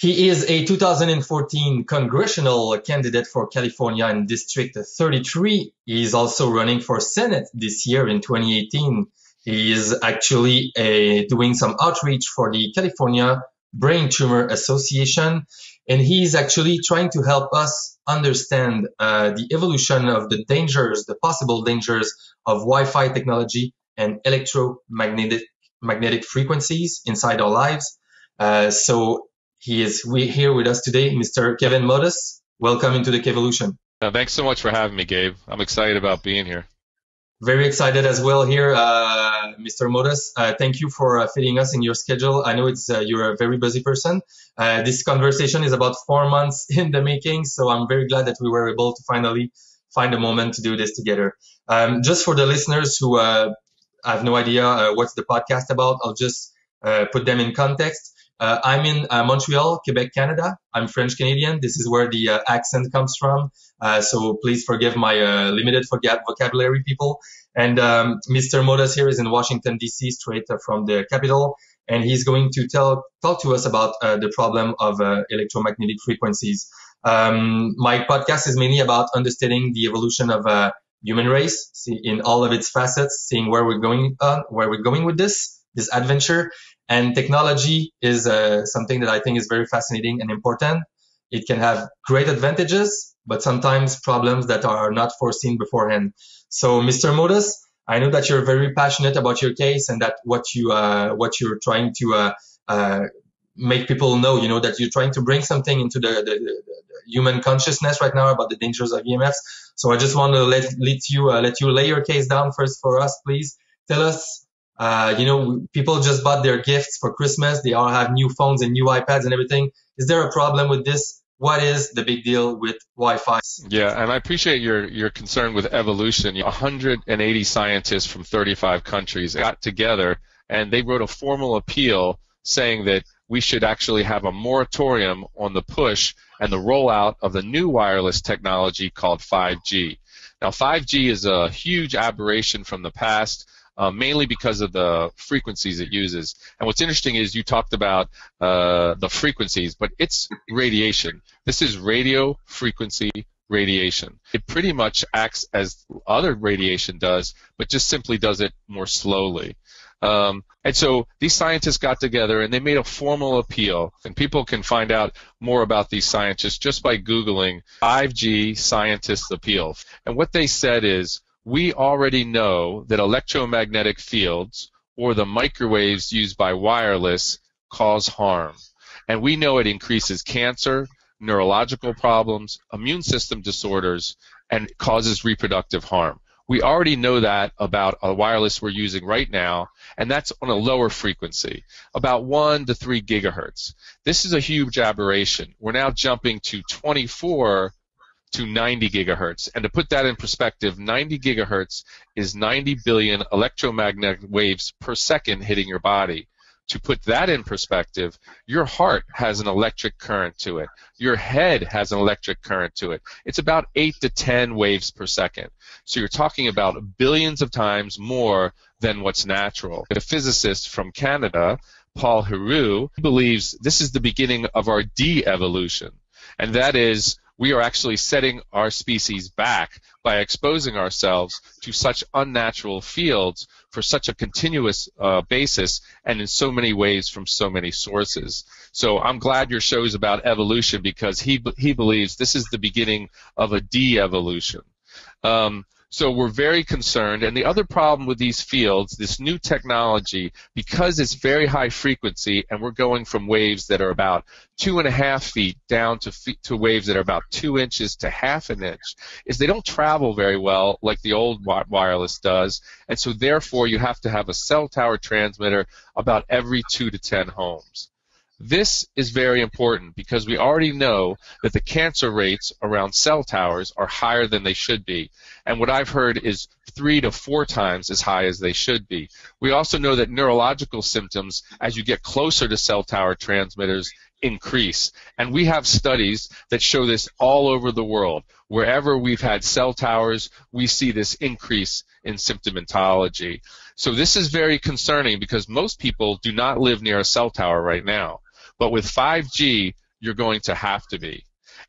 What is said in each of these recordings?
He is a 2014 congressional candidate for California in District 33. He is also running for Senate this year in 2018. He is actually doing some outreach for the California Brain Tumor Association, and he's actually trying to help us understand the evolution of the dangers, the possible dangers of Wi-Fi technology and electromagnetic frequencies inside our lives. So he is here with us today, Mr. Kevin Otis. Welcome into the QUEvolution. Thanks so much for having me, Gabe. I'm excited about being here. Very excited as well here, Mr. Otis. Thank you for fitting us in your schedule. I know you're a very busy person. This conversation is about 4 months in the making, so I'm very glad that we were able to finally find a moment to do this together. Just for the listeners who have no idea what's the podcast about, I'll just put them in context. I'm in Montreal, Quebec, Canada. I'm French Canadian. This is where the accent comes from. So please forgive my limited vocabulary, people. And Mr. Otis here is in Washington, D.C., straight from the capital. And he's going to talk to us about the problem of electromagnetic frequencies. My podcast is mainly about understanding the evolution of human race in all of its facets, seeing where we're going with this adventure. And technology is something that I think is very fascinating and important. It can have great advantages, but sometimes problems that are not foreseen beforehand. So, Mr. Otis, I know that you're very passionate about your case and that what you're trying to make people know, that you're trying to bring something into the human consciousness right now about the dangers of EMFs. So I just want to let you lay your case down first for us, please. Tell us. People just bought their gifts for Christmas. They all have new phones and new iPads and everything. Is there a problem with this? What is the big deal with Wi-Fi? Yeah, and I appreciate your concern with evolution. 180 scientists from 35 countries got together and they wrote a formal appeal saying that we should actually have a moratorium on the push and the rollout of the new wireless technology called 5G. Now, 5G is a huge aberration from the past. Mainly because of the frequencies it uses. And what's interesting is you talked about the frequencies, but it's radiation. This is radio frequency radiation. It pretty much acts as other radiation does, but just simply does it more slowly. And so these scientists got together and they made a formal appeal. And people can find out more about these scientists just by Googling 5G scientists appeal. And what they said is, we already know that electromagnetic fields, or the microwaves used by wireless, cause harm. And we know it increases cancer, neurological problems, immune system disorders, and causes reproductive harm. We already know that about a wireless we're using right now, and that's on a lower frequency, about 1 to 3 gigahertz. This is a huge aberration. We're now jumping to 24 to 90 gigahertz. And to put that in perspective, 90 gigahertz is 90 billion electromagnetic waves per second hitting your body. To put that in perspective, your heart has an electric current to it. Your head has an electric current to it. It's about 8 to 10 waves per second. So you're talking about billions of times more than what's natural. A physicist from Canada, Paul Heroux, believes this is the beginning of our de-evolution. And that is, we are actually setting our species back by exposing ourselves to such unnatural fields for such a continuous basis and in so many ways from so many sources. So I'm glad your show is about evolution because he believes this is the beginning of a de-evolution. So we're very concerned. And the other problem with these fields, this new technology, because it's very high frequency and we're going from waves that are about 2.5 feet down to waves that are about 2 inches to half an inch, is they don't travel very well like the old wireless does. And so therefore you have to have a cell tower transmitter about every 2 to 10 homes. This is very important because we already know that the cancer rates around cell towers are higher than they should be. And what I've heard is 3 to 4 times as high as they should be. We also know that neurological symptoms, as you get closer to cell tower transmitters, increase. And we have studies that show this all over the world. Wherever we've had cell towers, we see this increase in symptomatology. So this is very concerning because most people do not live near a cell tower right now. But with 5G, you're going to have to be.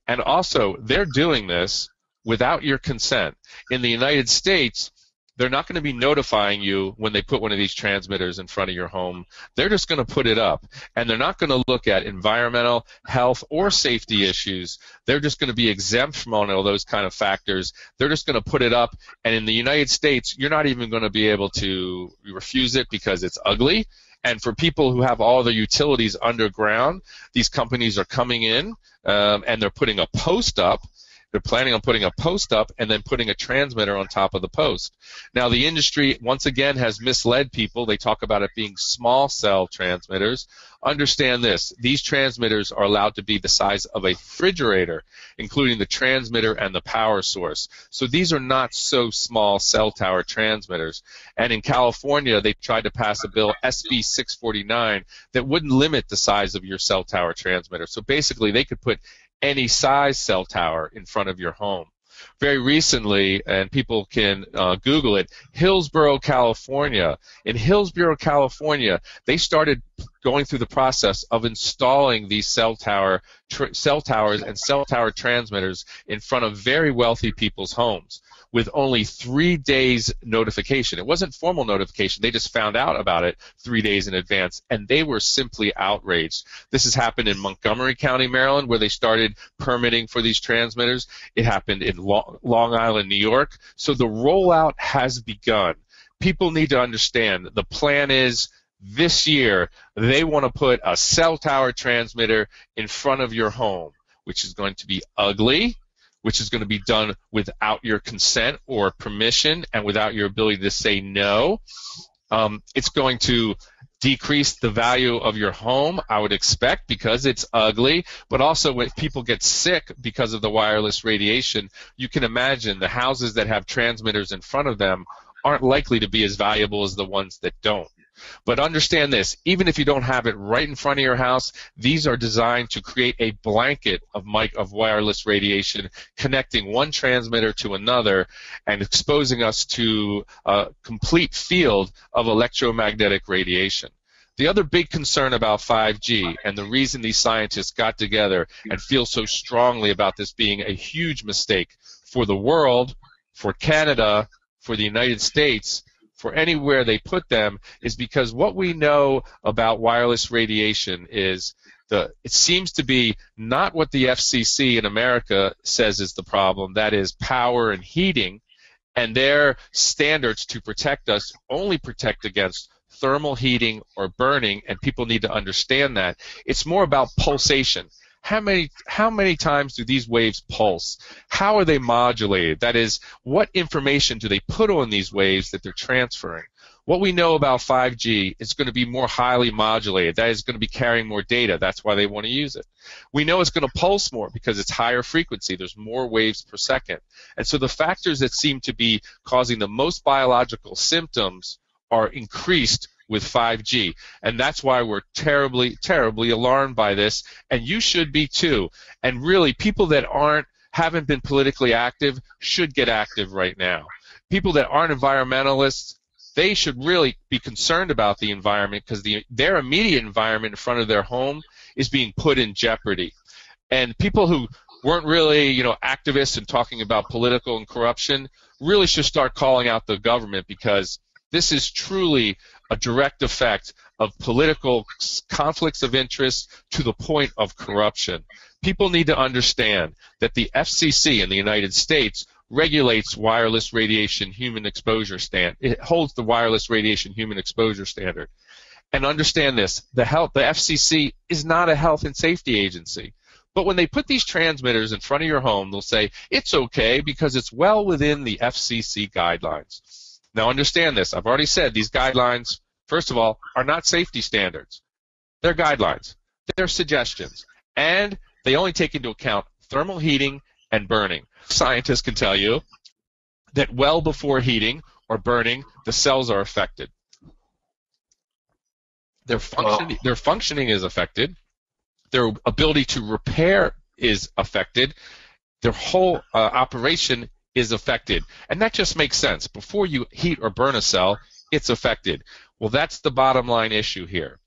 And also, they're doing this without your consent. In the United States, they're not going to be notifying you when they put one of these transmitters in front of your home. They're just going to put it up, and they're not going to look at environmental, health, or safety issues. They're just going to be exempt from all those kind of factors. They're just going to put it up, and in the United States, you're not even going to be able to refuse it because it's ugly. And for people who have all their utilities underground, these companies are coming in, and they're putting a post up. They're planning on putting a post up and then putting a transmitter on top of the post. Now, the industry, once again, has misled people. They talk about it being small cell transmitters. Understand this. These transmitters are allowed to be the size of a refrigerator, including the transmitter and the power source. So these are not so small cell tower transmitters. And in California, they tried to pass a bill, SB 649, that wouldn't limit the size of your cell tower transmitter. So basically, they could put any size cell tower in front of your home. Very recently, and people can Google it, Hillsborough, California. In Hillsborough, California, they started going through the process of installing these cell towers and cell tower transmitters in front of very wealthy people's homes with only 3 days notification. It wasn't formal notification. They just found out about it 3 days in advance, and they were simply outraged. This has happened in Montgomery County, Maryland, where they started permitting for these transmitters. It happened in Long Island, New York. So the rollout has begun. People need to understand the plan is this year they want to put a cell tower transmitter in front of your home, which is going to be ugly, which is going to be done without your consent or permission and without your ability to say no. It's going to decrease the value of your home, I would expect, because it's ugly. But also, when people get sick because of the wireless radiation, you can imagine the houses that have transmitters in front of them aren't likely to be as valuable as the ones that don't. But understand this, even if you don't have it right in front of your house, these are designed to create a blanket of wireless radiation connecting one transmitter to another and exposing us to a complete field of electromagnetic radiation. The other big concern about 5G, and the reason these scientists got together and feel so strongly about this being a huge mistake for the world, for Canada, for the United States, for anywhere they put them, is because what we know about wireless radiation is it seems to be not what the FCC in America says is the problem, that is power and heating, and their standards to protect us only protect against thermal heating or burning, and people need to understand that. It's more about pulsation. How many times do these waves pulse? How are they modulated? That is, what information do they put on these waves that they're transferring? What we know about 5G is going to be more highly modulated. That is going to be carrying more data. That's why they want to use it. We know it's going to pulse more because it's higher frequency. There's more waves per second. And so the factors that seem to be causing the most biological symptoms are increased with 5G, and that's why we're terribly, terribly alarmed by this, and you should be too. And really, people that haven't been politically active should get active right now. People that aren't environmentalists, they should really be concerned about the environment because their immediate environment in front of their home is being put in jeopardy. And people who weren't really, activists and talking about political and corruption really should start calling out the government, because this is truly a direct effect of political conflicts of interest to the point of corruption. People need to understand that the FCC in the United States regulates wireless radiation human exposure standard. It holds the wireless radiation human exposure standard. And understand this, the FCC is not a health and safety agency. But when they put these transmitters in front of your home, they'll say, it's okay because it's well within the FCC guidelines. Now understand this, I've already said these guidelines, first of all, are not safety standards. They're guidelines. They're suggestions. And they only take into account thermal heating and burning. Scientists can tell you that well before heating or burning, the cells are affected. Their functioning is affected. Their ability to repair is affected. Their whole operation is affected. And that just makes sense. Before you heat or burn a cell, it's affected. Well, that's the bottom line issue here.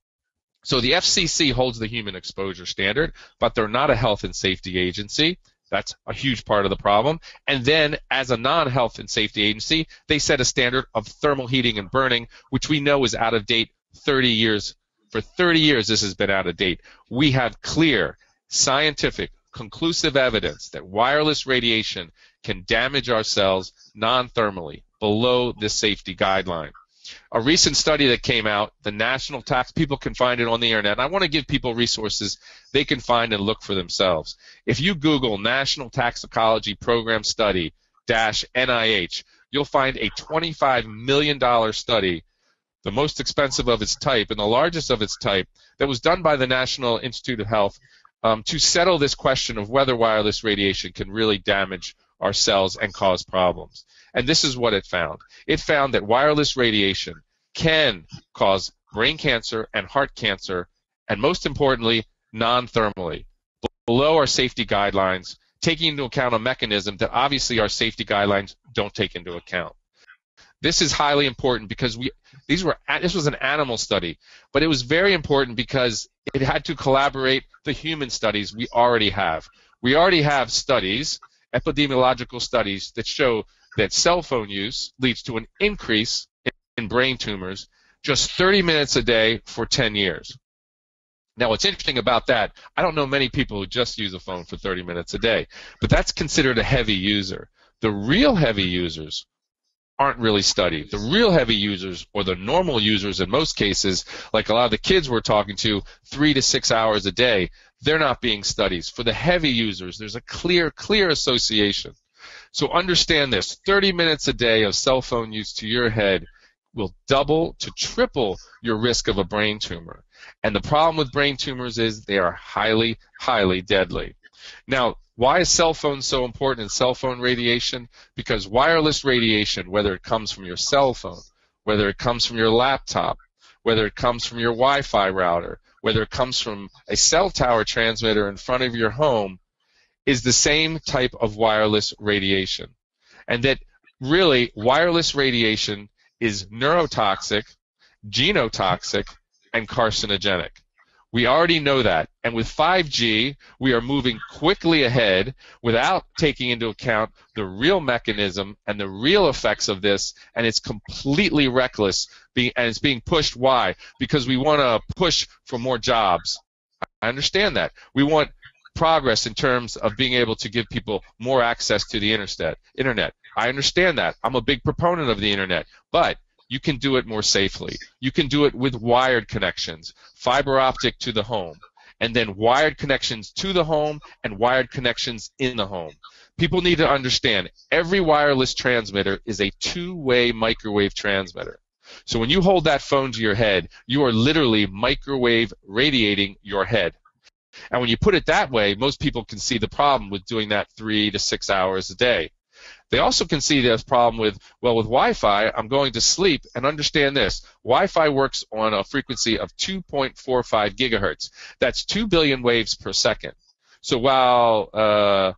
So the FCC holds the human exposure standard, but they're not a health and safety agency. That's a huge part of the problem. And then, as a non-health and safety agency, they set a standard of thermal heating and burning, which we know is out of date 30 years. For 30 years, this has been out of date. We have clear, scientific, conclusive evidence that wireless radiation can damage our cells non-thermally, below this safety guideline. A recent study that came out, the National Tax, people can find it on the internet. And I want to give people resources they can find and look for themselves. If you Google National Toxicology Program Study -NIH, you'll find a $25 million study, the most expensive of its type and the largest of its type, that was done by the National Institute of Health to settle this question of whether wireless radiation can really damage our cells and cause problems. And this is what it found. It found that wireless radiation can cause brain cancer and heart cancer, and most importantly, non-thermally, below our safety guidelines, taking into account a mechanism that obviously our safety guidelines don't take into account. This is highly important because this was an animal study, but it was very important because it had to collaborate the human studies we already have. We already have studies, epidemiological studies, that show that cell phone use leads to an increase in brain tumors just 30 minutes a day for 10 years. Now, what's interesting about that, I don't know many people who just use a phone for 30 minutes a day, but that's considered a heavy user. The real heavy users aren't really studied. The real heavy users, or the normal users in most cases, like a lot of the kids we're talking to, 3 to 6 hours a day, they're not being studied. For the heavy users, there's a clear association. So understand this, 30 minutes a day of cell phone use to your head will double to triple your risk of a brain tumor. And the problem with brain tumors is they are highly, highly deadly. Now, why is cell phone so important in cell phone radiation? Because wireless radiation, whether it comes from your cell phone, whether it comes from your laptop, whether it comes from your Wi-Fi router, whether it comes from a cell tower transmitter in front of your home, is the same type of wireless radiation. And that really wireless radiation is neurotoxic, genotoxic, and carcinogenic. We already know that. And with 5G, we are moving quickly ahead without taking into account the real mechanism and the real effects of this, and it's completely reckless, and it's being pushed. Why? Because we want to push for more jobs. I understand that. We want progress in terms of being able to give people more access to the internet. I understand that. I'm a big proponent of the internet, but you can do it more safely. You can do it with wired connections, fiber optic to the home, and then wired connections to the home and wired connections in the home. People need to understand every wireless transmitter is a two-way microwave transmitter. So when you hold that phone to your head, you are literally microwave radiating your head. And when you put it that way, most people can see the problem with doing that 3 to 6 hours a day. They also can see this problem with, well, with Wi-Fi, I'm going to sleep, and understand this. Wi-Fi works on a frequency of 2.45 gigahertz. That's 2 billion waves per second. So while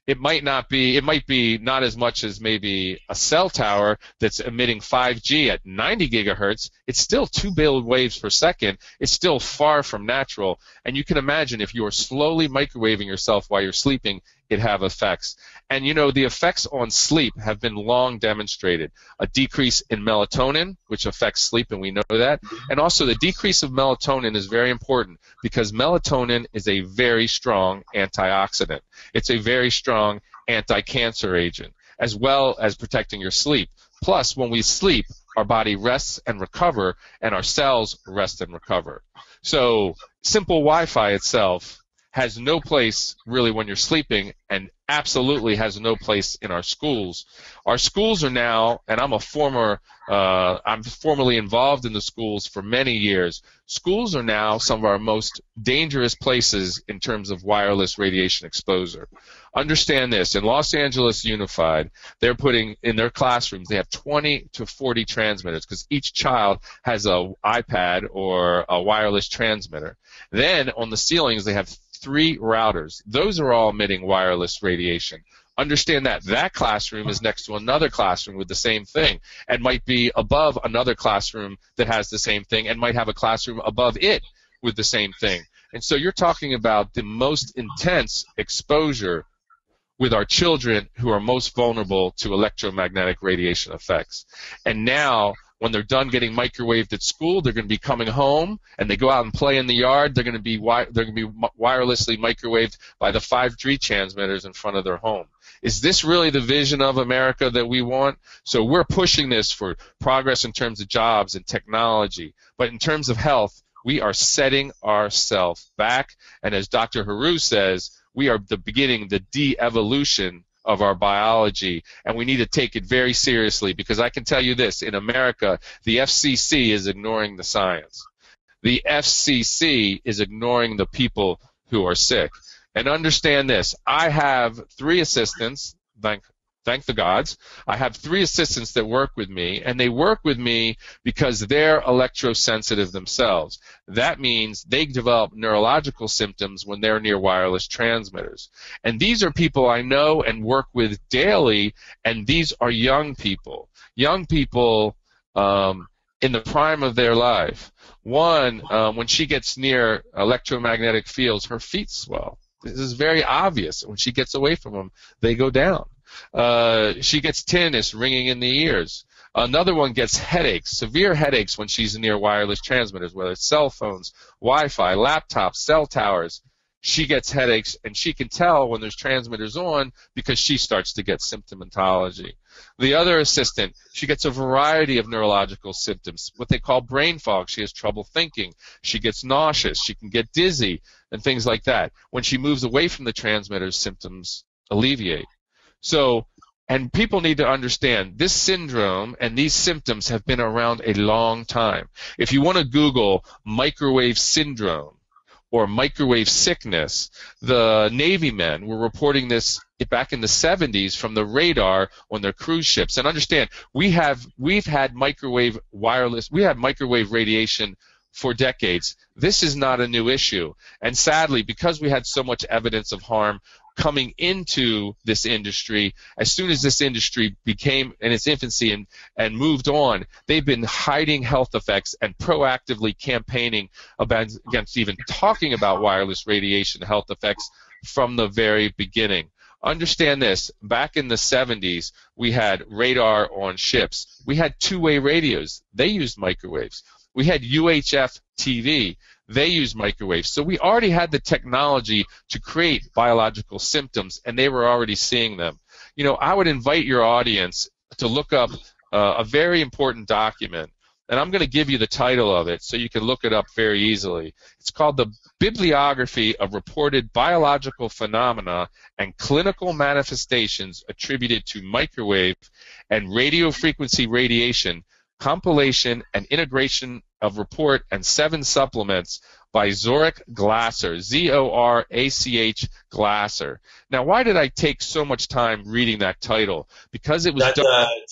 it might be not as much as maybe a cell tower that's emitting 5G at 90 gigahertz, it's still 2 billion waves per second. It's still far from natural. And you can imagine if you are slowly microwaving yourself while you're sleeping, it have effects. And you know, the effects on sleep have been long demonstrated. A decrease in melatonin, which affects sleep, and we know that. And also the decrease of melatonin is very important because melatonin is a very strong antioxidant. It's a very strong anti-cancer agent, as well as protecting your sleep. Plus, when we sleep, our body rests and recover, and our cells rest and recover. So simple Wi-Fi itself has no place really when you're sleeping, and absolutely has no place in our schools. Our schools are now, and I'm formerly involved in the schools for many years. Schools are now some of our most dangerous places in terms of wireless radiation exposure. Understand this, in Los Angeles Unified, they're putting in their classrooms, they have 20 to 40 transmitters because each child has an iPad or a wireless transmitter. Then on the ceilings, they have 3 routers. Those are all emitting wireless radiation. Understand that that classroom is next to another classroom with the same thing, and might be above another classroom that has the same thing, and might have a classroom above it with the same thing. And so you're talking about the most intense exposure with our children who are most vulnerable to electromagnetic radiation effects. And now, when they're done getting microwaved at school, they're going to be coming home, and they go out and play in the yard. They're going to be wirelessly microwaved by the 5G transmitters in front of their home. Is this really the vision of America that we want? So we're pushing this for progress in terms of jobs and technology, but in terms of health, we are setting ourselves back. And as Dr. Haru says, we are beginning the de-evolution of our biology, and we need to take it very seriously, because I can tell you this, in America, the FCC is ignoring the science. The FCC is ignoring the people who are sick. And understand this, I have 3 assistants, thank the gods. I have 3 assistants that work with me, and they work with me because they're electrosensitive themselves. That means they develop neurological symptoms when they're near wireless transmitters. And these are people I know and work with daily, and these are young people. Young people in the prime of their life. One, when she gets near electromagnetic fields, her feet swell. This is very obvious. When she gets away from them, they go down. She gets tinnitus, ringing in the ears. Another one gets headaches, severe headaches when she's near wireless transmitters, whether it's cell phones, Wi-Fi, laptops, cell towers. She gets headaches, and she can tell when there's transmitters on because she starts to get symptomatology. The other assistant, she gets a variety of neurological symptoms, what they call brain fog. She has trouble thinking. She gets nauseous. She can get dizzy and things like that. When she moves away from the transmitters, symptoms alleviate. So, and people need to understand this syndrome and these symptoms have been around a long time. If you want to Google microwave syndrome or microwave sickness, the Navy men were reporting this back in the 70s from the radar on their cruise ships. And understand, we've had microwave radiation for decades. This is not a new issue. And sadly, because we had so much evidence of harm coming into this industry, as soon as this industry became in its infancy and moved on, they've been hiding health effects and proactively campaigning against even talking about wireless radiation health effects from the very beginning. Understand this, back in the 70s, we had radar on ships. We had two-way radios. They used microwaves. We had UHF TV. They used microwaves. So we already had the technology to create biological symptoms, and they were already seeing them. You know, I would invite your audience to look up a very important document, and I'm going to give you the title of it so you can look it up very easily. It's called the Bibliography of Reported Biological Phenomena and Clinical Manifestations Attributed to Microwave and Radiofrequency Radiation, Compilation and Integration of Report and 7 Supplements by Zorach Glasser, Z-O-R-A-C-H Glasser. Now, why did I take so much time reading that title? Because it was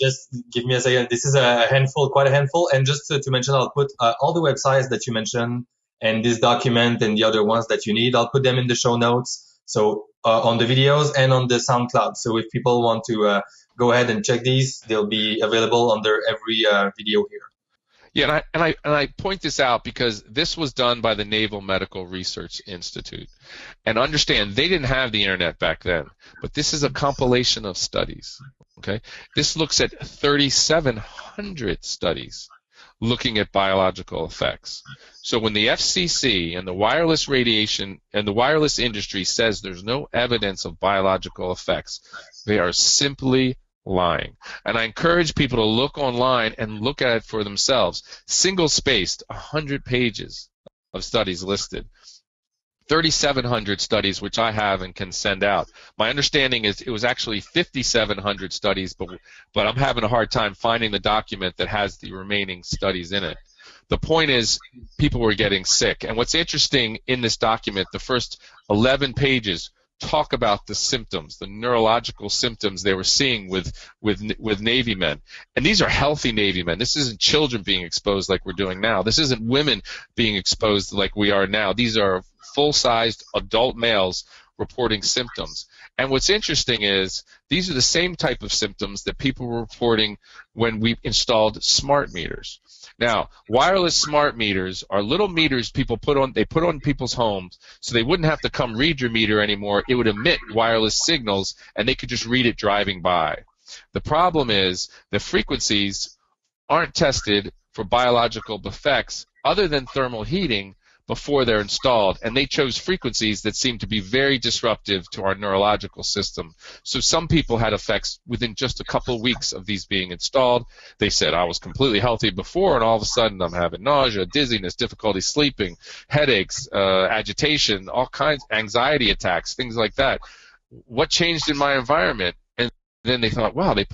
just give me a second. This is a handful, quite a handful. And just to mention, I'll put all the websites that you mentioned and this document and the other ones that you need. I'll put them in the show notes. So on the videos and on the SoundCloud. So if people want to go ahead and check these, they'll be available under every video here. Yeah, and I point this out because this was done by the Naval Medical Research Institute. And understand, they didn't have the internet back then, but this is a compilation of studies. Okay, this looks at 3,700 studies looking at biological effects. So when the FCC and the wireless radiation and the wireless industry says there's no evidence of biological effects, they are simply lying. And I encourage people to look online and look at it for themselves. Single-spaced, 100 pages of studies listed. 3,700 studies, which I have and can send out. My understanding is it was actually 5,700 studies, but I'm having a hard time finding the document that has the remaining studies in it. The point is, people were getting sick. And what's interesting in this document, the first 11 pages talk about the symptoms, the neurological symptoms they were seeing with Navy men. And these are healthy Navy men. This isn't children being exposed like we're doing now. This isn't women being exposed like we are now. These are full-sized adult males reporting symptoms. And what's interesting is these are the same type of symptoms that people were reporting when we installed smart meters. Now, wireless smart meters are little meters people put on people's homes so they wouldn't have to come read your meter anymore. It would emit wireless signals and they could just read it driving by. The problem is the frequencies aren't tested for biological effects other than thermal heating before they're installed, and they chose frequencies that seem to be very disruptive to our neurological system. So some people had effects within just a couple of weeks of these being installed. They said, I was completely healthy before, and all of a sudden I'm having nausea, dizziness, difficulty sleeping, headaches, agitation, all kinds, anxiety attacks, things like that. What changed in my environment? And then they thought, wow, they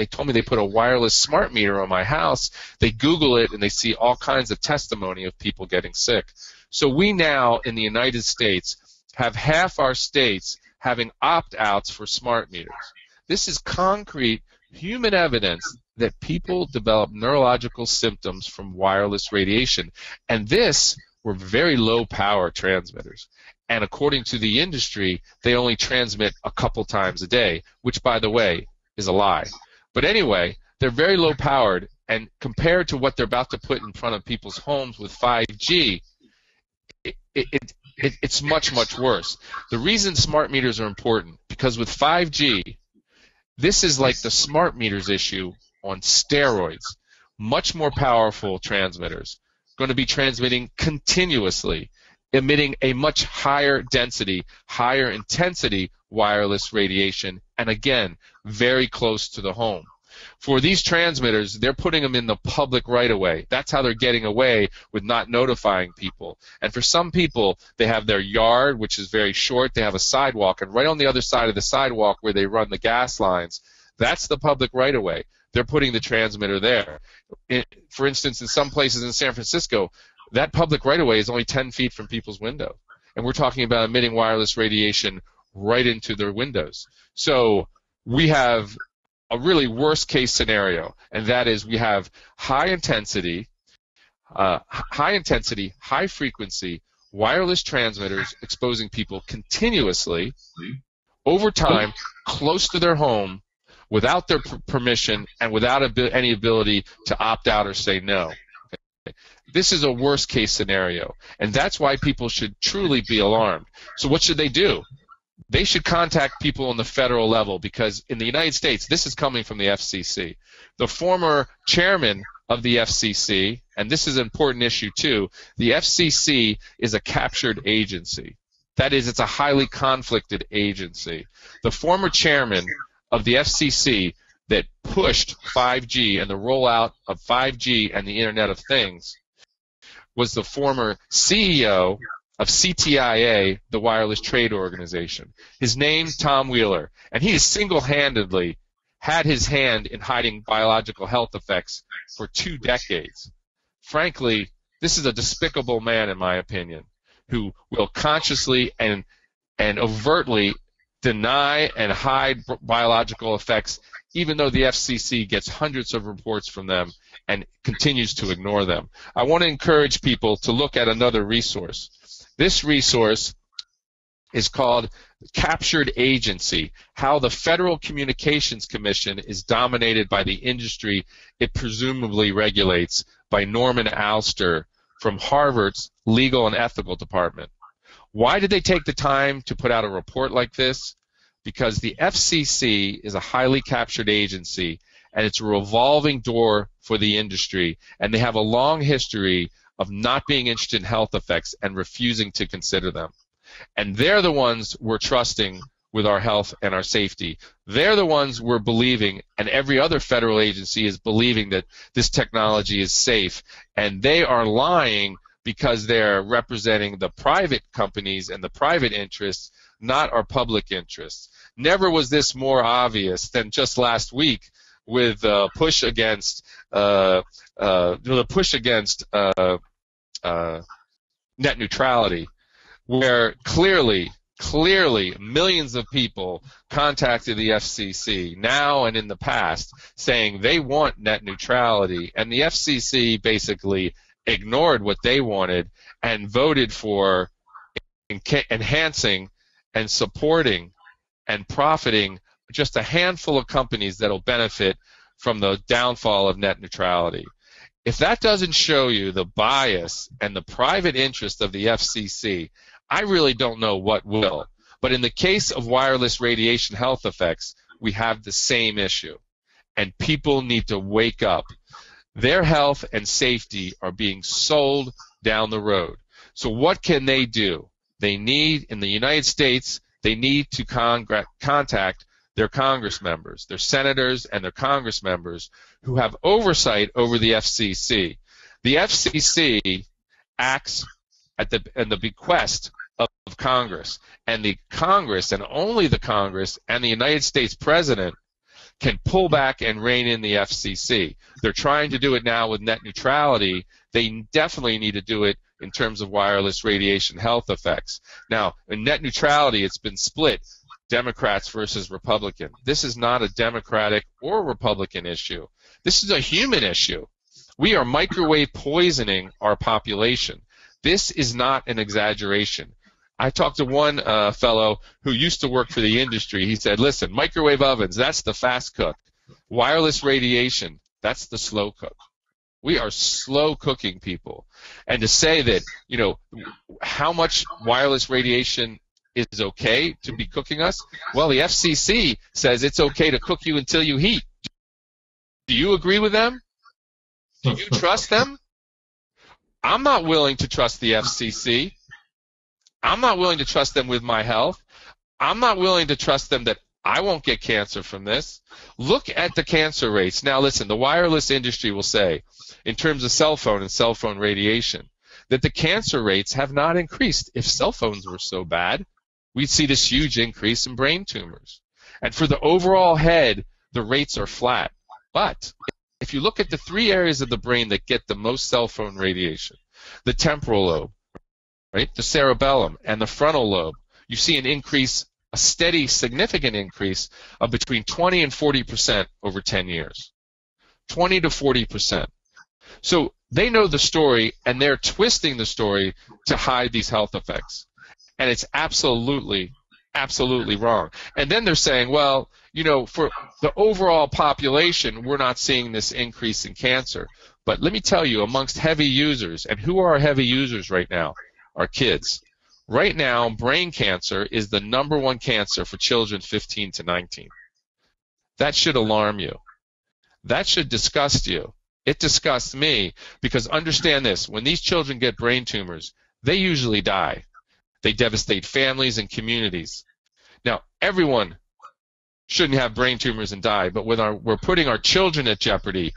told me they put a wireless smart meter on my house. They Google it and they see all kinds of testimony of people getting sick. So we now in the United States have half our states having opt-outs for smart meters. This is concrete human evidence that people develop neurological symptoms from wireless radiation. And this were very low power transmitters. And according to the industry, they only transmit a couple times a day, which by the way is a lie. But anyway, they're very low powered, and compared to what they're about to put in front of people's homes with 5G, it's much, much worse. The reason smart meters are important, because with 5G, this is like the smart meters issue on steroids. Much more powerful transmitters, going to be transmitting continuously, emitting a much higher density, higher intensity wireless radiation, and again, very close to the home. For these transmitters, they're putting them in the public right-of-way. That's how they're getting away with not notifying people. And for some people, they have their yard, which is very short. They have a sidewalk, and right on the other side of the sidewalk where they run the gas lines, that's the public right-of-way. They're putting the transmitter there. For instance, in some places in San Francisco, that public right-of-way is only 10 feet from people's window. And we're talking about emitting wireless radiation right into their windows. So we have a really worst case scenario, and that is we have high intensity, high frequency wireless transmitters exposing people continuously over time close to their home without their permission and without any ability to opt out or say no. This is a worst case scenario, and that's why people should truly be alarmed. So what should they do? They should contact people on the federal level, because in the United States, this is coming from the FCC. The former chairman of the FCC, and this is an important issue too, the FCC is a captured agency. That is, it's a highly conflicted agency. The former chairman of the FCC that pushed 5G and the rollout of 5G and the Internet of Things was the former CEO of CTIA, the Wireless Trade Organization. His name, Tom Wheeler, and he has single-handedly had his hand in hiding biological health effects for 2 decades. Frankly, this is a despicable man, in my opinion, who will consciously and overtly deny and hide biological effects, even though the FCC gets hundreds of reports from them and continues to ignore them. I want to encourage people to look at another resource. This resource is called Captured Agency, How the Federal Communications Commission is Dominated by the Industry It Presumably Regulates, by Norman Alster from Harvard's Legal and Ethical Department. Why did they take the time to put out a report like this? Because the FCC is a highly captured agency, and it's a revolving door for the industry, and they have a long history of not being interested in health effects and refusing to consider them. And they're the ones we're trusting with our health and our safety. They're the ones we're believing, and every other federal agency is believing that this technology is safe. And they are lying because they're representing the private companies and the private interests, not our public interests. Never was this more obvious than just last week with the push against net neutrality, where clearly millions of people contacted the FCC now and in the past saying they want net neutrality, and the FCC basically ignored what they wanted and voted for enhancing and supporting and profiting just a handful of companies that will benefit from the downfall of net neutrality. If that doesn't show you the bias and the private interest of the FCC, I really don't know what will. But in the case of wireless radiation health effects, we have the same issue. And people need to wake up. Their health and safety are being sold down the road. So what can they do? They need, in the United States, they need to contact their Congress members, their senators and their Congress members who have oversight over the FCC. The FCC acts at the bequest of Congress, and the Congress, and only the Congress, and the United States President can pull back and rein in the FCC. They're trying to do it now with net neutrality. They definitely need to do it in terms of wireless radiation health effects. Now, in net neutrality, it's been split, Democrats versus Republican. This is not a Democratic or Republican issue. This is a human issue. We are microwave poisoning our population. This is not an exaggeration. I talked to one fellow who used to work for the industry. He said, listen, microwave ovens, that's the fast cook. Wireless radiation, that's the slow cook. We are slow cooking people. And to say that, you know, how much wireless radiation is okay to be cooking us? Well, the FCC says it's okay to cook you until you heat. Do you agree with them? Do you trust them? I'm not willing to trust the FCC. I'm not willing to trust them with my health. I'm not willing to trust them that I won't get cancer from this. Look at the cancer rates. Now, listen, the wireless industry will say, in terms of cell phone and cell phone radiation, that the cancer rates have not increased. If cell phones were so bad, we'd see this huge increase in brain tumors. And for the overall head, the rates are flat. But if you look at the three areas of the brain that get the most cell phone radiation, the temporal lobe, right, the cerebellum, and the frontal lobe, you see an increase, a steady, significant increase of between 20 and 40% over 10 years. 20 to 40%. So they know the story, and they're twisting the story to hide these health effects. And it's absolutely, absolutely wrong. And then they're saying, well, you know, for the overall population, we're not seeing this increase in cancer. But let me tell you, amongst heavy users, and who are heavy users right now? Our kids. Right now, brain cancer is the #1 cancer for children 15 to 19. That should alarm you. That should disgust you. It disgusts me because understand this, when these children get brain tumors, they usually die. They devastate families and communities. Now, everyone shouldn't have brain tumors and die, but when we're putting our children at jeopardy,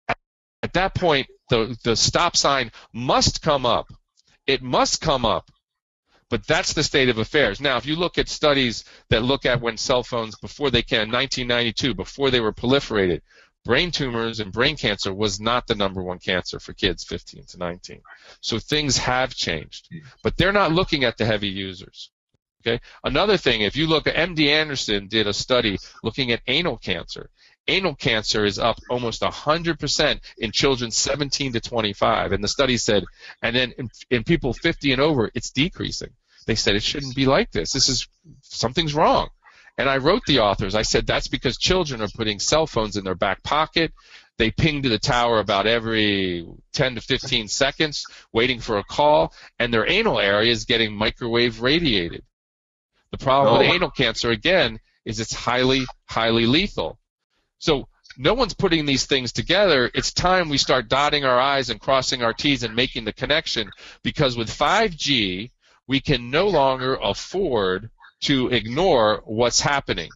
at that point, the stop sign must come up. It must come up. But that's the state of affairs. Now, if you look at studies that look at when cell phones, before they came, 1992, before they were proliferated, brain tumors and brain cancer was not the #1 cancer for kids 15 to 19. So things have changed. But they're not looking at the heavy users. Okay? Another thing, if you look at MD Anderson did a study looking at anal cancer. Anal cancer is up almost 100% in children 17 to 25. And the study said, and then in people 50 and over, it's decreasing. They said it shouldn't be like this. Something's wrong. And I wrote the authors. I said that's because children are putting cell phones in their back pocket. They ping to the tower about every 10 to 15 seconds, waiting for a call, and their anal area is getting microwave radiated. The problem with anal cancer, again, is it's highly, highly lethal. So no one's putting these things together. It's time we start dotting our I's and crossing our T's and making the connection, because with 5G, we can no longer afford to ignore what's happening.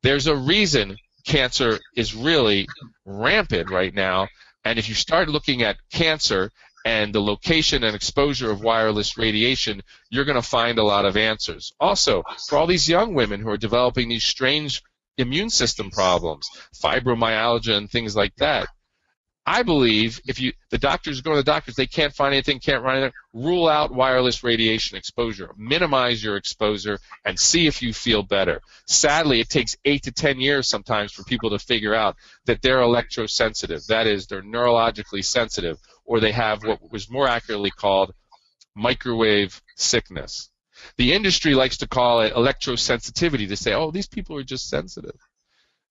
There's a reason cancer is really rampant right now, and if you start looking at cancer and the location and exposure of wireless radiation, you're going to find a lot of answers. Also, for all these young women who are developing these strange immune system problems, fibromyalgia and things like that, I believe if the doctors go to the doctors, they can't find anything, can't find anything, rule out wireless radiation exposure. Minimize your exposure and see if you feel better. Sadly, it takes 8 to 10 years sometimes for people to figure out that they're electrosensitive. That is, they're neurologically sensitive, or they have what was more accurately called microwave sickness. The industry likes to call it electrosensitivity, to say, oh, these people are just sensitive.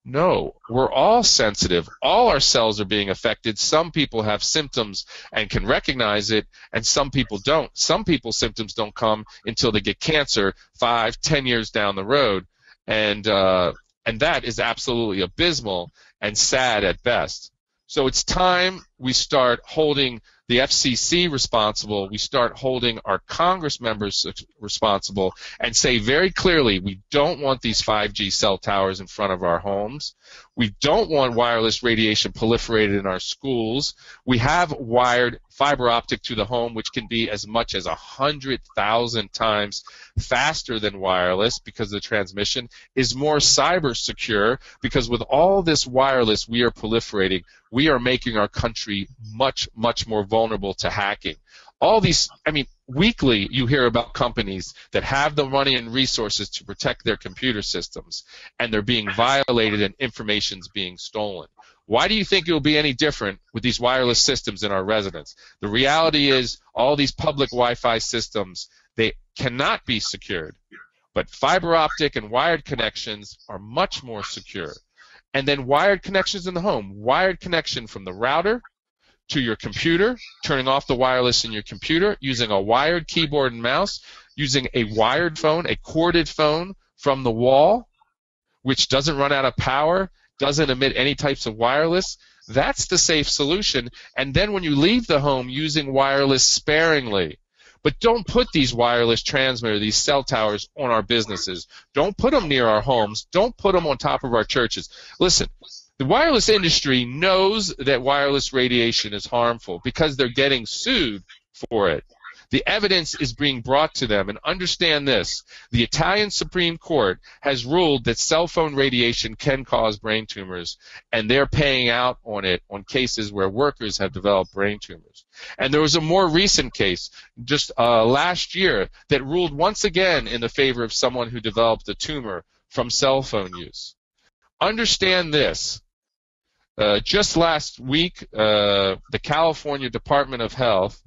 No, we're all sensitive. All our cells are being affected. Some people have symptoms and can recognize it, and some people don't. Some people's symptoms don't come until they get cancer 5, 10 years down the road, and that is absolutely abysmal and sad at best. So it's time we start holding the FCC responsible, we start holding our Congress members responsible, and say very clearly we don't want these 5G cell towers in front of our homes. We don't want wireless radiation proliferated in our schools. We have wired fiber optic to the home, which can be as much as 100,000 times faster than wireless because the transmission is more cyber secure, because with all this wireless we are proliferating, we are making our country much, much more vulnerable to hacking. All these, weekly you hear about companies that have the money and resources to protect their computer systems, and they're being violated and information's being stolen. Why do you think it will be any different with these wireless systems in our residence? The reality is all these public Wi-Fi systems, they cannot be secured, but fiber optic and wired connections are much more secure. And then wired connections in the home, wired connection from the router to your computer, turning off the wireless in your computer, using a wired keyboard and mouse, using a wired phone, a corded phone from the wall, which doesn't run out of power, doesn't emit any types of wireless. That's the safe solution. And then when you leave the home, using wireless sparingly. But don't put these wireless transmitters, these cell towers, on our businesses. Don't put them near our homes. Don't put them on top of our churches. Listen, the wireless industry knows that wireless radiation is harmful because they're getting sued for it. The evidence is being brought to them, and understand this. The Italian Supreme Court has ruled that cell phone radiation can cause brain tumors, and they're paying out on it on cases where workers have developed brain tumors. And there was a more recent case just last year that ruled once again in the favor of someone who developed a tumor from cell phone use. Understand this. Just last week, the California Department of Health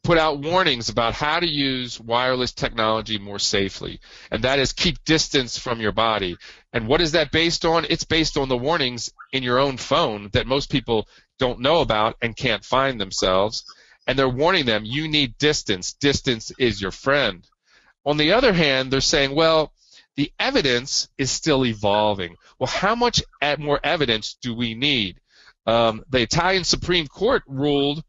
put out warnings about how to use wireless technology more safely, and that is keep distance from your body. And what is that based on? It's based on the warnings in your own phone that most people don't know about and can't find themselves, and they're warning them, you need distance. Distance is your friend. On the other hand, they're saying, well, the evidence is still evolving. Well, how much more evidence do we need? The Italian Supreme Court ruled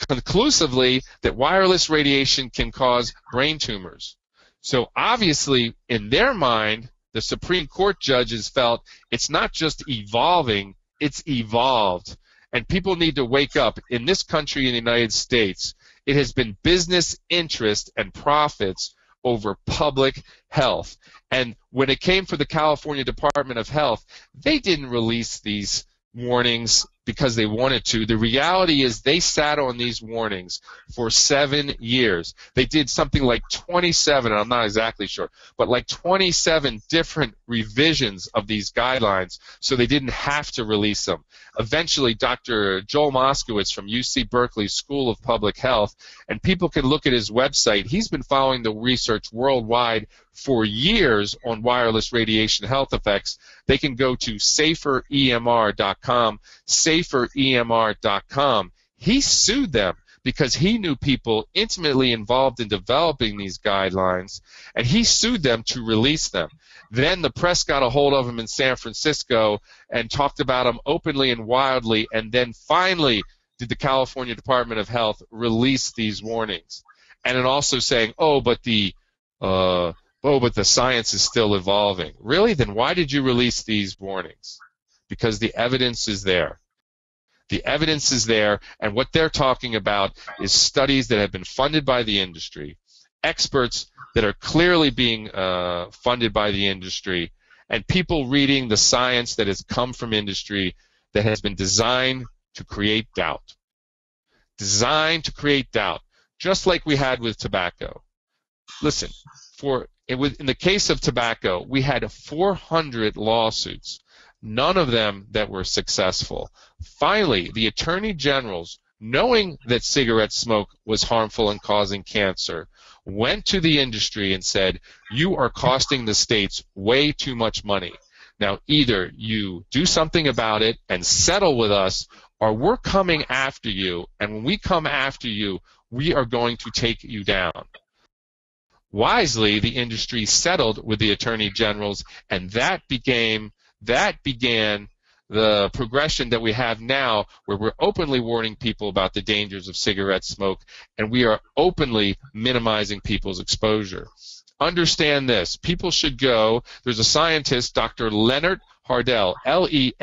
conclusively that wireless radiation can cause brain tumors. So obviously, in their mind, the Supreme Court judges felt it's not just evolving, it's evolved. And people need to wake up. In this country, in the United States, it has been business interest and profits over public health. And when it came for the California Department of Health, they didn't release these warnings because they wanted to. The reality is they sat on these warnings for 7 years. They did something like 27, and I'm not exactly sure, but like 27 different revisions of these guidelines so they didn't have to release them. Eventually, Dr. Joel Moskowitz from UC Berkeley School of Public Health, and people can look at his website. He's been following the research worldwide for years on wireless radiation health effects. They can go to saferemr.com, saferemr.com. He sued them because he knew people intimately involved in developing these guidelines, and he sued them to release them. Then the press got a hold of him in San Francisco and talked about them openly and wildly, and then finally did the California Department of Health release these warnings. And then also saying, but the science is still evolving. Really? Then why did you release these warnings? Because the evidence is there. The evidence is there, and what they're talking about is studies that have been funded by the industry, experts that are clearly being funded by the industry, and people reading the science that has come from industry that has been designed to create doubt. Designed to create doubt, just like we had with tobacco. Listen, in the case of tobacco, we had 400 lawsuits, none of them that were successful. Finally, the attorney generals, knowing that cigarette smoke was harmful and causing cancer, went to the industry and said, you are costing the states way too much money. Now, either you do something about it and settle with us, or we're coming after you, and when we come after you, we are going to take you down. Wisely, the industry settled with the attorney generals, and that began the progression that we have now, where we're openly warning people about the dangers of cigarette smoke, and we are openly minimizing people's exposure. Understand this. People should go. There's a scientist, Dr. Leonard Hardell, Lennarthardell.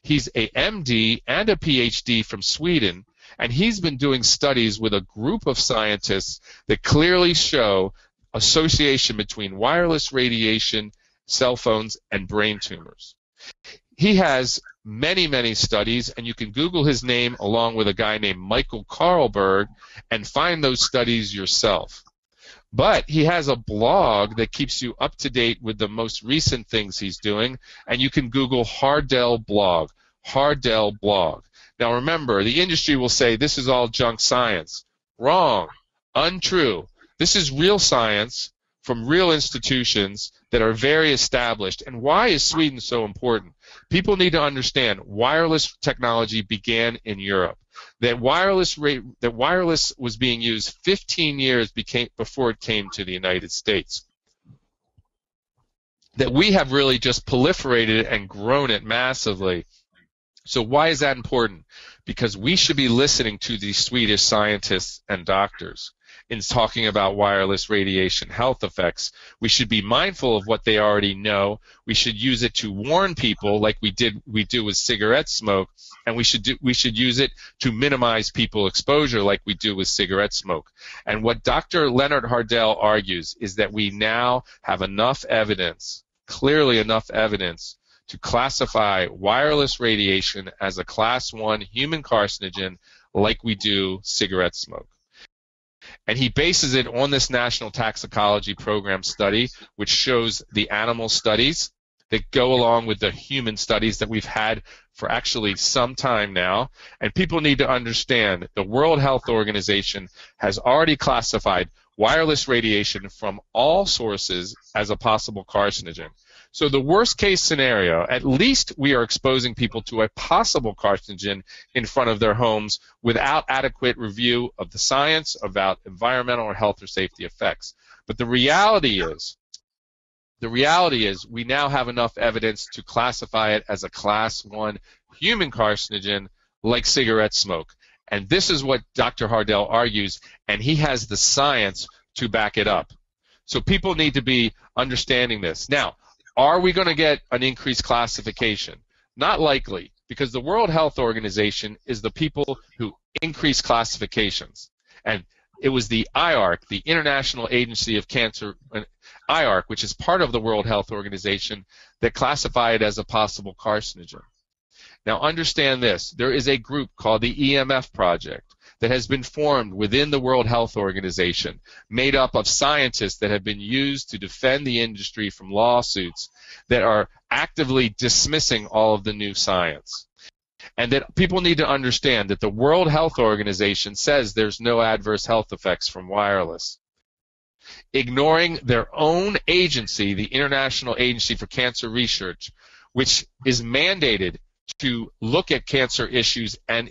He's a MD and a PhD from Sweden, and he's been doing studies with a group of scientists that clearly show association between wireless radiation, cell phones, and brain tumors. He has many, many studies, and you can Google his name along with a guy named Michael Carlberg and find those studies yourself. But he has a blog that keeps you up to date with the most recent things he's doing, and you can Google Hardell Blog. Hardell Blog. Now remember, the industry will say this is all junk science. Wrong. Untrue. This is real science from real institutions that are very established. And why is Sweden so important? People need to understand wireless technology began in Europe. That wireless was being used 15 years before it came to the United States. That we have really just proliferated it and grown it massively. So why is that important? Because we should be listening to these Swedish scientists and doctors in talking about wireless radiation health effects. We should be mindful of what they already know. We should use it to warn people like we do with cigarette smoke, and we should use it to minimize people exposure like we do with cigarette smoke. And what Dr. Leonard Hardell argues is that we now have enough evidence, clearly enough evidence, to classify wireless radiation as a class 1 human carcinogen like we do cigarette smoke. And he bases it on this National Toxicology Program study, which shows the animal studies that go along with the human studies that we've had for actually some time now. And people need to understand the World Health Organization has already classified wireless radiation from all sources as a possible carcinogen. So the worst case scenario, at least we are exposing people to a possible carcinogen in front of their homes without adequate review of the science about environmental or health or safety effects. But the reality is we now have enough evidence to classify it as a class 1 human carcinogen like cigarette smoke. And this is what Dr. Hardell argues, and he has the science to back it up. So people need to be understanding this. Now, are we going to get an increased classification? Not likely, because the World Health Organization is the people who increase classifications. And it was the IARC, the International Agency of Cancer, IARC, which is part of the World Health Organization, that classified it as a possible carcinogen. Now understand this, there is a group called the EMF Project that has been formed within the World Health Organization, made up of scientists that have been used to defend the industry from lawsuits that are actively dismissing all of the new science. And that people need to understand that the World Health Organization says there's no adverse health effects from wireless. Ignoring their own agency, the International Agency for Cancer Research, which is mandated to look at cancer issues and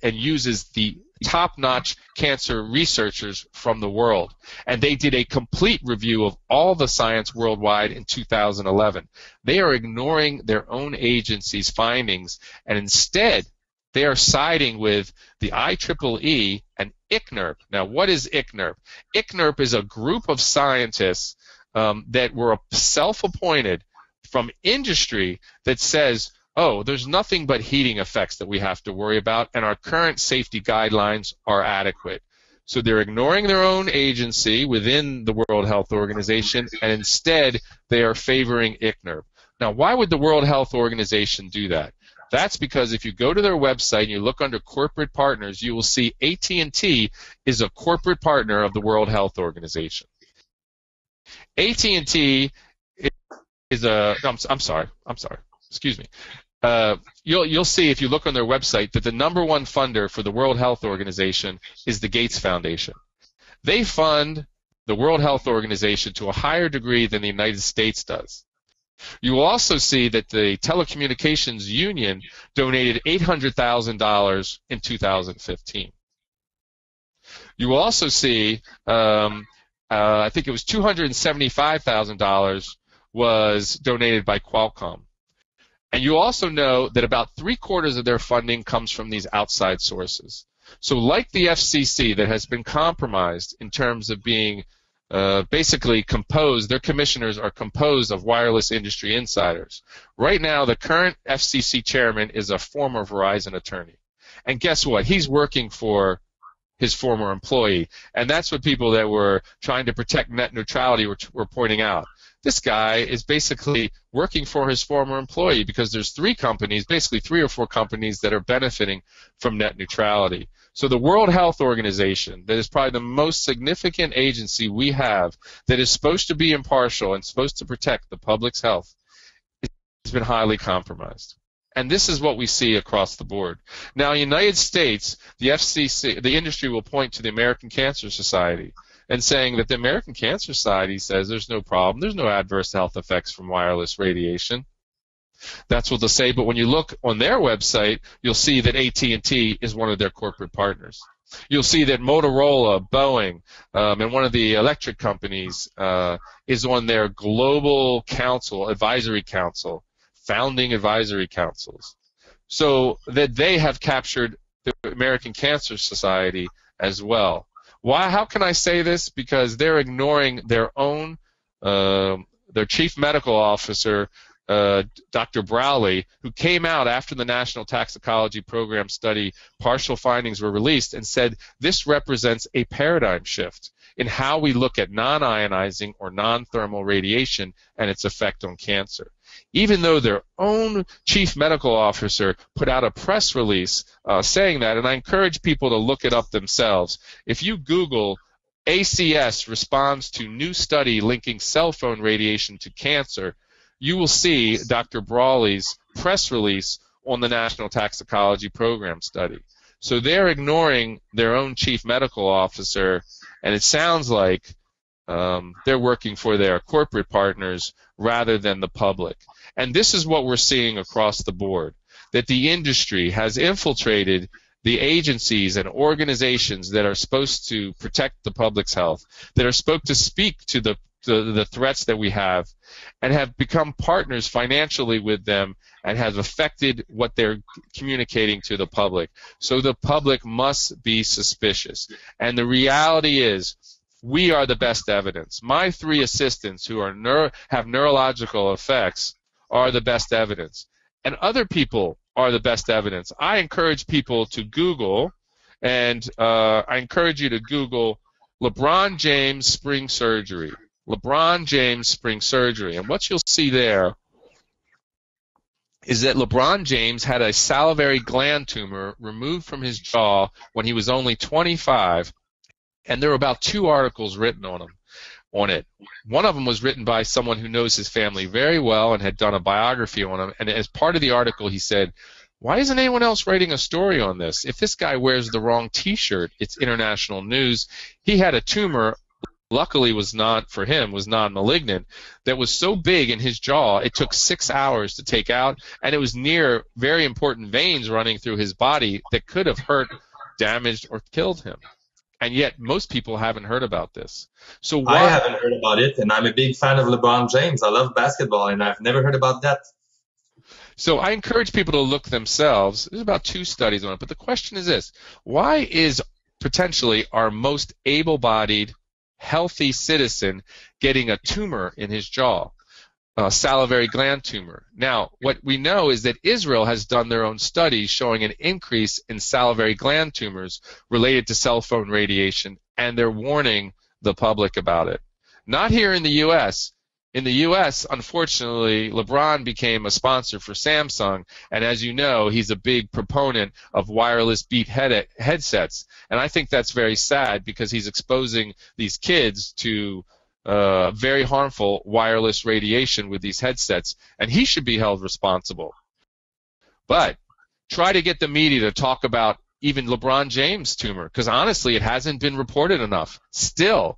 uses the top-notch cancer researchers from the world. And they did a complete review of all the science worldwide in 2011. They are ignoring their own agency's findings, and instead they are siding with the IEEE and ICNIRP. Now, what is ICNIRP? ICNIRP is a group of scientists that were self-appointed from industry that says, oh, there's nothing but heating effects that we have to worry about, and our current safety guidelines are adequate. So they're ignoring their own agency within the World Health Organization, and instead they are favoring ICNIRP. Now, why would the World Health Organization do that? That's because if you go to their website and you look under corporate partners, you will see AT&T is a corporate partner of the World Health Organization. AT&T is a, I'm sorry, excuse me. you'll see if you look on their website that the #1 funder for the World Health Organization is the Gates Foundation. They fund the World Health Organization to a higher degree than the United States does. You will also see that the Telecommunications Union donated $800,000 in 2015. You will also see, I think it was $275,000 was donated by Qualcomm. And you also know that about 3/4 of their funding comes from these outside sources. So like the FCC that has been compromised in terms of being basically composed, their commissioners are composed of wireless industry insiders. Right now, the current FCC chairman is a former Verizon attorney. And guess what? He's working for his former employee. And that's what people that were trying to protect net neutrality were pointing out. This guy is basically working for his former employee because there's 3 companies, basically 3 or 4 companies that are benefiting from net neutrality. So the World Health Organization, that is probably the most significant agency we have that is supposed to be impartial and supposed to protect the public's health, has been highly compromised. And this is what we see across the board. Now, in the United States, the FCC, the industry will point to the American Cancer Society and saying that the American Cancer Society says there's no problem, there's no adverse health effects from wireless radiation. That's what they'll say, but when you look on their website, you'll see that AT&T is one of their corporate partners. You'll see that Motorola, Boeing, and one of the electric companies is on their global council, advisory council, founding advisory councils. So that they have captured the American Cancer Society as well. Why? How can I say this? Because they're ignoring their own, their chief medical officer, Dr. Brawley, who came out after the National Toxicology Program study partial findings were released and said this represents a paradigm shift in how we look at non-ionizing or non-thermal radiation and its effect on cancer. Even though their own chief medical officer put out a press release saying that, and I encourage people to look it up themselves. If you Google ACS responds to new study linking cell phone radiation to cancer, you will see Dr. Brawley's press release on the National Toxicology Program study. So they're ignoring their own chief medical officer, and it sounds like they're working for their corporate partners rather than the public. And this is what we're seeing across the board, that the industry has infiltrated the agencies and organizations that are supposed to protect the public's health, that are supposed to speak to the threats that we have, and have become partners financially with them and have affected what they're communicating to the public. So the public must be suspicious. And the reality is, we are the best evidence. My 3 assistants who are have neurological effects are the best evidence. And other people are the best evidence. I encourage people to Google, and I encourage you to Google LeBron James spring surgery. LeBron James spring surgery. And what you'll see there is that LeBron James had a salivary gland tumor removed from his jaw when he was only 25, and there were about 2 articles written on it. One of them was written by someone who knows his family very well and had done a biography on him, and as part of the article he said, why isn't anyone else writing a story on this? If this guy wears the wrong T-shirt, it's international news. He had a tumor, luckily was non-malignant, that was so big in his jaw it took 6 hours to take out, and it was near very important veins running through his body that could have hurt, damaged, or killed him. And yet most people haven't heard about this. So I haven't heard about it, and I'm a big fan of LeBron James. I love basketball, and I've never heard about that. So I encourage people to look themselves. There's about 2 studies on it, but the question is this: why is potentially our most able-bodied, healthy citizen getting a tumor in his jaw? Salivary gland tumor. Now, what we know is that Israel has done their own studies showing an increase in salivary gland tumors related to cell phone radiation, and they're warning the public about it. Not here in the U.S. In the U.S., unfortunately, LeBron became a sponsor for Samsung, and as you know, he's a big proponent of wireless Beat headsets, and I think that's very sad because he's exposing these kids to very harmful wireless radiation with these headsets, and he should be held responsible. But try to get the media to talk about even LeBron James' tumor, because honestly, it hasn't been reported enough still.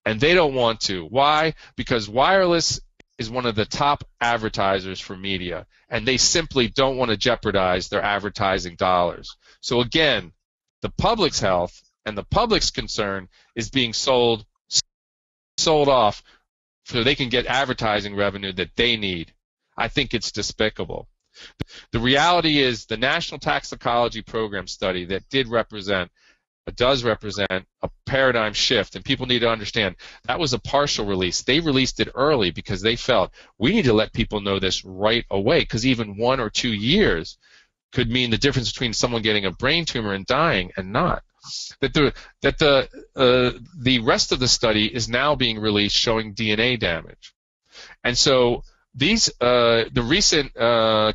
And they don't want to. Why? Because wireless is one of the top advertisers for media, and they simply don't want to jeopardize their advertising dollars. So again, the public's health and the public's concern is being sold off so they can get advertising revenue that they need. I think it's despicable. The reality is the National Toxicology Program study that does represent a paradigm shift, and people need to understand that was a partial release. They released it early because they felt we need to let people know this right away, because even 1 or 2 years could mean the difference between someone getting a brain tumor and dying and not. The rest of the study is now being released showing DNA damage. And so the recent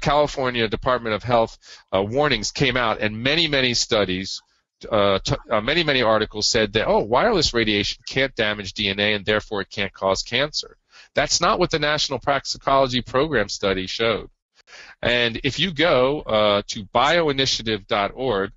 California Department of Health warnings came out, and many studies, many articles said that, wireless radiation can't damage DNA and therefore it can't cause cancer. That's not what the National Toxicology Program study showed. And if you go to bioinitiative.org,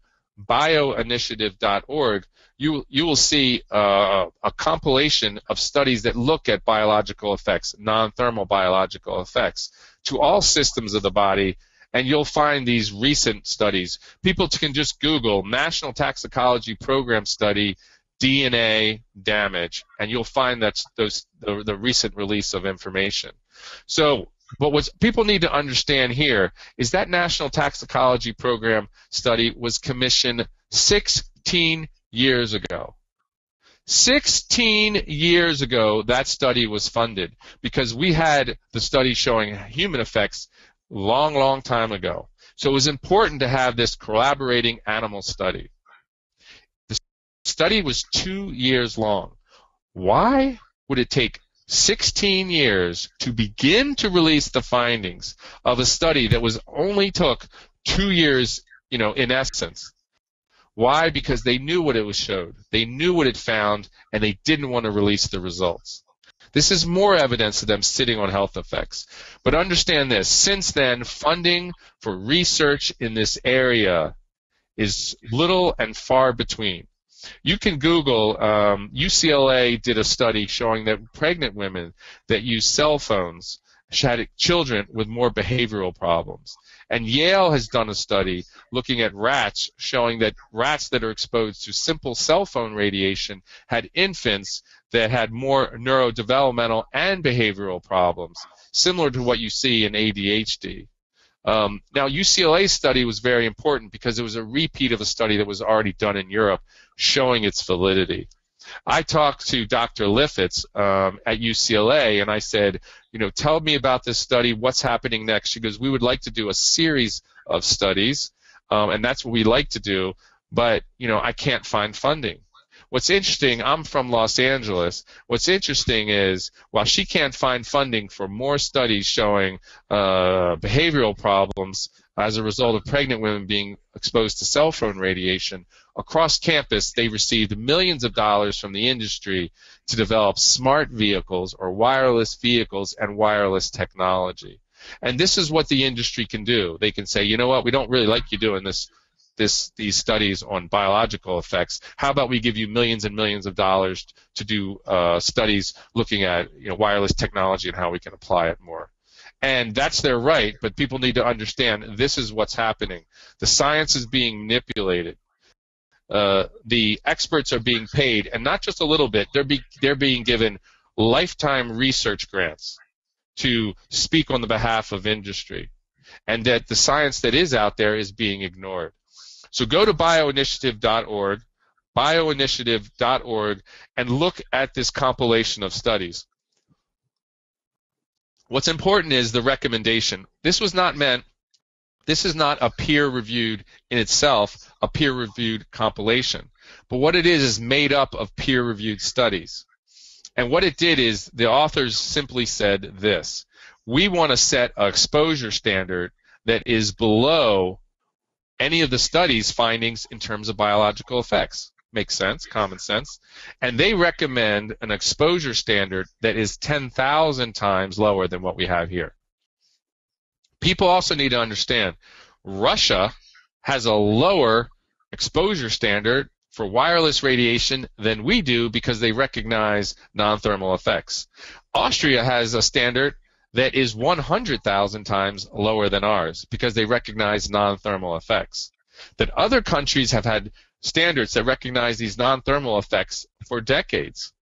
you will see a compilation of studies that look at biological effects, non-thermal biological effects, to all systems of the body, and you'll find these recent studies. People can just Google National Toxicology Program study DNA damage, and you'll find that's the recent release of information. So, but what people need to understand here is that National Toxicology Program study was commissioned 16 years ago. 16 years ago, that study was funded because we had the study showing human effects long time ago. So it was important to have this collaborating animal study. The study was 2 years long. Why would it take 16 years to begin to release the findings of a study that only took 2 years, in essence? Why? Because they knew what it showed. They knew what it found, and they didn't want to release the results. This is more evidence of them sitting on health effects. But understand this. Since then, funding for research in this area is little and far between. You can Google, UCLA did a study showing that pregnant women that use cell phones had children with more behavioral problems. And Yale has done a study looking at rats, showing that rats that are exposed to simple cell phone radiation had infants that had more neurodevelopmental and behavioral problems, similar to what you see in ADHD. Now, UCLA's study was very important because it was a repeat of a study that was already done in Europe showing its validity. I talked to Dr. Liffitz at UCLA, and I said, tell me about this study, what's happening next? She goes, we would like to do a series of studies, and that's what we like to do, but, I can't find funding. What's interesting, I'm from Los Angeles. What's interesting is, while she can't find funding for more studies showing behavioral problems as a result of pregnant women being exposed to cell phone radiation, across campus they received millions of dollars from the industry to develop smart vehicles or wireless vehicles and wireless technology. And this is what the industry can do. They can say, you know what, we don't really like you doing these studies on biological effects. How about we give you millions and millions of dollars to do studies looking at wireless technology and how we can apply it more. And that's their right, but people need to understand this is what's happening. The science is being manipulated. The experts are being paid, and not just a little bit. They're being given lifetime research grants to speak on the behalf of industry, and that the science that is out there is being ignored. So go to bioinitiative.org, and look at this compilation of studies. What's important is the recommendation. This is not a peer-reviewed in itself, a peer-reviewed compilation. But what it is made up of peer-reviewed studies. And what it did is the authors simply said this: we want to set an exposure standard that is below any of the study's findings in terms of biological effects. Makes sense, common sense. And they recommend an exposure standard that is 10,000 times lower than what we have here. People also need to understand, Russia has a lower exposure standard for wireless radiation than we do because they recognize non-thermal effects. Austria has a standard that is 100,000 times lower than ours because they recognize non-thermal effects. That other countries have had standards that recognize these non-thermal effects for decades.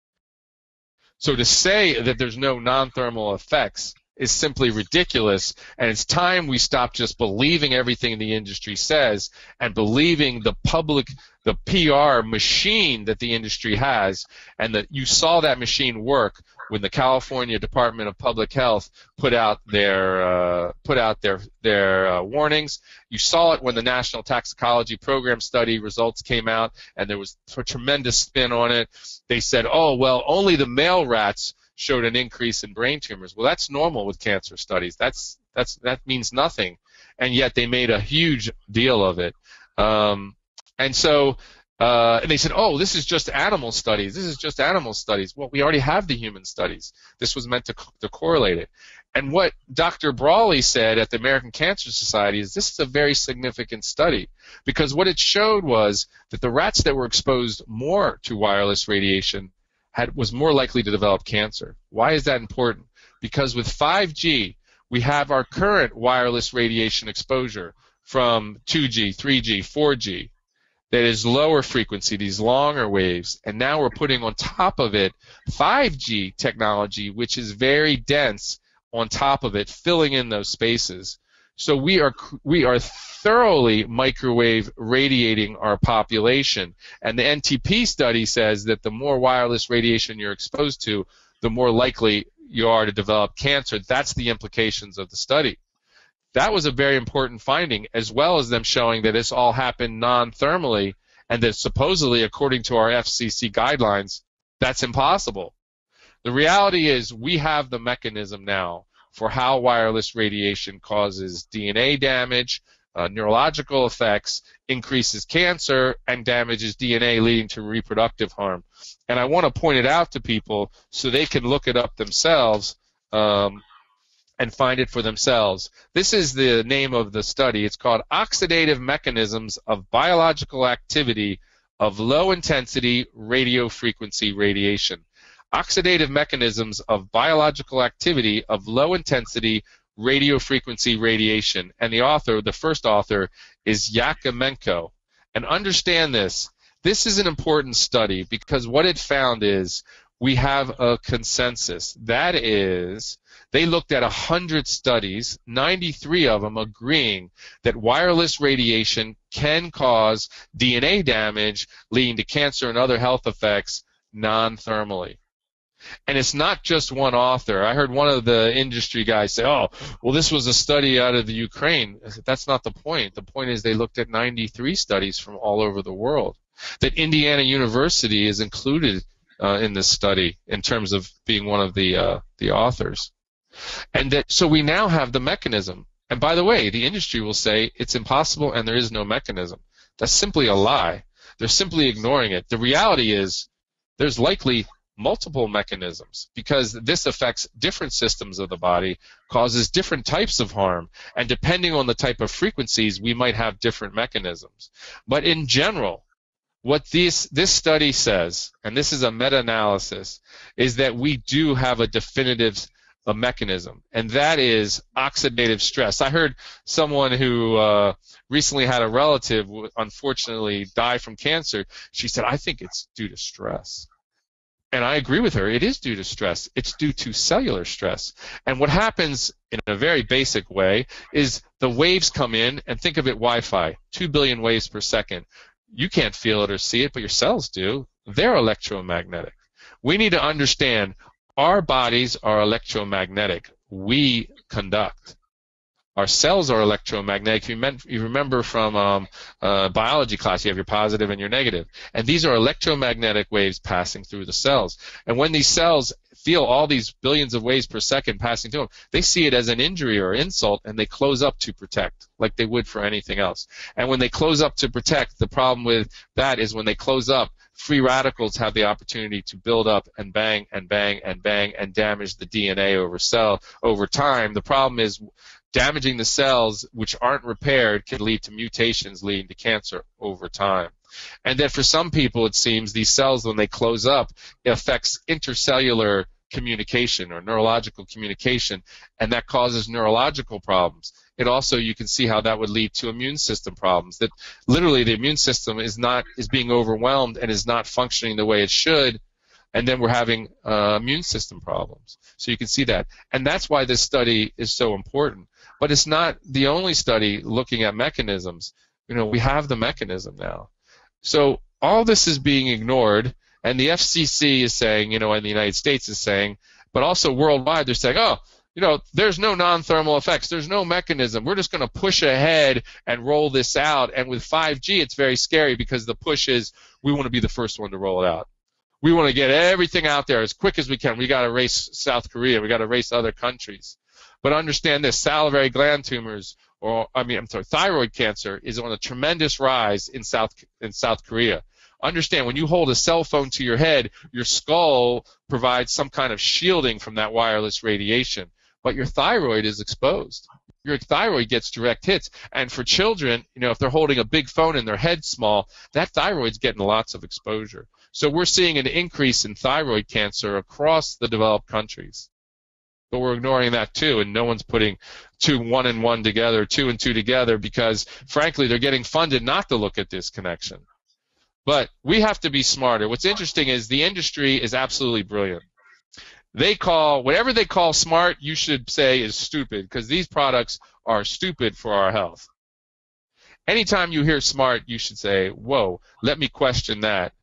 So to say that there's no non-thermal effects is simply ridiculous, and it's time we stop just believing everything the industry says and believing the public, the PR machine that the industry has, and that you saw that machine work when the California Department of Public Health put out their warnings. You saw it when the National Toxicology Program study results came out, and there was a tremendous spin on it. They said, oh, well, only the male rats showed an increase in brain tumors. Well, that's normal with cancer studies. That means nothing, and yet they made a huge deal of it. And they said, oh, this is just animal studies. This is just animal studies. Well, we already have the human studies. This was meant to correlate it. And what Dr. Brawley said at the American Cancer Society is this is a very significant study, because what it showed was that the rats that were exposed more to wireless radiation was more likely to develop cancer. Why is that important? Because with 5G, we have our current wireless radiation exposure from 2G, 3G, 4G that is lower frequency, these longer waves, and now we're putting on top of it 5G technology, which is very dense on top of it, filling in those spaces. So we are thoroughly microwave radiating our population. And the NTP study says that the more wireless radiation you're exposed to, the more likely you are to develop cancer. That's the implications of the study. That was a very important finding, as well as them showing that this all happened non-thermally, and that supposedly, according to our FCC guidelines, that's impossible. The reality is we have the mechanism now for how wireless radiation causes DNA damage, neurological effects, increases cancer, and damages DNA, leading to reproductive harm. And I want to point it out to people so they can look it up themselves and find it for themselves. This is the name of the study. It's called Oxidative Mechanisms of Biological Activity of Low-Intensity Radiofrequency Radiation. Oxidative mechanisms of biological activity of low-intensity radiofrequency radiation. And the first author, is Yakymenko. And understand this. This is an important study because what it found is we have a consensus. That is, they looked at 100 studies, 93 of them agreeing that wireless radiation can cause DNA damage, leading to cancer and other health effects non-thermally. And it's not just one author. I heard one of the industry guys say, oh, well, this was a study out of the Ukraine. I said, that's not the point. The point is they looked at 93 studies from all over the world. That Indiana University is included in this study in terms of being one of the authors. And that, so we now have the mechanism. And by the way, the industry will say it's impossible and there is no mechanism. That's simply a lie. They're simply ignoring it. The reality is there's likely multiple mechanisms because this affects different systems of the body, causes different types of harm, and depending on the type of frequencies, we might have different mechanisms. But in general, what this study says, and this is a meta-analysis, is that we do have a definitive mechanism, and that is oxidative stress. I heard someone who recently had a relative unfortunately die from cancer. She said, I think it's due to stress. And I agree with her. It is due to stress. It's due to cellular stress. And what happens in a very basic way is the waves come in, and think of it Wi-Fi, 2 billion waves per second. You can't feel it or see it, but your cells do. They're electromagnetic. We need to understand our bodies are electromagnetic. We conduct. Our cells are electromagnetic. You remember from biology class, you have your positive and your negative. And these are electromagnetic waves passing through the cells. And when these cells feel all these billions of waves per second passing through them, they see it as an injury or insult, and they close up to protect, like they would for anything else. And when they close up to protect, the problem with that is when they close up, free radicals have the opportunity to build up and bang and bang and bang and damage the DNA over time. The problem is damaging the cells which aren't repaired can lead to mutations leading to cancer over time. And that for some people, it seems, these cells, when they close up, it affects intercellular communication or neurological communication, and that causes neurological problems. It also, you can see how that would lead to immune system problems, that literally the immune system is being overwhelmed and is not functioning the way it should, and then we're having immune system problems. So you can see that. And that's why this study is so important. But it's not the only study looking at mechanisms. We have the mechanism now. So all this is being ignored, and the FCC is saying, and the United States is saying, but also worldwide, they're saying, there's no non-thermal effects. There's no mechanism. We're just going to push ahead and roll this out. And with 5G, it's very scary because the push is we want to be the first one to roll it out. We want to get everything out there as quick as we can. We got to race South Korea. We got to race other countries. But understand this, salivary gland tumors, thyroid cancer is on a tremendous rise in South Korea. Understand, when you hold a cell phone to your head, your skull provides some kind of shielding from that wireless radiation, but your thyroid is exposed. Your thyroid gets direct hits, and for children, if they're holding a big phone and their head's small, that thyroid's getting lots of exposure. So we're seeing an increase in thyroid cancer across the developed countries. But we're ignoring that too, and no one's putting 1 and 1 together, 2 and 2 together, because frankly they're getting funded not to look at this connection. But we have to be smarter. What's interesting is the industry is absolutely brilliant. Whatever they call smart, you should say is stupid, because these products are stupid for our health. Anytime you hear smart, you should say, whoa, let me question that.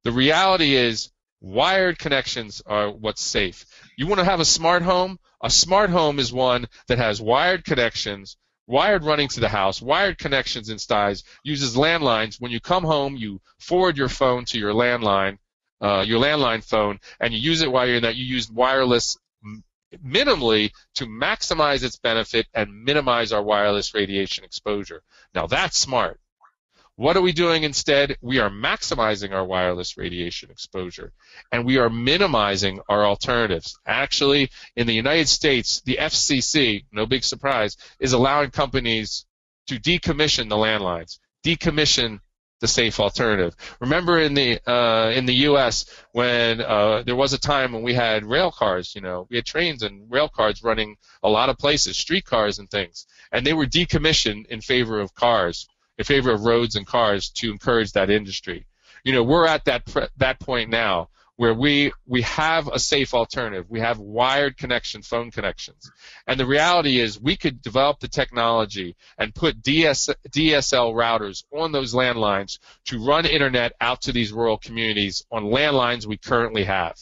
The reality is wired connections are what's safe. You want to have a smart home? A smart home is one that has wired connections, wired running to the house, wired connections inside, uses landlines. When you come home, you forward your phone to your landline phone, and you use it while you're in that. You use wireless minimally to maximize its benefit and minimize our wireless radiation exposure. Now that's smart. What are we doing instead? We are maximizing our wireless radiation exposure, and we are minimizing our alternatives. Actually, in the United States, the FCC, no big surprise, is allowing companies to decommission the landlines, decommission the safe alternative. Remember in the U.S. when there was a time when we had rail cars, we had trains and rail cars running a lot of places, streetcars and things, and they were decommissioned in favor of cars, in favor of roads and cars to encourage that industry. We're at that point now where we have a safe alternative. We have wired phone connections. And the reality is we could develop the technology and put DSL routers on those landlines to run internet out to these rural communities on landlines we currently have,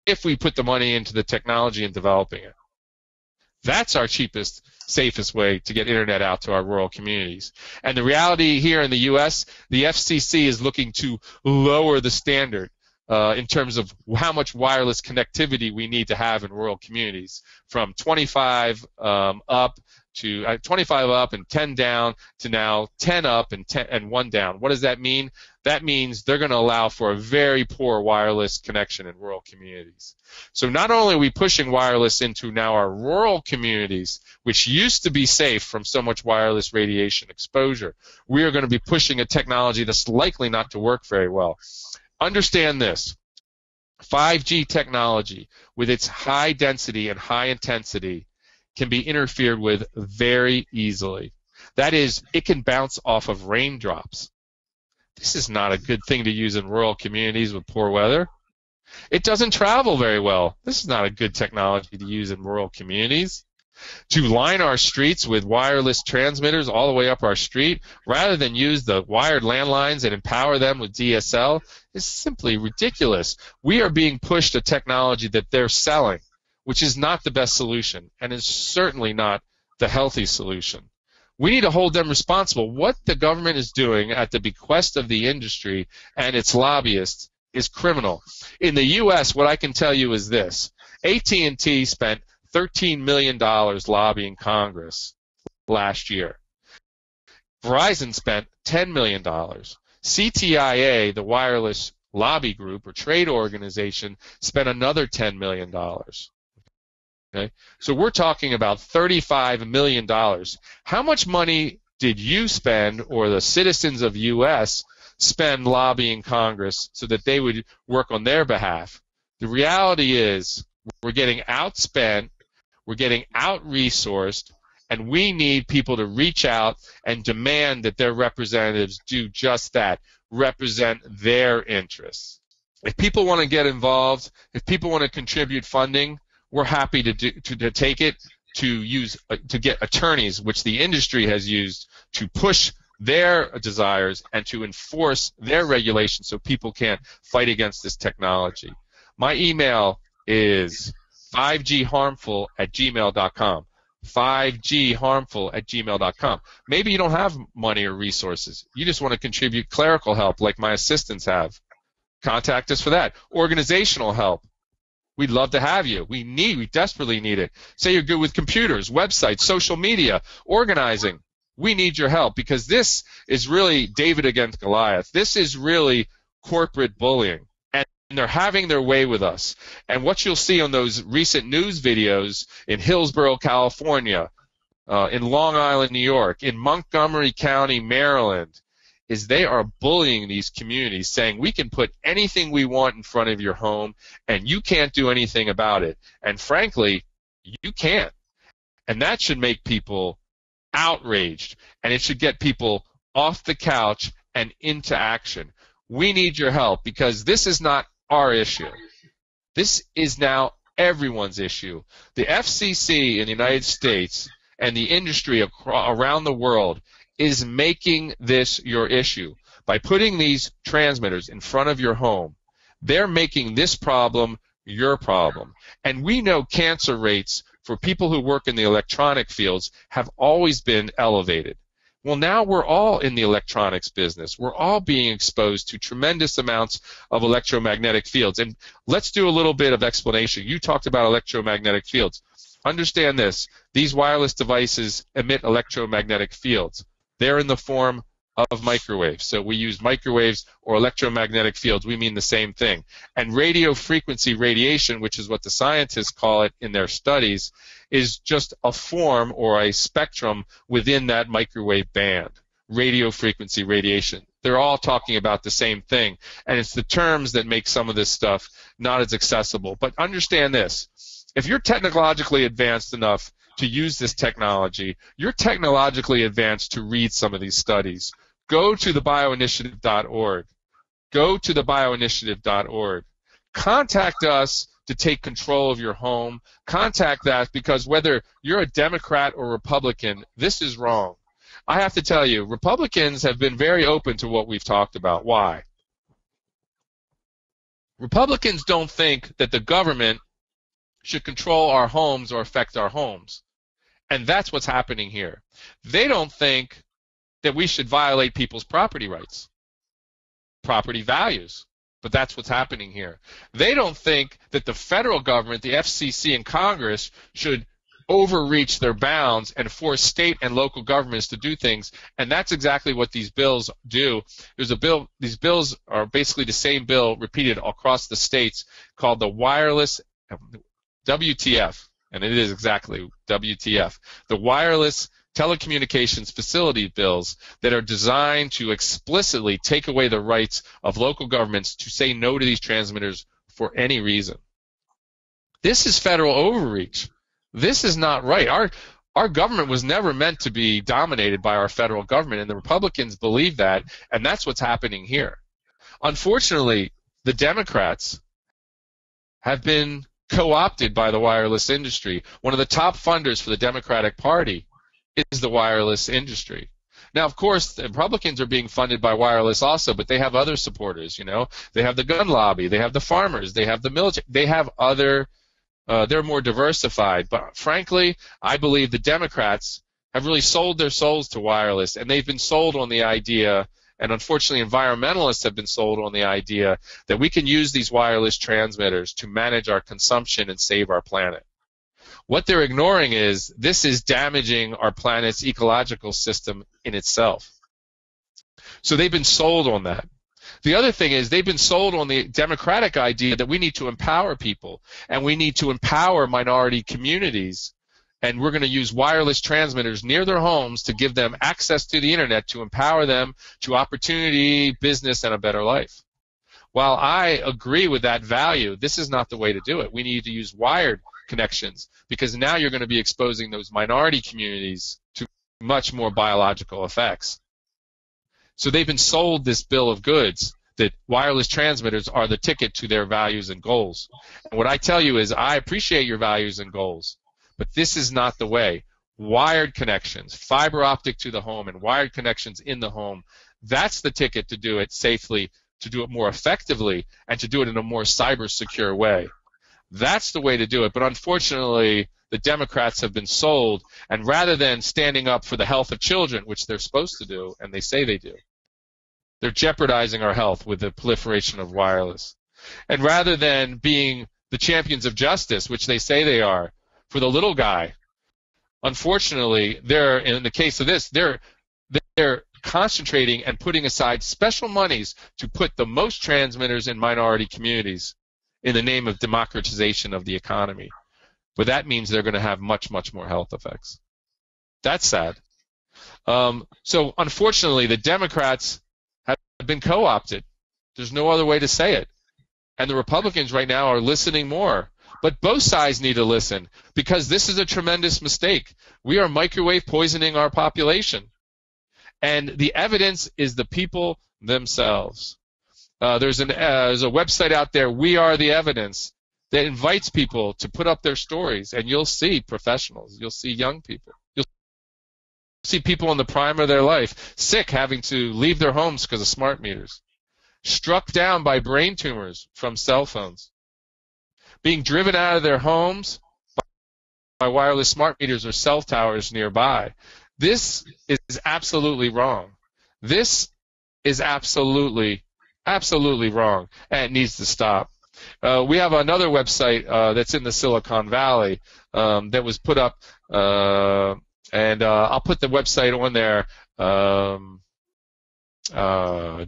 if we put the money into the technology and developing it. That's our cheapest, safest way to get internet out to our rural communities. And the reality here in the U.S., the FCC is looking to lower the standard in terms of how much wireless connectivity we need to have in rural communities, from 25 up to 25 up and 10 down to now 10 up and 1 down. What does that mean? That means they're going to allow for a very poor wireless connection in rural communities. So not only are we pushing wireless into now our rural communities, which used to be safe from so much wireless radiation exposure, we are going to be pushing a technology that's likely not to work very well. Understand this. 5G technology, with its high density and high intensity, can be interfered with very easily. That is, it can bounce off of raindrops. This is not a good thing to use in rural communities with poor weather. It doesn't travel very well. This is not a good technology to use in rural communities. To line our streets with wireless transmitters all the way up our street, rather than use the wired landlines and empower them with DSL, is simply ridiculous. We are being pushed a technology that they're selling, which is not the best solution and is certainly not the healthy solution. We need to hold them responsible. What the government is doing at the bequest of the industry and its lobbyists is criminal. In the U.S., what I can tell you is this. AT&T spent $13 million lobbying Congress last year. Verizon spent $10 million. CTIA, the wireless lobby group or trade organization, spent another $10 million. Okay? So we're talking about $35 million. How much money did you spend, or the citizens of the U.S. spend, lobbying Congress so that they would work on their behalf? The reality is we're getting outspent, we're getting out-resourced, and we need people to reach out and demand that their representatives do just that, represent their interests. If people want to get involved, if people want to contribute funding, we're happy to take it, to get attorneys, which the industry has used to push their desires and to enforce their regulations so people can't fight against this technology. My email is 5gharmful@gmail.com. 5gharmful@gmail.com. Maybe you don't have money or resources. You just want to contribute clerical help like my assistants have. Contact us for that. Organizational help. We'd love to have you. We desperately need it. Say you're good with computers, websites, social media, organizing. We need your help because this is really David against Goliath. This is really corporate bullying. And they're having their way with us. And what you'll see on those recent news videos in Hillsborough, California, in Long Island, New York, in Montgomery County, Maryland, is they are bullying these communities, saying we can put anything we want in front of your home and you can't do anything about it. And frankly, you can't. And that should make people outraged, and it should get people off the couch and into action. We need your help because this is not our issue. This is now everyone's issue. The FCC in the United States and the industry around the world is making this your issue. By putting these transmitters in front of your home, they're making this problem your problem. And we know cancer rates for people who work in the electronic fields have always been elevated. Well, now we're all in the electronics business. We're all being exposed to tremendous amounts of electromagnetic fields. And let's do a little bit of explanation. You talked about electromagnetic fields. Understand this. These wireless devices emit electromagnetic fields. They're in the form of microwaves. So we use microwaves or electromagnetic fields. We mean the same thing. And radio frequency radiation, which is what the scientists call it in their studies, is just a form or a spectrum within that microwave band. Radio frequency radiation. They're all talking about the same thing. And it's the terms that make some of this stuff not as accessible. But understand this. If you're technologically advanced enough to use this technology, you're technologically advanced to read some of these studies. Go to thebioinitiative.org. Go to thebioinitiative.org. Contact us to take control of your home. Contact that because whether you're a Democrat or Republican, this is wrong. I have to tell you, Republicans have been very open to what we've talked about. Why? Republicans don't think that the government should control our homes or affect our homes. And that's what's happening here. They don't think that we should violate people's property rights, property values. But that's what's happening here. They don't think that the federal government, the FCC and Congress, should overreach their bounds and force state and local governments to do things. And that's exactly what these bills do. There's a bill, these bills are basically the same bill repeated across the states called the wireless WTF. And it is exactly WTF. The wireless telecommunications facility bills that are designed to explicitly take away the rights of local governments to say no to these transmitters for any reason. This is federal overreach. This is not right. Our government was never meant to be dominated by our federal government, and the Republicans believe that, and that's what's happening here. Unfortunately, the Democrats have been co-opted by the wireless industry. One of the top funders for the Democratic Party is the wireless industry. Now, of course, the Republicans are being funded by wireless also, but they have other supporters, you know. They have the gun lobby, they have the farmers, they have the military, they have other, they're more diversified. But frankly, I believe the Democrats have really sold their souls to wireless, and they've been sold on the idea, and unfortunately environmentalists have been sold on the idea that we can use these wireless transmitters to manage our consumption and save our planet. What they're ignoring is this is damaging our planet's ecological system in itself. So they've been sold on that. The other thing is they've been sold on the democratic idea that we need to empower people and we need to empower minority communities, and we're going to use wireless transmitters near their homes to give them access to the internet to empower them to opportunity, business, and a better life. While I agree with that value, this is not the way to do it. We need to use wired connections because now you're going to be exposing those minority communities to much more biological effects. So they've been sold this bill of goods that wireless transmitters are the ticket to their values and goals. And what I tell you is I appreciate your values and goals, but this is not the way. Wired connections, fiber optic to the home and wired connections in the home, that's the ticket to do it safely, to do it more effectively, and to do it in a more cyber secure way. That's the way to do it. But unfortunately, the Democrats have been sold, and rather than standing up for the health of children, which they're supposed to do, and they say they do, they're jeopardizing our health with the proliferation of wireless. And rather than being the champions of justice, which they say they are, for the little guy, unfortunately, they're, in the case of this, they're concentrating and putting aside special monies to put the most transmitters in minority communities in the name of democratization of the economy. But that means they're going to have much, much more health effects. That's sad. So unfortunately, the Democrats have been co-opted. There's no other way to say it. And the Republicans right now are listening more. But both sides need to listen because this is a tremendous mistake. We are microwave poisoning our population. And the evidence is the people themselves. There's a website out there, We Are the Evidence, that invites people to put up their stories, and you'll see professionals, you'll see young people, you'll see people in the prime of their life, sick, having to leave their homes because of smart meters, struck down by brain tumors from cell phones, being driven out of their homes by wireless smart meters or cell towers nearby. This is absolutely wrong. This is absolutely wrong, and it needs to stop. We have another website that's in the Silicon Valley that was put up, and I'll put the website on there.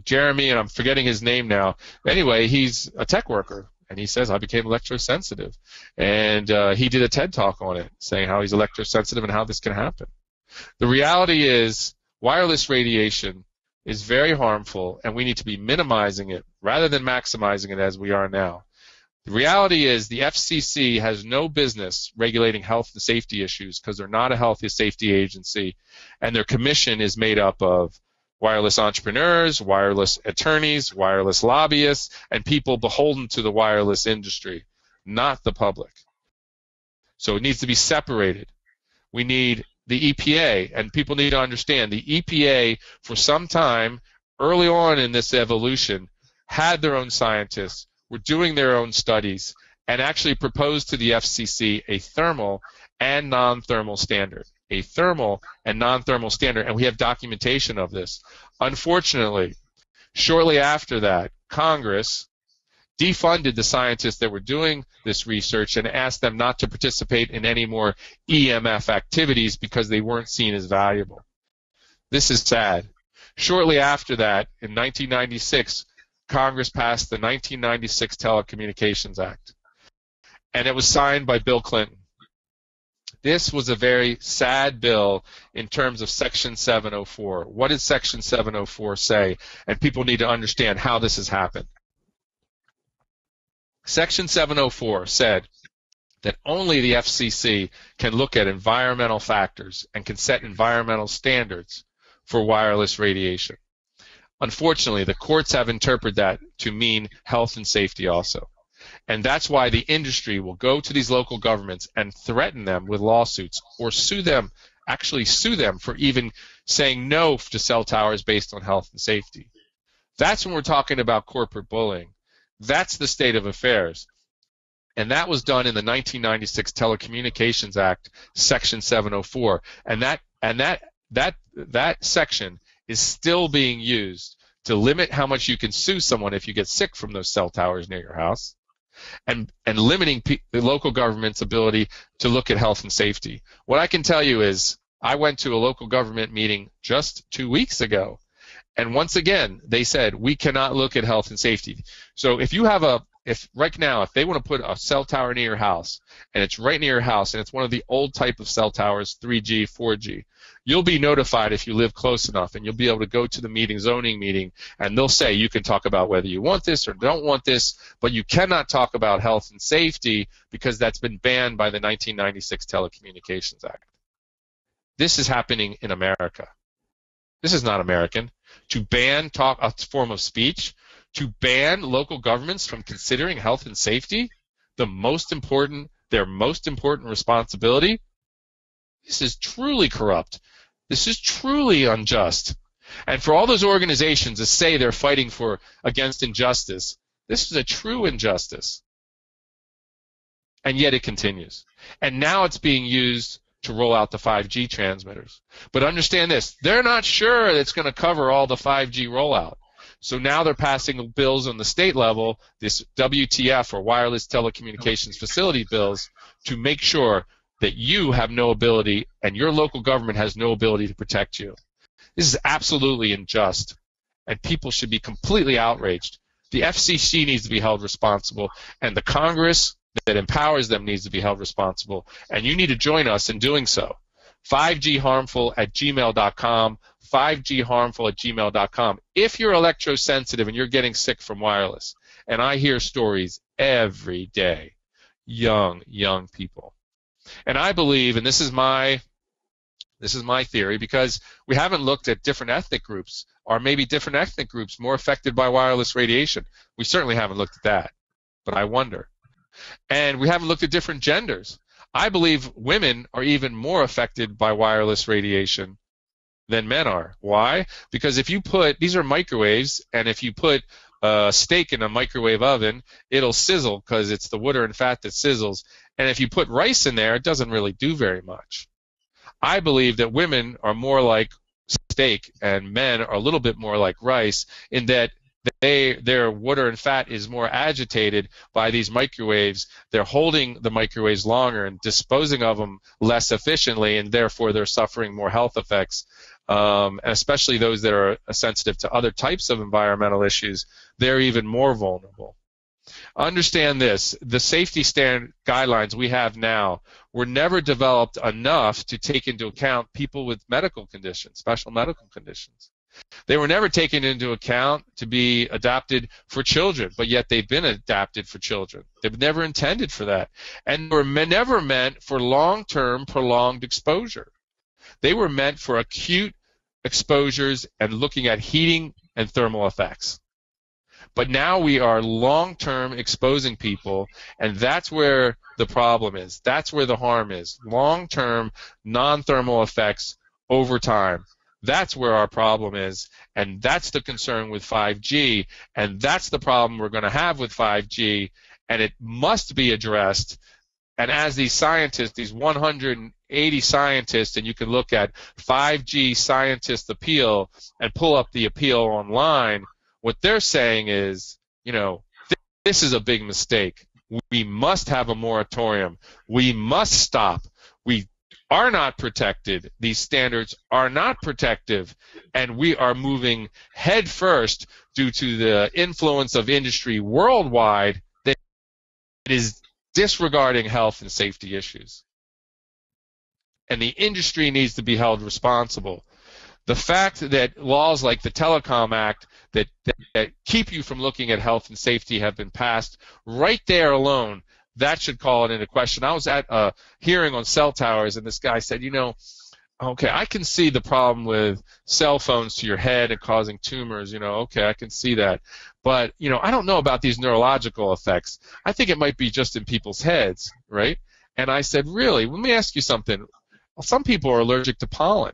Jeremy, and I'm forgetting his name now. Anyway, he's a tech worker, and he says, I became electrosensitive. And he did a TED Talk on it, saying how he's electrosensitive and how this can happen. The reality is wireless radiation is very harmful, and we need to be minimizing it rather than maximizing it as we are now. The reality is the FCC has no business regulating health and safety issues because they're not a health and safety agency, and their commission is made up of wireless entrepreneurs, wireless attorneys, wireless lobbyists, and people beholden to the wireless industry, not the public. So it needs to be separated. We need the EPA, and people need to understand the EPA for some time early on in this evolution had their own scientists, were doing their own studies, and actually proposed to the FCC a thermal and non-thermal standard. A thermal and non-thermal standard, and we have documentation of this. Unfortunately, shortly after that, Congress defunded the scientists that were doing this research and asked them not to participate in any more EMF activities because they weren't seen as valuable. This is sad. Shortly after that, in 1996, Congress passed the 1996 Telecommunications Act, and it was signed by Bill Clinton. This was a very sad bill in terms of Section 704. What did Section 704 say? And people need to understand how this has happened. Section 704 said that only the FCC can look at environmental factors and can set environmental standards for wireless radiation. Unfortunately, the courts have interpreted that to mean health and safety also. And that's why the industry will go to these local governments and threaten them with lawsuits or sue them, actually sue them for even saying no to cell towers based on health and safety. That's when we're talking about corporate bullying. That's the state of affairs. And that was done in the 1996 Telecommunications Act, Section 704. And that section is still being used to limit how much you can sue someone if you get sick from those cell towers near your house, and limiting the local government's ability to look at health and safety. What I can tell you is I went to a local government meeting just 2 weeks ago, And once again, they said, we cannot look at health and safety. So if you have if right now, if they want to put a cell tower near your house, and it's right near your house, and it's one of the old type of cell towers, 3G, 4G, you'll be notified if you live close enough, and you'll be able to go to the zoning meeting, and they'll say you can talk about whether you want this or don't want this, but you cannot talk about health and safety because that's been banned by the 1996 Telecommunications Act. This is happening in America. This is not American. To ban a form of speech, to ban local governments from considering health and safety, their most important responsibility, this is truly corrupt. This is truly unjust. And for all those organizations that say they're fighting against injustice, this is a true injustice. And yet it continues. And now it's being used to roll out the 5G transmitters. But understand this, they're not sure it's going to cover all the 5G rollout. So now they're passing bills on the state level, this WTF, or Wireless Telecommunications Facility bills, to make sure that you have no ability and your local government has no ability to protect you. This is absolutely unjust, and people should be completely outraged. The FCC needs to be held responsible, and the Congress that empowers them needs to be held responsible, and you need to join us in doing so. 5gharmful@gmail.com, 5gharmful@gmail.com. If you're electrosensitive and you're getting sick from wireless, and I hear stories every day, young people. And I believe, and this is my theory, because we haven't looked at different ethnic groups, or maybe different ethnic groups more affected by wireless radiation. We certainly haven't looked at that, but I wonder. And we haven't looked at different genders. I believe women are even more affected by wireless radiation than men are. Why? Because if you these are microwaves, and if you put a steak in a microwave oven, it'll sizzle because it's the water and fat that sizzles. And if you put rice in there, it doesn't really do very much. I believe that women are more like steak and men are a little bit more like rice, in that their water and fat is more agitated by these microwaves. They're holding the microwaves longer and disposing of them less efficiently, and therefore they're suffering more health effects. And especially those that are sensitive to other types of environmental issues, they're even more vulnerable. Understand this, the safety standard guidelines we have now were never developed enough to take into account people with medical conditions, special medical conditions. They were never taken into account to be adapted for children, but yet they've been adapted for children. They were never intended for that. And were never meant for long-term, prolonged exposure. They were meant for acute exposures and looking at heating and thermal effects. But now we are long-term exposing people, and that's where the problem is. That's where the harm is. Long-term, non-thermal effects over time. That's where our problem is, and that's the concern with 5G, and that's the problem we're going to have with 5G, and it must be addressed. And as these scientists, these 180 scientists, and you can look at 5G Scientist Appeal and pull up the appeal online, what they're saying is, this is a big mistake. We must have a moratorium. We must stop. We are not protected. These standards are not protective, and we are moving head first due to the influence of industry worldwide that is disregarding health and safety issues. And the industry needs to be held responsible. The fact that laws like the Telecom Act that keep you from looking at health and safety have been passed, right there alone, that should call it into question. I was at a hearing on cell towers, and this guy said, okay, I can see the problem with cell phones to your head and causing tumors. Okay, I can see that. But, I don't know about these neurological effects. I think it might be just in people's heads, right? And I said, really? Let me ask you something. Well, some people are allergic to pollen.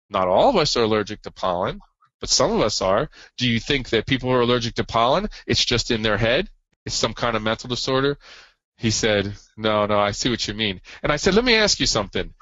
Not all of us are allergic to pollen, but some of us are. Do you think that people who are allergic to pollen, it's just in their head? It's some kind of mental disorder? He said, no, I see what you mean. And I said, let me ask you something.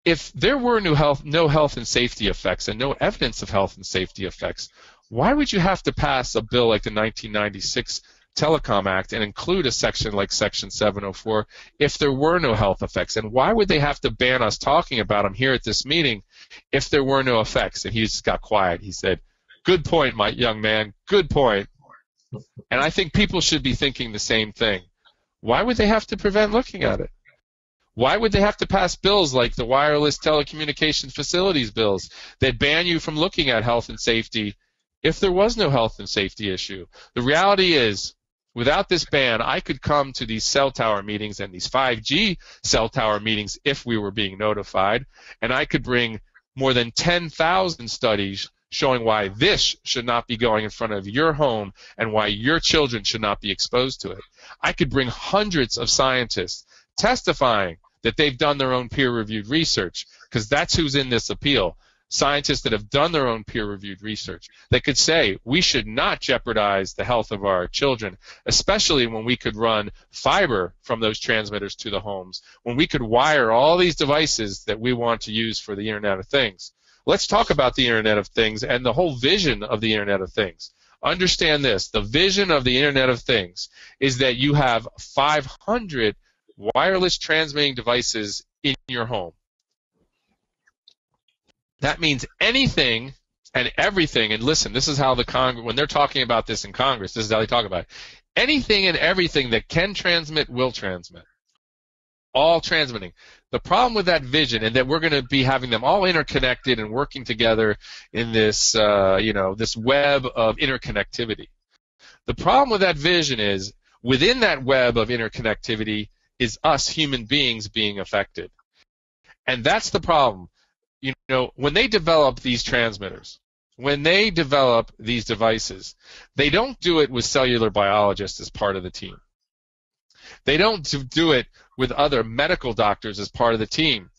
If there were no health and safety effects and no evidence of health and safety effects, why would you have to pass a bill like the 1996 Telecom Act and include a section like Section 704 if there were no health effects? And why would they have to ban us talking about them here at this meeting if there were no effects? And he just got quiet. He said, Good point, my young man. Good point. And I think people should be thinking the same thing. Why would they have to prevent looking at it? Why would they have to pass bills like the wireless telecommunications facilities bills that ban you from looking at health and safety if there was no health and safety issue? The reality is, without this ban, I could come to these cell tower meetings and these 5G cell tower meetings if we were being notified, and I could bring more than 10,000 studies showing why this should not be going in front of your home and why your children should not be exposed to it. I could bring hundreds of scientists testifying that they've done their own peer-reviewed research, because that's who's in this appeal. Scientists that have done their own peer-reviewed research that could say we should not jeopardize the health of our children, especially when we could run fiber from those transmitters to the homes, when we could wire all these devices that we want to use for the Internet of Things. Let's talk about the Internet of Things and the whole vision of the Internet of Things. Understand this. The vision of the Internet of Things is that you have 500 wireless transmitting devices in your home. That means anything and everything, and listen, this is how the Congress, when they're talking about this in Congress, this is how they talk about it. Anything and everything that can transmit will transmit. All transmitting. The problem with that vision, and that we're going to be having them all interconnected and working together in this, this web of interconnectivity. The problem with that vision is, within that web of interconnectivity is us human beings being affected. And that's the problem. You know, when they develop these transmitters, when they develop these devices, they don't do it with cellular biologists as part of the team. They don't do it with other medical doctors as part of the team.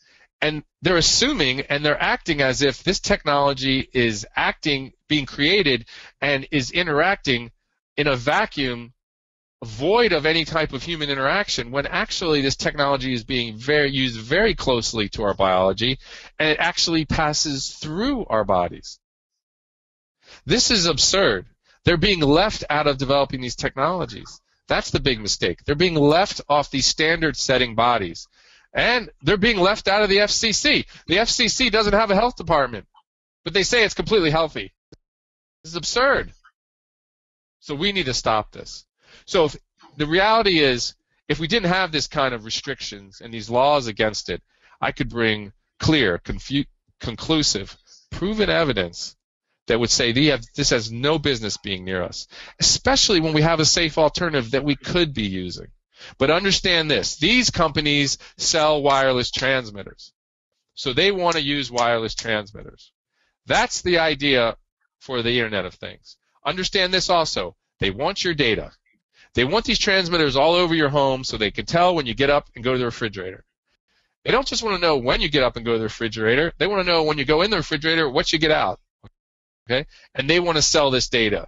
And they're assuming and they're acting as if this technology is being created and is interacting in a vacuum void of any type of human interaction, when actually this technology is being used very closely to our biology, and it actually passes through our bodies. This is absurd. They're being left out of developing these technologies. That's the big mistake. They're being left off these standard-setting bodies. And they're being left out of the FCC. The FCC doesn't have a health department, but they say it's completely healthy. This is absurd. So we need to stop this. So the reality is, if we didn't have this kind of restrictions and these laws against it, I could bring clear, conclusive, proven evidence that would say this has no business being near us, especially when we have a safe alternative that we could be using. But understand this. These companies sell wireless transmitters. So they want to use wireless transmitters. That's the idea for the Internet of Things. Understand this also. They want your data. They want these transmitters all over your home so they can tell when you get up and go to the refrigerator. They don't just want to know when you get up and go to the refrigerator. They want to know when you go in the refrigerator what you get out. Okay? And they want to sell this data.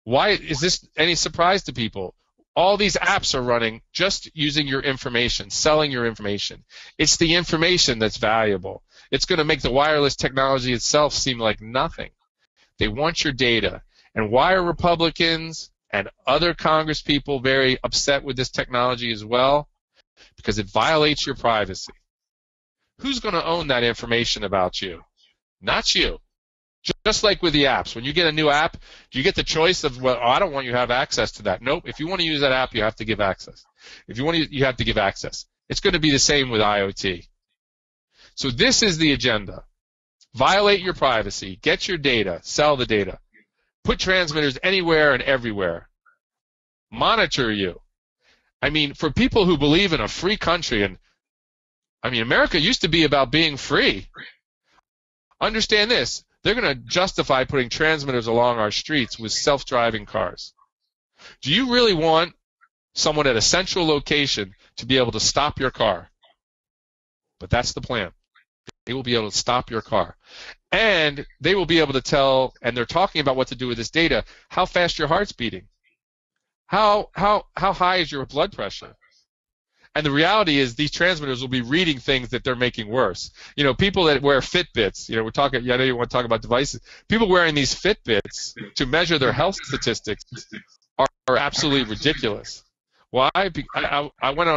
Why is this any surprise to people? All these apps are running just using your information, selling your information. It's the information that's valuable. It's going to make the wireless technology itself seem like nothing. They want your data. And why are Republicans and other Congress people very upset with this technology as well? Because it violates your privacy. Who's going to own that information about you? Not you. Just like with the apps. When you get a new app, do you get the choice of, well, I don't want you to have access to that? Nope. If you want to use that app, you have to give access. If you want to, you have to give access. It's going to be the same with IoT. So this is the agenda. Violate your privacy. Get your data. Sell the data. Put transmitters anywhere and everywhere. Monitor you. I mean, for people who believe in a free country, and I mean, America used to be about being free. Understand this. They're going to justify putting transmitters along our streets with self-driving cars. Do you really want someone at a central location to be able to stop your car? But that's the plan. They will be able to stop your car. And they will be able to tell, and they're talking about what to do with this data, how fast your heart's beating. How high is your blood pressure? And the reality is these transmitters will be reading things that they're making worse. You know, people that wear Fitbits, you know, I know you want to talk about devices. People wearing these Fitbits to measure their health statistics are absolutely ridiculous. Why? I went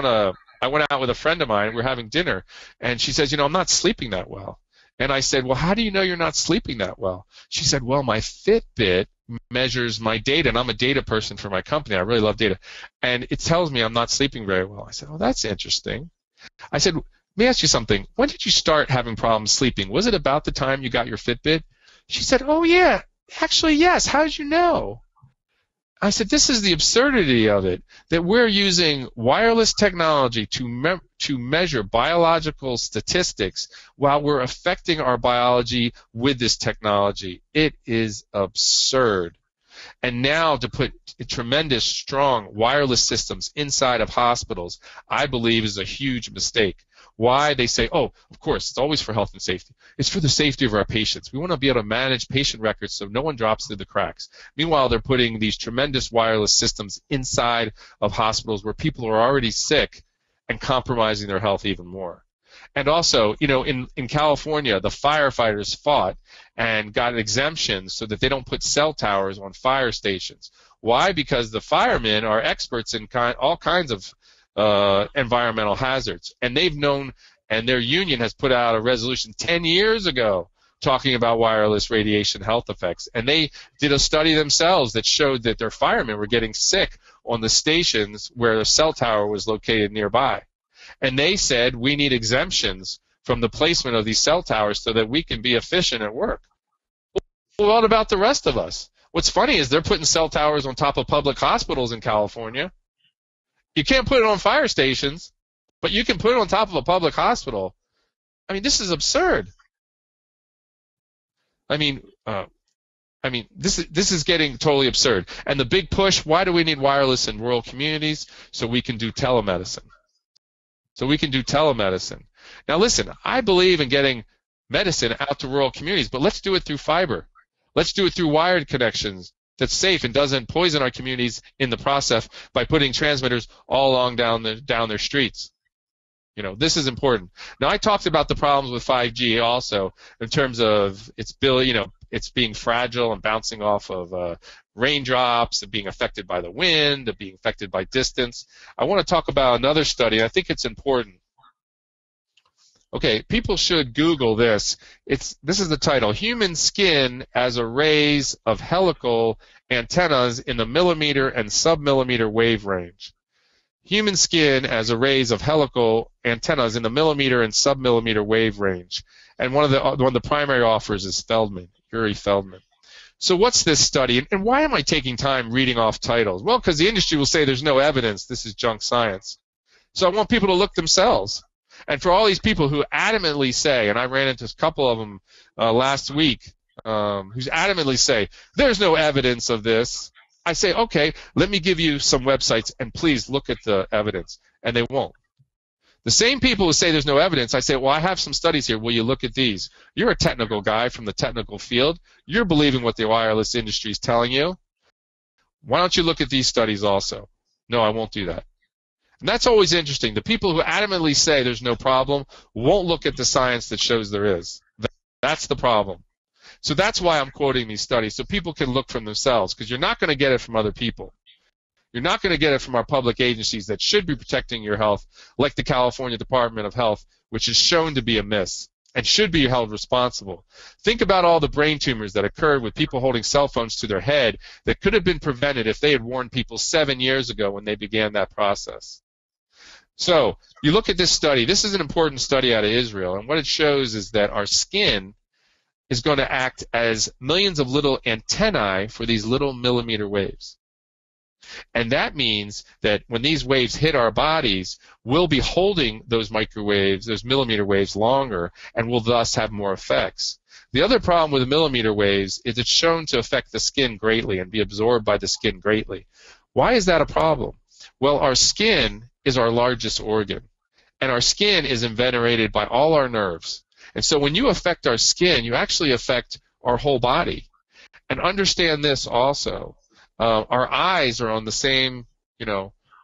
out with a friend of mine. We're having dinner, and she says, you know, I'm not sleeping that well. And I said, well, how do you know you're not sleeping that well? She said, well, my Fitbit measures my data, and I'm a data person for my company. I really love data. And it tells me I'm not sleeping very well. I said, oh, that's interesting. I said, let me ask you something. When did you start having problems sleeping? Was it about the time you got your Fitbit? She said, oh, yeah, actually, yes. How did you know? I said, this is the absurdity of it, that we're using wireless technology to measure biological statistics while we're affecting our biology with this technology. It is absurd. And now to put tremendous, strong wireless systems inside of hospitals, I believe is a huge mistake. Why? They say, oh, of course, it's always for health and safety. It's for the safety of our patients. We want to be able to manage patient records so no one drops through the cracks. Meanwhile, they're putting these tremendous wireless systems inside of hospitals where people are already sick and compromising their health even more. And also, you know, in California, the firefighters fought and got exemptions so that they don't put cell towers on fire stations. Why? Because the firemen are experts in all kinds of environmental hazards. And they've known, and their union has put out a resolution 10 years ago talking about wireless radiation health effects. And they did a study themselves that showed that their firemen were getting sick on the stations where a cell tower was located nearby. And they said, we need exemptions from the placement of these cell towers so that we can be efficient at work. Well, what about the rest of us? What's funny is they're putting cell towers on top of public hospitals in California. You can't put it on fire stations, but you can put it on top of a public hospital. I mean, this is absurd. I mean, this is getting totally absurd. And the big push, why do we need wireless in rural communities? So we can do telemedicine. Now listen, I believe in getting medicine out to rural communities, but let's do it through fiber. Let's do it through wired connections that's safe and doesn't poison our communities in the process by putting transmitters all along down their streets. You know, this is important. Now, I talked about the problems with 5G also in terms of it's being fragile and bouncing off of raindrops and being affected by the wind and being affected by distance. I want to talk about another study. I think it's important. Okay, people should Google this. This is the title: Human Skin as Arrays of Helical Antennas in the Millimeter and Submillimeter Wave Range. Human skin as arrays of helical antennas in the millimeter and submillimeter wave range. And one of the primary authors is Yuri Feldman. So what's this study, and why am I taking time reading off titles? Well, because the industry will say there's no evidence, this is junk science. So I want people to look themselves. And for all these people who adamantly say, and I ran into a couple of them last week, who adamantly say, there's no evidence of this, I say, okay, let me give you some websites, and please look at the evidence. And they won't. The same people who say there's no evidence, I say, well, I have some studies here. Will you look at these? You're a technical guy from the technical field. You're believing what the wireless industry is telling you. Why don't you look at these studies also? No, I won't do that. And that's always interesting. The people who adamantly say there's no problem won't look at the science that shows there is. That's the problem. So that's why I'm quoting these studies, so people can look for themselves, because you're not going to get it from other people. You're not going to get it from our public agencies that should be protecting your health, like the California Department of Health, which is shown to be amiss and should be held responsible. Think about all the brain tumors that occurred with people holding cell phones to their head that could have been prevented if they had warned people 7 years ago when they began that process. So you look at this study. This is an important study out of Israel, and what it shows is that our skin is going to act as millions of little antennae for these little millimeter waves. And that means that when these waves hit our bodies, we'll be holding those microwaves, those millimeter waves, longer, and will thus have more effects. The other problem with millimeter waves is it's shown to affect the skin greatly and be absorbed by the skin greatly. Why is that a problem? Well, our skin is our largest organ, and our skin is innervated by all our nerves. And so when you affect our skin, you actually affect our whole body. And understand this also. Our eyes are on the same,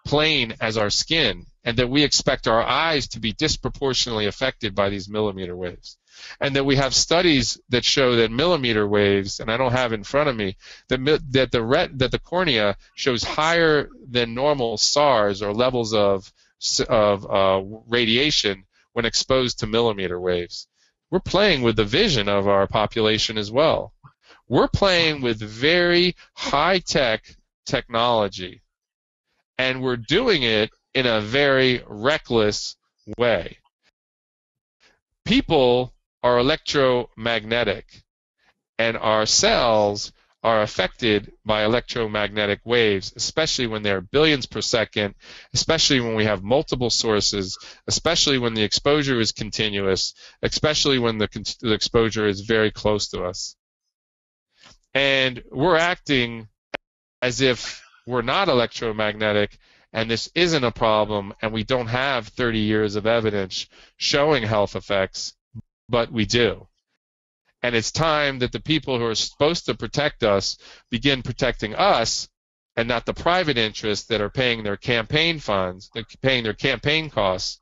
plane as our skin, and that we expect our eyes to be disproportionately affected by these millimeter waves. And that we have studies that show that millimeter waves, and I don't have in front of me, that the cornea shows higher than normal SARS or levels of radiation when exposed to millimeter waves. we're playing with the vision of our population as well. We're playing with very high-tech technology, and we're doing it in a very reckless way. People are electromagnetic, and our cells are affected by electromagnetic waves, especially when they're billions per second, especially when we have multiple sources, especially when the exposure is continuous, especially when the exposure is very close to us. And we're acting as if we're not electromagnetic and this isn't a problem and we don't have 30 years of evidence showing health effects, but we do. And it's time that the people who are supposed to protect us begin protecting us and not the private interests that are paying their campaign funds, paying their campaign costs,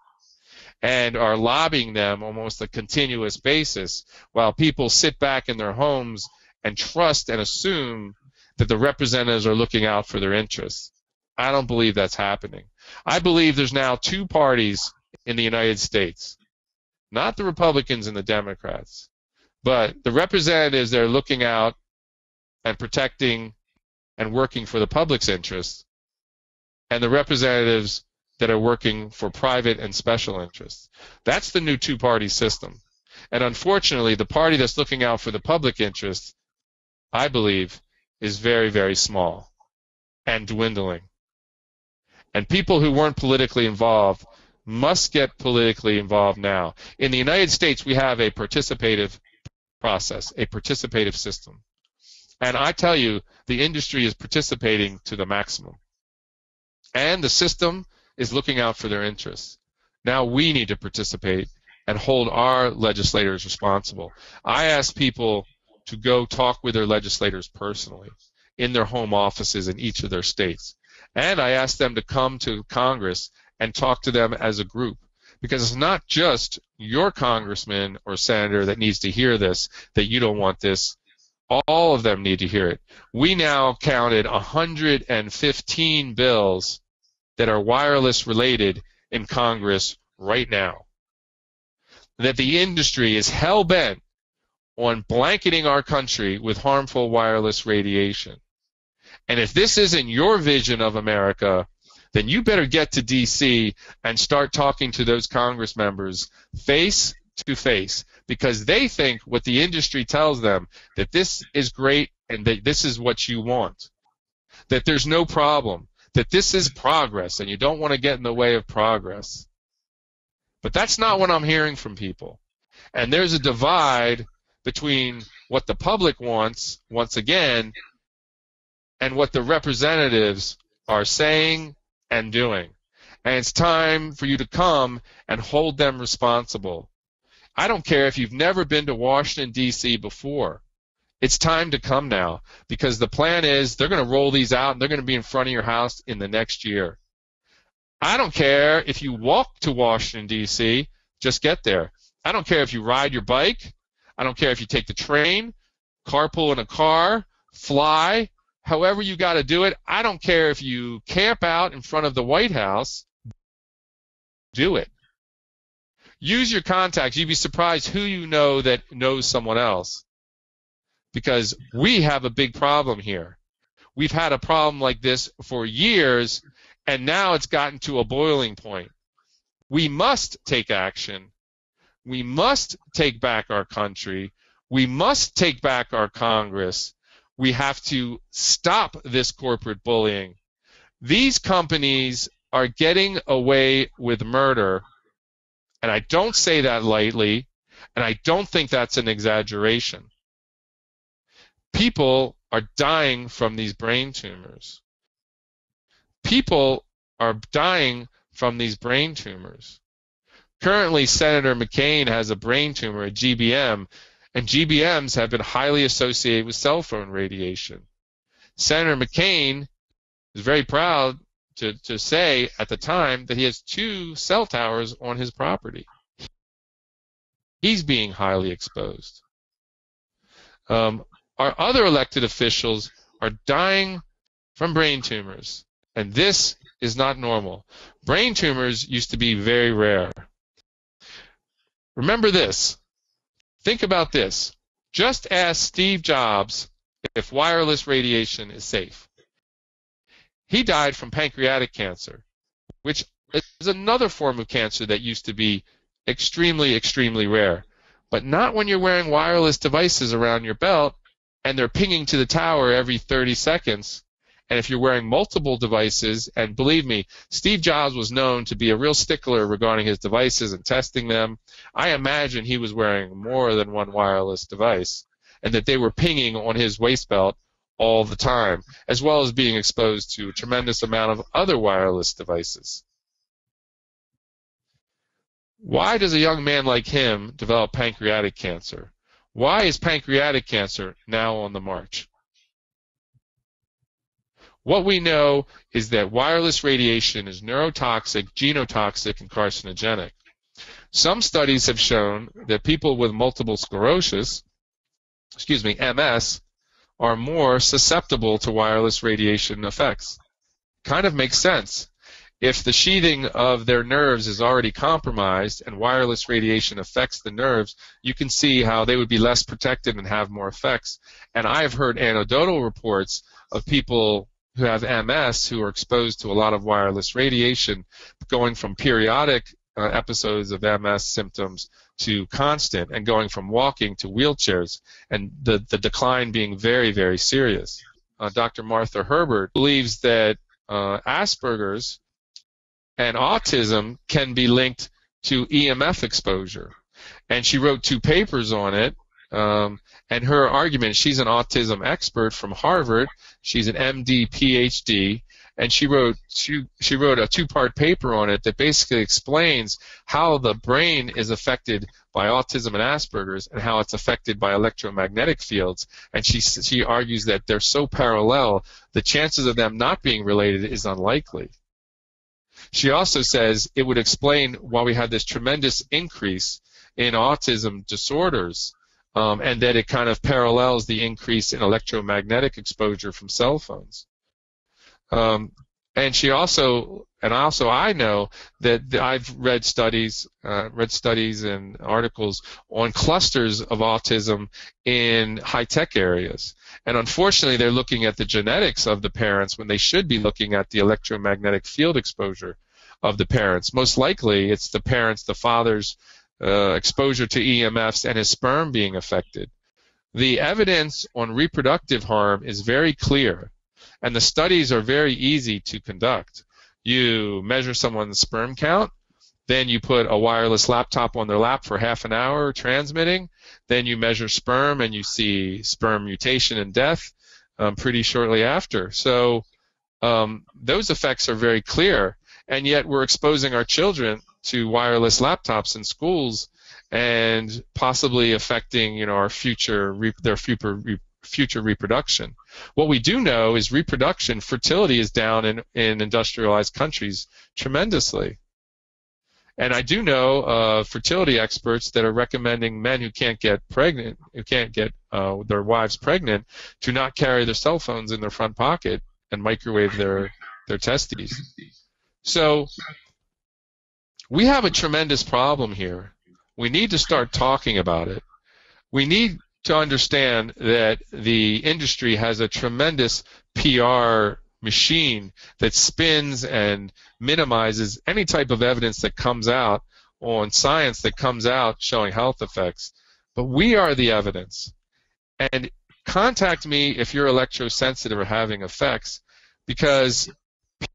and are lobbying them almost a continuous basis while people sit back in their homes and trust and assume that the representatives are looking out for their interests. I don't believe that's happening. I believe there's now two parties in the United States, not the Republicans and the Democrats, but the representatives that are looking out and protecting and working for the public's interests, and the representatives that are working for private and special interests. That's the new two-party system. And unfortunately, the party that's looking out for the public interest, I believe, is very, very small and dwindling. And people who weren't politically involved must get politically involved now. In the United States, we have a participative process, a participative system. And I tell you, the industry is participating to the maximum. And the system is looking out for their interests. Now we need to participate and hold our legislators responsible. I ask people to go talk with their legislators personally in their home offices in each of their states. And I ask them to come to Congress and talk to them as a group. Because it's not just your congressman or senator that needs to hear this, that you don't want this. All of them need to hear it. We now counted 115 bills that are wireless related in Congress right now. That the industry is hell-bent on blanketing our country with harmful wireless radiation. And if this isn't your vision of America, then you better get to D.C. and start talking to those Congress members face to face, because they think what the industry tells them, that this is great and that this is what you want, that there's no problem, that this is progress and you don't want to get in the way of progress. But that's not what I'm hearing from people. And there's a divide between what the public wants, once again, and what the representatives are saying and doing. And it's time for you to come and hold them responsible. I don't care if you've never been to Washington, D.C. before. It's time to come now, because the plan is they're going to roll these out and they're going to be in front of your house in the next year. I don't care if you walk to Washington, D.C., just get there. I don't care if you ride your bike. I don't care if you take the train, carpool in a car, fly, however you got to do it. I don't care if you camp out in front of the White House. Do it. Use your contacts. You'd be surprised who you know that knows someone else. Because we have a big problem here. We've had a problem like this for years, and now it's gotten to a boiling point. We must take action. We must take back our country. We must take back our Congress. We have to stop this corporate bullying. These companies are getting away with murder, and I don't say that lightly, and I don't think that's an exaggeration. People are dying from these brain tumors. People are dying from these brain tumors. Currently, Senator McCain has a brain tumor, a GBM, and GBMs have been highly associated with cell phone radiation. Senator McCain is very proud to say at the time that he has 2 cell towers on his property. He's being highly exposed. Our other elected officials are dying from brain tumors, and this is not normal. Brain tumors used to be very rare. Remember this, Think about this. Just ask Steve Jobs if wireless radiation is safe. He died from pancreatic cancer, which is another form of cancer that used to be extremely, extremely rare. But not when you're wearing wireless devices around your belt and they're pinging to the tower every 30 seconds. And if you're wearing multiple devices, and believe me, Steve Jobs was known to be a real stickler regarding his devices and testing them. I imagine he was wearing more than one wireless device and that they were pinging on his waist belt all the time, as well as being exposed to a tremendous amount of other wireless devices. Why does a young man like him develop pancreatic cancer? Why is pancreatic cancer now on the march? What we know is that wireless radiation is neurotoxic, genotoxic, and carcinogenic. Some studies have shown that people with multiple sclerosis, MS, are more susceptible to wireless radiation effects. Kind of makes sense. If the sheathing of their nerves is already compromised and wireless radiation affects the nerves, you can see how they would be less protected and have more effects. And I've heard anecdotal reports of people who have MS who are exposed to a lot of wireless radiation, going from periodic episodes of MS symptoms to constant, and going from walking to wheelchairs, and the decline being very, very serious. Dr. Martha Herbert believes that Asperger's and autism can be linked to EMF exposure. And she wrote 2 papers on it. And her argument, she's an autism expert from Harvard. She's an MD, PhD, and she wrote a 2-part paper on it that basically explains how the brain is affected by autism and Asperger's and how it's affected by electromagnetic fields. And she argues that they're so parallel, the chances of them not being related is unlikely. She also says it would explain why we had this tremendous increase in autism disorders, and that it kind of parallels the increase in electromagnetic exposure from cell phones. And I know that I've read studies and articles on clusters of autism in high-tech areas. And unfortunately, they're looking at the genetics of the parents when they should be looking at the electromagnetic field exposure of the parents. Most likely, it's the parents, the father's exposure to EMFs and his sperm being affected. The evidence on reproductive harm is very clear, and the studies are very easy to conduct. You measure someone's sperm count, then you put a wireless laptop on their lap for half an hour transmitting, then you measure sperm and you see sperm mutation and death pretty shortly after. So those effects are very clear, and yet we're exposing our children to wireless laptops in schools and possibly affecting, their future reproduction. What we do know is fertility is down in industrialized countries tremendously. And I do know fertility experts that are recommending men who can't get their wives pregnant, to not carry their cell phones in their front pocket and microwave their testes. So we have a tremendous problem here. We need to start talking about it. We need to understand that the industry has a tremendous PR machine that spins and minimizes any type of evidence that comes out on science that comes out showing health effects. But we are the evidence. And contact me if you're electrosensitive or having effects, because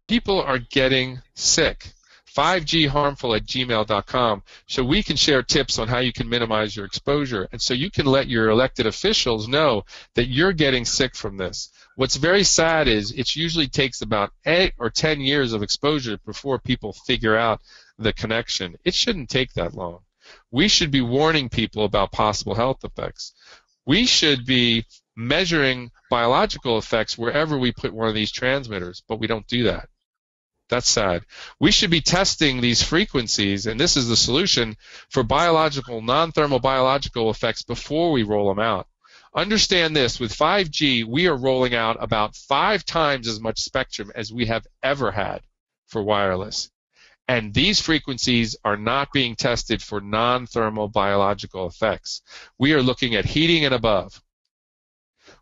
people are getting sick. 5gharmful@gmail.com, so we can share tips on how you can minimize your exposure, and so you can let your elected officials know that you're getting sick from this. What's very sad is it usually takes about 8 or 10 years of exposure before people figure out the connection. It shouldn't take that long. We should be warning people about possible health effects. We should be measuring biological effects wherever we put one of these transmitters, but we don't do that. That's sad. We should be testing these frequencies, and this is the solution, for biological, non-thermal biological effects before we roll them out. Understand this, with 5G, we are rolling out about 5 times as much spectrum as we have ever had for wireless. And these frequencies are not being tested for non-thermal biological effects. We are looking at heating and above.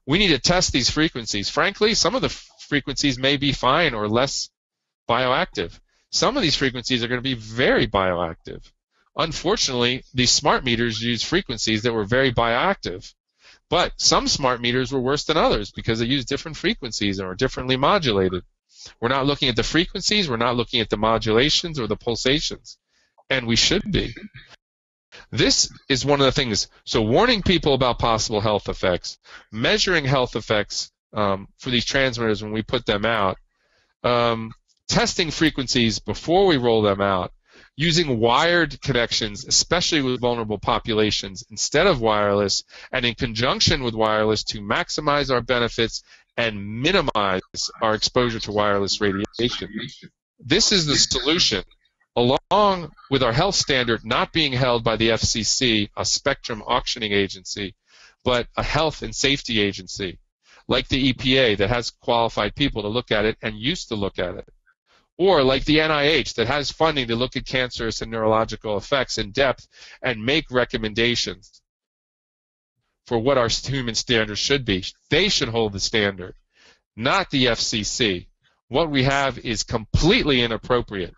We need to test these frequencies. Frankly, some of the frequencies may be fine or less bioactive. Some of these frequencies are going to be very bioactive. Unfortunately, these smart meters use frequencies that were very bioactive. But some smart meters were worse than others because they use different frequencies and are differently modulated. We're not looking at the frequencies, we're not looking at the modulations or the pulsations. And we should be. This is one of the things. So warning people about possible health effects, measuring health effects for these transmitters when we put them out, testing frequencies before we roll them out, using wired connections, especially with vulnerable populations, instead of wireless, and in conjunction with wireless to maximize our benefits and minimize our exposure to wireless radiation. This is the solution, along with our health standard not being held by the FCC, a spectrum auctioning agency, but a health and safety agency, like the EPA that has qualified people to look at it and used to look at it. Or like the NIH that has funding to look at cancerous and neurological effects in depth and make recommendations for what our human standards should be. They should hold the standard, not the FCC. What we have is completely inappropriate,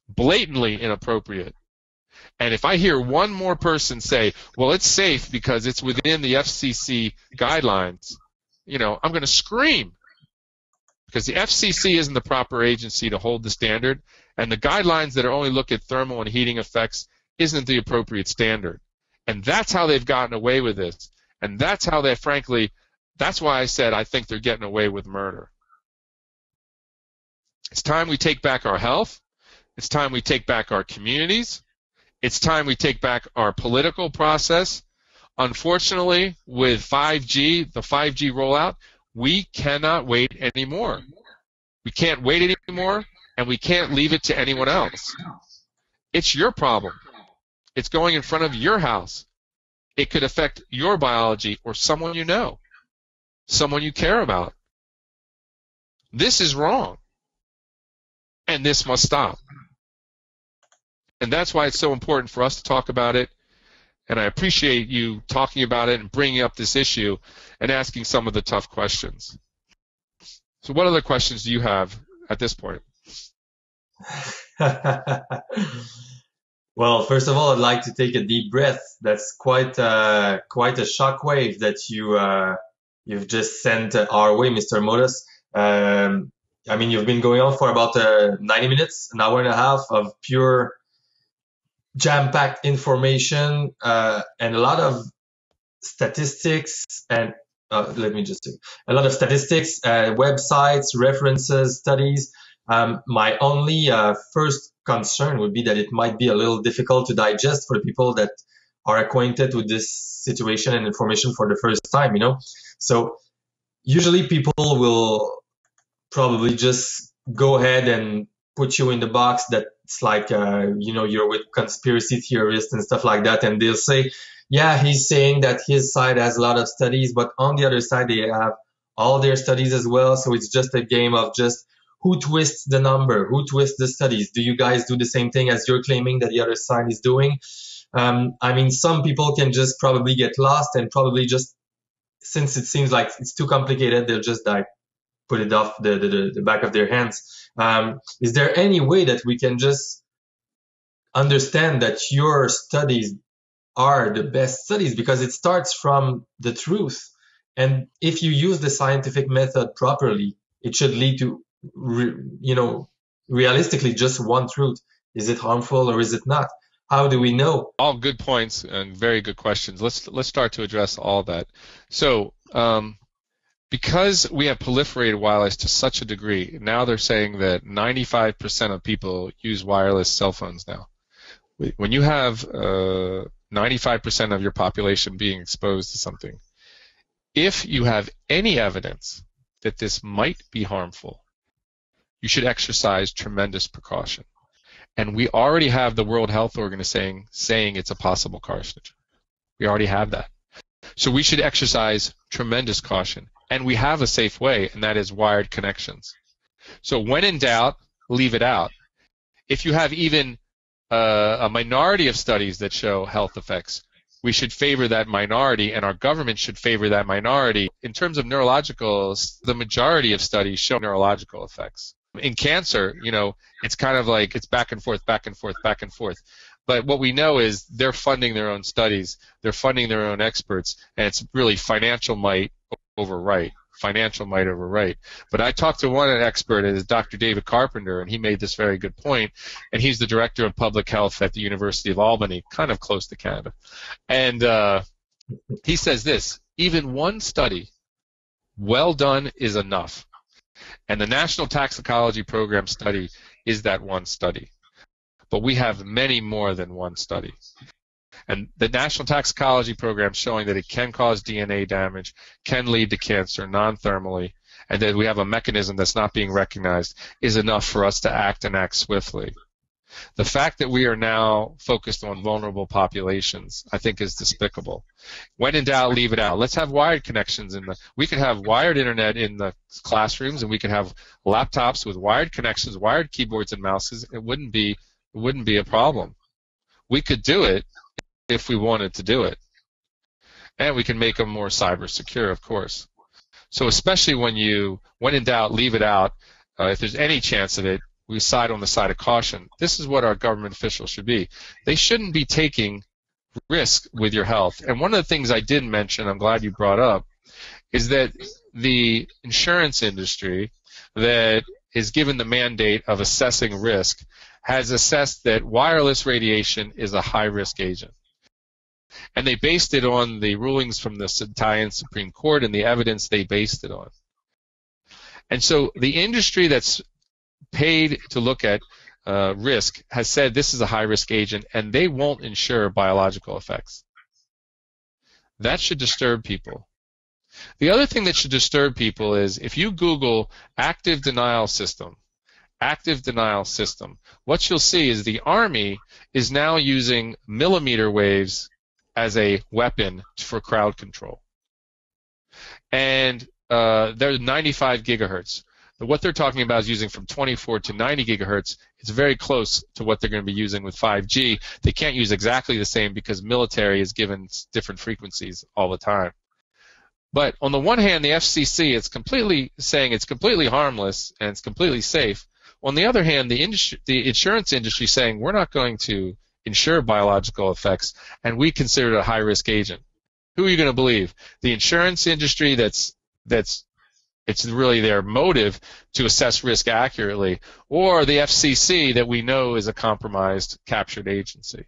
blatantly inappropriate. And if I hear one more person say, well, it's safe because it's within the FCC guidelines, you know, I'm going to scream. Because the FCC isn't the proper agency to hold the standard, and the guidelines that only look at thermal and heating effects isn't the appropriate standard. And that's how they've gotten away with this. And that's how they, frankly, that's why I said I think they're getting away with murder. It's time we take back our health. It's time we take back our communities. It's time we take back our political process. Unfortunately, with 5G, the 5G rollout, we cannot wait anymore. We can't wait anymore, and we can't leave it to anyone else. It's your problem. It's going in front of your house. It could affect your biology or someone you know, someone you care about. This is wrong, and this must stop. And that's why it's so important for us to talk about it, and I appreciate you talking about it and bringing up this issue and asking some of the tough questions. So what other questions do you have at this point? Well, first of all, I'd like to take a deep breath. That's quite a shockwave that you've just sent our way, Mr. Modus. I mean, you've been going on for about 90 minutes, an hour and a half of pure jam-packed information and a lot of statistics and a lot of statistics, websites, references, studies. My only first concern would be that it might be a little difficult to digest for the people that are acquainted with this situation and information for the first time, you know. So usually people will probably just go ahead and put you in the box that's like, you know, you're with conspiracy theorists and stuff like that. And they'll say, yeah, he's saying that his side has a lot of studies, but on the other side, they have all their studies as well. So it's just a game of just who twists the number, who twists the studies. Do you guys do the same thing as you're claiming that the other side is doing? I mean, some people can just probably get lost and probably just, since it seems like it's too complicated, they'll just like put it off the back of their hands. Is there any way that we can just understand that your studies are the best studies, because it starts from the truth? And if you use the scientific method properly, it should lead to, you know, realistically just one truth. Is it harmful or is it not? How do we know? All good points and very good questions. Let's start to address all that. So, because we have proliferated wireless to such a degree, now they're saying that 95% of people use wireless cell phones now. When you have 95% of your population being exposed to something, if you have any evidence that this might be harmful, you should exercise tremendous precaution. And we already have the World Health Organization saying it's a possible carcinogen. We already have that. So we should exercise tremendous caution. And we have a safe way, and that is wired connections. So when in doubt, leave it out. if you have even a minority of studies that show health effects, we should favor that minority, and our government should favor that minority. In terms of neurologicals, the majority of studies show neurological effects. In cancer, it's kind of like it's back and forth, back and forth, back and forth. But what we know is they're funding their own studies, they're funding their own experts, and it's really financial might over right. Financial might over right. But I talked to one expert, it is Dr. David Carpenter, and he made this very good point, and he's the director of public health at the University of Albany, kind of close to Canada. And he says this: even one study, well done, is enough. And the National Toxicology Program study is that one study. But we have many more than one study. And the National Toxicology Program showing that it can cause DNA damage, can lead to cancer non-thermally, and that we have a mechanism that's not being recognized is enough for us to act and act swiftly. The fact that we are now focused on vulnerable populations, I think, is despicable. When in doubt, leave it out. Let's have wired connections we could have wired internet in the classrooms, and we could have laptops with wired connections, wired keyboards and mouses. It wouldn't be a problem. We could do it if we wanted to do it. And we can make them more cyber secure, of course. So especially when in doubt, leave it out. If there's any chance of it, we side on the side of caution. This is what our government officials should be. They shouldn't be taking risk with your health. And one of the things I did mention, I'm glad you brought up, is that the insurance industry that is given the mandate of assessing risk has assessed that wireless radiation is a high-risk agent. And they based it on the rulings from the Italian Supreme Court and the evidence they based it on. And so the industry that's paid to look at risk has said this is a high-risk agent, and they won't insure biological effects. That should disturb people. The other thing that should disturb people is if you Google active denial system, what you'll see is the Army is now using millimeter waves as a weapon for crowd control. And they're 95 gigahertz. But what they're talking about is using from 24 to 90 gigahertz. It's very close to what they're going to be using with 5G. They can't use exactly the same because military is given different frequencies all the time. But on the one hand, the FCC is completely saying it's completely harmless and it's completely safe. On the other hand, the insurance industry is saying we're not going to insure biological effects, and we consider it a high-risk agent. Who are you going to believe? The insurance industry it's really their motive to assess risk accurately, or the FCC that we know is a compromised captured agency?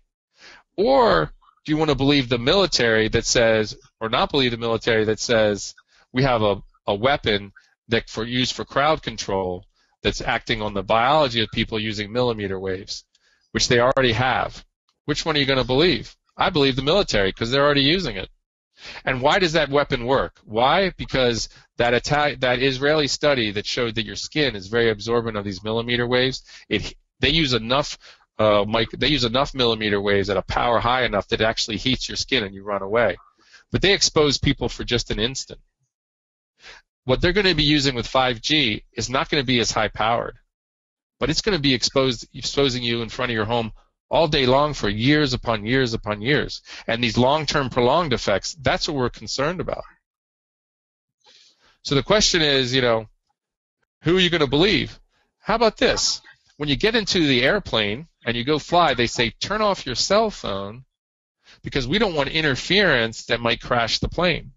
Or do you want to believe the military that says, or not believe the military that says we have a weapon that used for crowd control that's acting on the biology of people using millimeter waves, which they already have? Which one are you going to believe? I believe the military because they're already using it. And why does that weapon work? Why? Because that Israeli study that showed that your skin is very absorbent of these millimeter waves, they use enough millimeter waves at a power high enough that it actually heats your skin and you run away. But they expose people for just an instant. What they're going to be using with 5G is not going to be as high powered, but it's going to be exposing you in front of your home all day long for years upon years upon years. And these long-term prolonged effects, that's what we're concerned about. So the question is, who are you going to believe? How about this? When you get into the airplane and you go fly, they say, turn off your cell phone because we don't want interference that might crash the plane.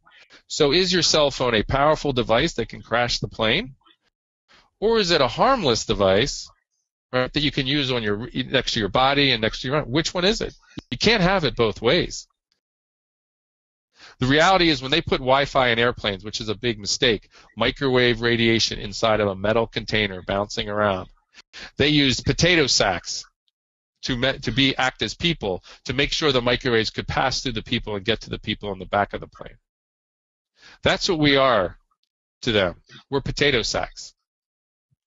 So is your cell phone a powerful device that can crash the plane? Or is it a harmless device, right, that you can use on next to your body and next to your arm? Which one is it? You can't have it both ways. The reality is when they put Wi-Fi in airplanes, which is a big mistake, microwave radiation inside of a metal container bouncing around. They used potato sacks to act as people to make sure the microwaves could pass through the people and get to the people on the back of the plane. That's what we are to them. We're potato sacks.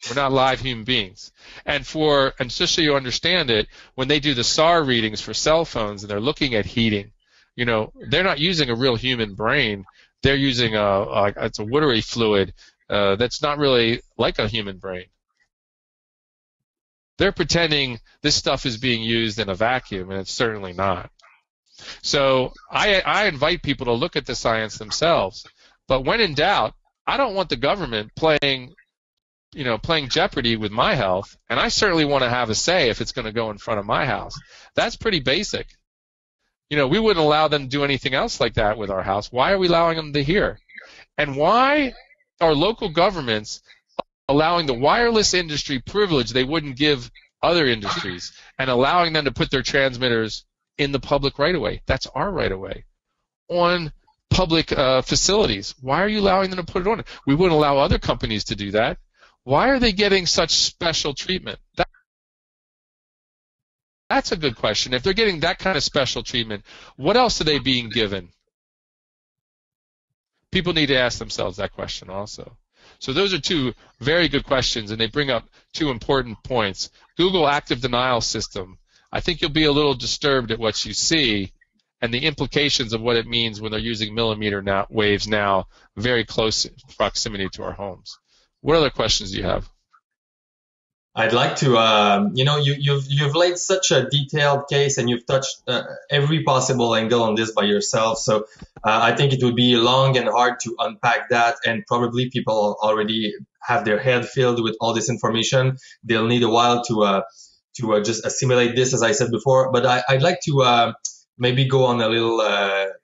We're not live human beings. And just so you understand it, when they do the SAR readings for cell phones and they're looking at heating, they're not using a real human brain. They're using it's a watery fluid that's not really like a human brain. They're pretending this stuff is being used in a vacuum, and it's certainly not. So I invite people to look at the science themselves. But when in doubt, I don't want the government playing Jeopardy with my health, and I certainly want to have a say if it's going to go in front of my house. That's pretty basic. We wouldn't allow them to do anything else like that with our house. Why are we allowing them to hear? And why are local governments allowing the wireless industry privilege they wouldn't give other industries and allowing them to put their transmitters in the public right-of-way? That's our right-of-way. On public facilities. Why are you allowing them to put it on? We wouldn't allow other companies to do that. Why are they getting such special treatment? That's a good question. If they're getting that kind of special treatment, what else are they being given? People need to ask themselves that question also. So those are two very good questions, and they bring up two important points. Google Active Denial System. I think you'll be a little disturbed at what you see and the implications of what it means when they're using millimeter waves now very close proximity to our homes. What other questions do you have? I'd like to, you've laid such a detailed case and you've touched every possible angle on this by yourself. So I think it would be long and hard to unpack that, and probably people already have their head filled with all this information. They'll need a while to just assimilate this, as I said before. But I'd like to maybe go on a little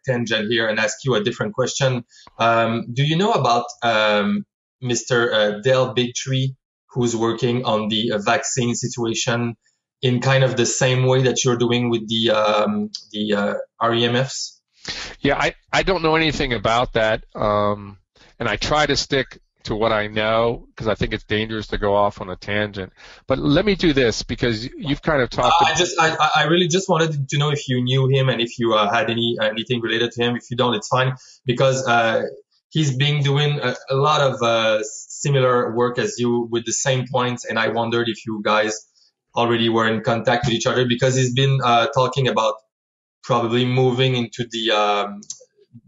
tangent here and ask you a different question. Do you know about Mr. Del Bigtree, who's working on the vaccine situation in kind of the same way that you're doing with the REMFs? Yeah, I don't know anything about that, and I try to stick to what I know because I think it's dangerous to go off on a tangent. But let me do this because you've kind of talked. I really just wanted to know if you knew him and if you had anything related to him. If you don't, it's fine, because he's been doing a lot of similar work as you with the same points, and I wondered if you guys already were in contact with each other, because he's been talking about probably moving into the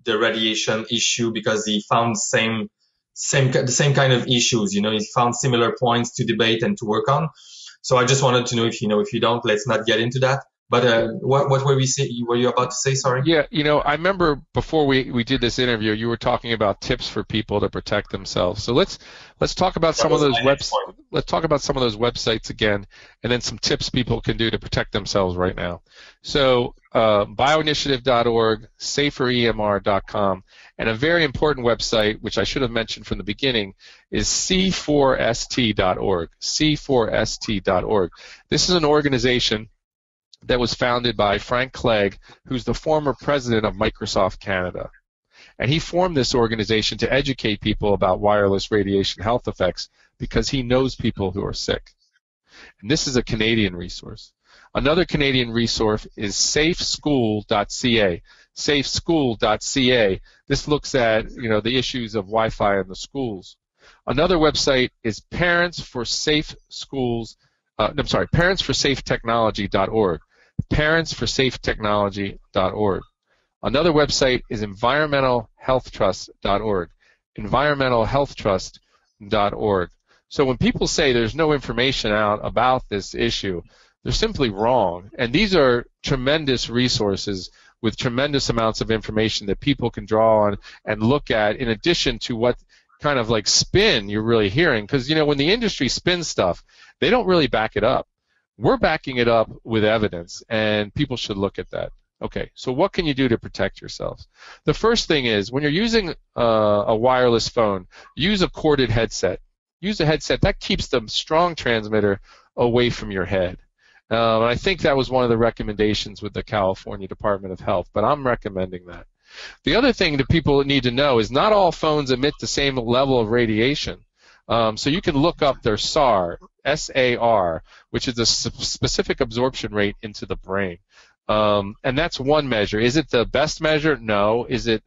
radiation issue because he found the same kind of issues. He found similar points to debate and to work on. So I just wanted to know if you know. If you don't, let's not get into that. But what were you about to say? Sorry. Yeah, I remember before we did this interview, you were talking about tips for people to protect themselves. So let's talk about some of those Let's talk about some of those websites again, and then some tips people can do to protect themselves right now. So bioinitiative.org, saferemr.com, and a very important website, which I should have mentioned from the beginning, is c4st.org. c4st.org. This is an organization that was founded by Frank Clegg, who's the former president of Microsoft Canada. And he formed this organization to educate people about wireless radiation health effects because he knows people who are sick. And this is a Canadian resource. Another Canadian resource is safeschool.ca. Safeschool.ca. This looks at, the issues of Wi-Fi in the schools. Another website is parentsforsafetechnology.org. parentsforsafetechnology.org. Another website is environmentalhealthtrust.org. environmentalhealthtrust.org. So when people say there's no information out about this issue, they're simply wrong. And these are tremendous resources with tremendous amounts of information that people can draw on and look at, in addition to what kind of like spin you're really hearing. Because, when the industry spins stuff, they don't really back it up. We're backing it up with evidence, and people should look at that. Okay, so what can you do to protect yourselves? The first thing is, when you're using a wireless phone, use a corded headset. Use a headset that keeps the strong transmitter away from your head. I think that was one of the recommendations with the California Department of Health, but I'm recommending that. The other thing that people need to know is not all phones emit the same level of radiation. So you can look up their SAR, S-A-R, which is a specific absorption rate into the brain. And that's one measure. Is it the best measure? No. Is it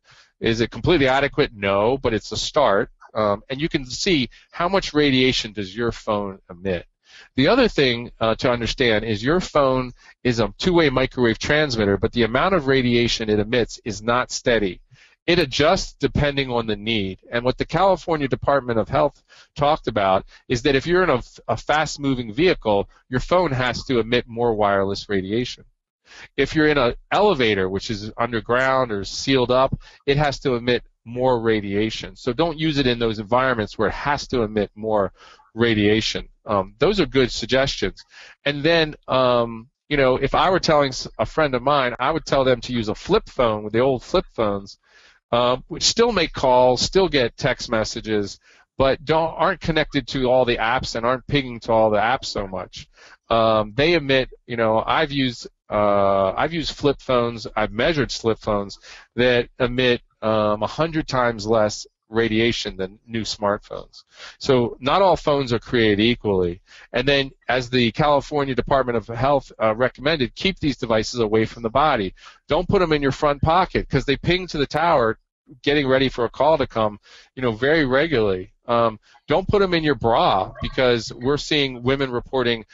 completely adequate? No, but it's a start. And you can see how much radiation does your phone emit. The other thing to understand is your phone is a two-way microwave transmitter, but the amount of radiation it emits is not steady. It adjusts depending on the need. And what the California Department of Health talked about is that if you're in a fast-moving vehicle, your phone has to emit more wireless radiation. If you're in an elevator, which is underground or sealed up, it has to emit more radiation. So don't use it in those environments where it has to emit more radiation. Those are good suggestions. And then, if I were telling a friend of mine, I would tell them to use a flip phone with the old flip phones, which still make calls, still get text messages, but aren't connected to all the apps and aren't pinging to all the apps so much. They emit, I've used flip phones, I've measured flip phones that emit 100 times less radiation than new smartphones. So not all phones are created equally. And then, as the California Department of Health recommended, keep these devices away from the body. Don't put them in your front pocket because they ping to the tower getting ready for a call to come, very regularly. Don't put them in your bra because we're seeing women reporting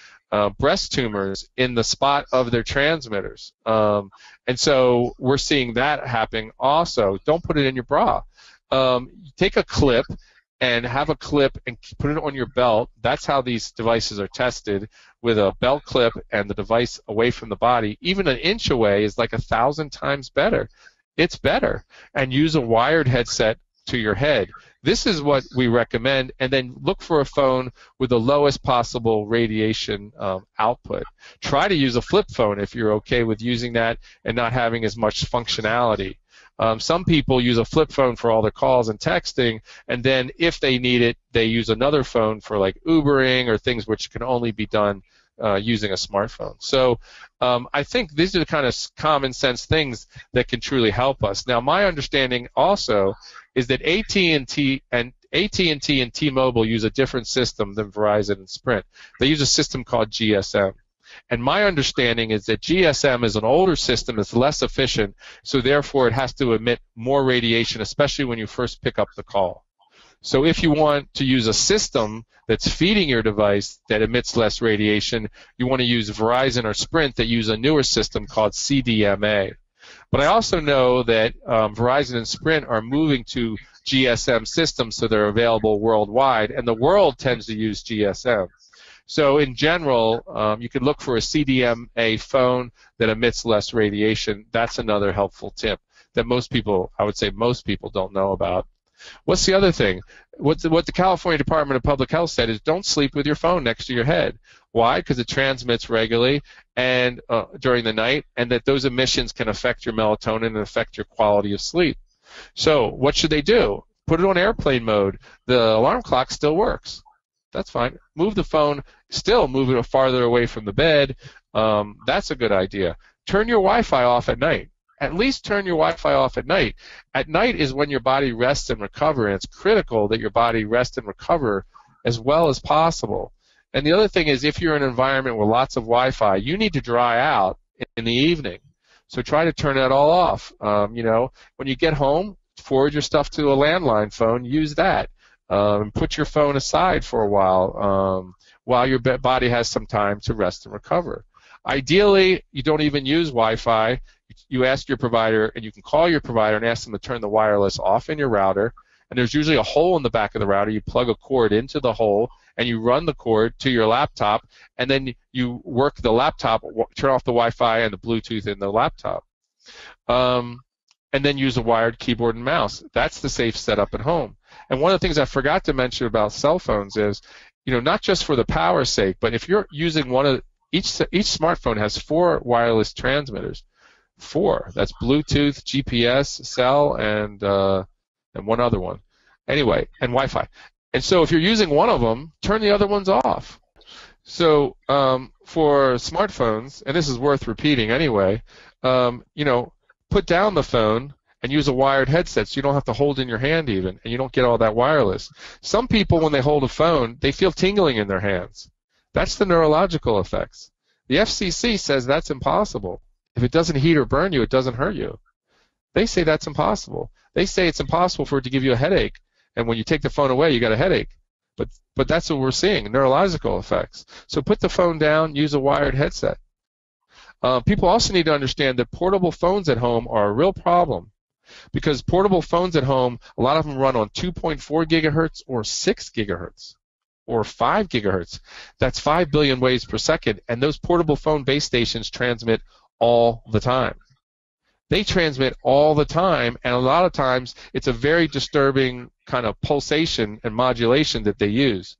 breast tumors in the spot of their transmitters. And so we're seeing that happening also. Don't put it in your bra. Take a clip and have a clip and put it on your belt. That's how these devices are tested, with a belt clip and the device away from the body. Even an inch away is like 1,000 times better. It's better. And use a wired headset to your head. This is what we recommend, and then look for a phone with the lowest possible radiation output. Try to use a flip phone if you're okay with using that and not having as much functionality. Some people use a flip phone for all their calls and texting, and then if they need it, they use another phone for like Ubering or things which can only be done using a smartphone. So I think these are the kind of common sense things that can truly help us. Now, my understanding also is that AT&T and T-Mobile use a different system than Verizon and Sprint. They use a system called GSM. And my understanding is that GSM is an older system, it's less efficient, so therefore it has to emit more radiation, especially when you first pick up the call. So if you want to use a system that's feeding your device that emits less radiation, you want to use Verizon or Sprint that use a newer system called CDMA. But I also know that Verizon and Sprint are moving to GSM systems, so they're available worldwide, and the world tends to use GSM. So in general, you can look for a CDMA phone that emits less radiation. That's another helpful tip that most people, I would say most people, don't know about. What's the other thing? What the California Department of Public Health said is don't sleep with your phone next to your head. Why? Because it transmits regularly and during the night, and that those emissions can affect your melatonin and affect your quality of sleep. So what should they do? Put it on airplane mode. The alarm clock still works. That's fine. Move the phone, still move it farther away from the bed. That's a good idea. Turn your Wi-Fi off at night. At least turn your Wi-Fi off at night. At night is when your body rests and recovers, and it's critical that your body rest and recover as well as possible. And the other thing is, if you're in an environment with lots of Wi-Fi, you need to dry out in the evening. So try to turn that all off. When you get home, forward your stuff to a landline phone. Use that. Put your phone aside for a while your body has some time to rest and recover. Ideally, you don't even use Wi-Fi. You ask your provider, and you can call your provider and ask them to turn the wireless off in your router. And there's usually a hole in the back of the router. You plug a cord into the hole, and you run the cord to your laptop, and then you work the laptop, turn off the Wi-Fi and the Bluetooth in the laptop. And then use a wired keyboard and mouse. That's the safe setup at home. And one of the things I forgot to mention about cell phones is, not just for the power's sake, but if you're using each smartphone has 4 wireless transmitters. 4. That's Bluetooth, GPS, cell, and one other one. Anyway, and Wi-Fi. And so if you're using one of them, turn the other ones off. So for smartphones, and this is worth repeating anyway, put down the phone and use a wired headset so you don't have to hold in your hand even, and you don't get all that wireless. Some people, when they hold a phone, they feel tingling in their hands. That's the neurological effects. The FCC says that's impossible. If it doesn't heat or burn you, it doesn't hurt you. They say that's impossible. They say it's impossible for it to give you a headache, and when you take the phone away, you got a headache. But that's what we're seeing, neurological effects. So put the phone down, use a wired headset. People also need to understand that portable phones at home are a real problem. because portable phones at home, a lot of them run on 2.4 gigahertz or 6 gigahertz or 5 gigahertz. That's 5 billion waves per second, and those portable phone base stations transmit all the time. They transmit all the time, and a lot of times it's a very disturbing kind of pulsation and modulation that they use.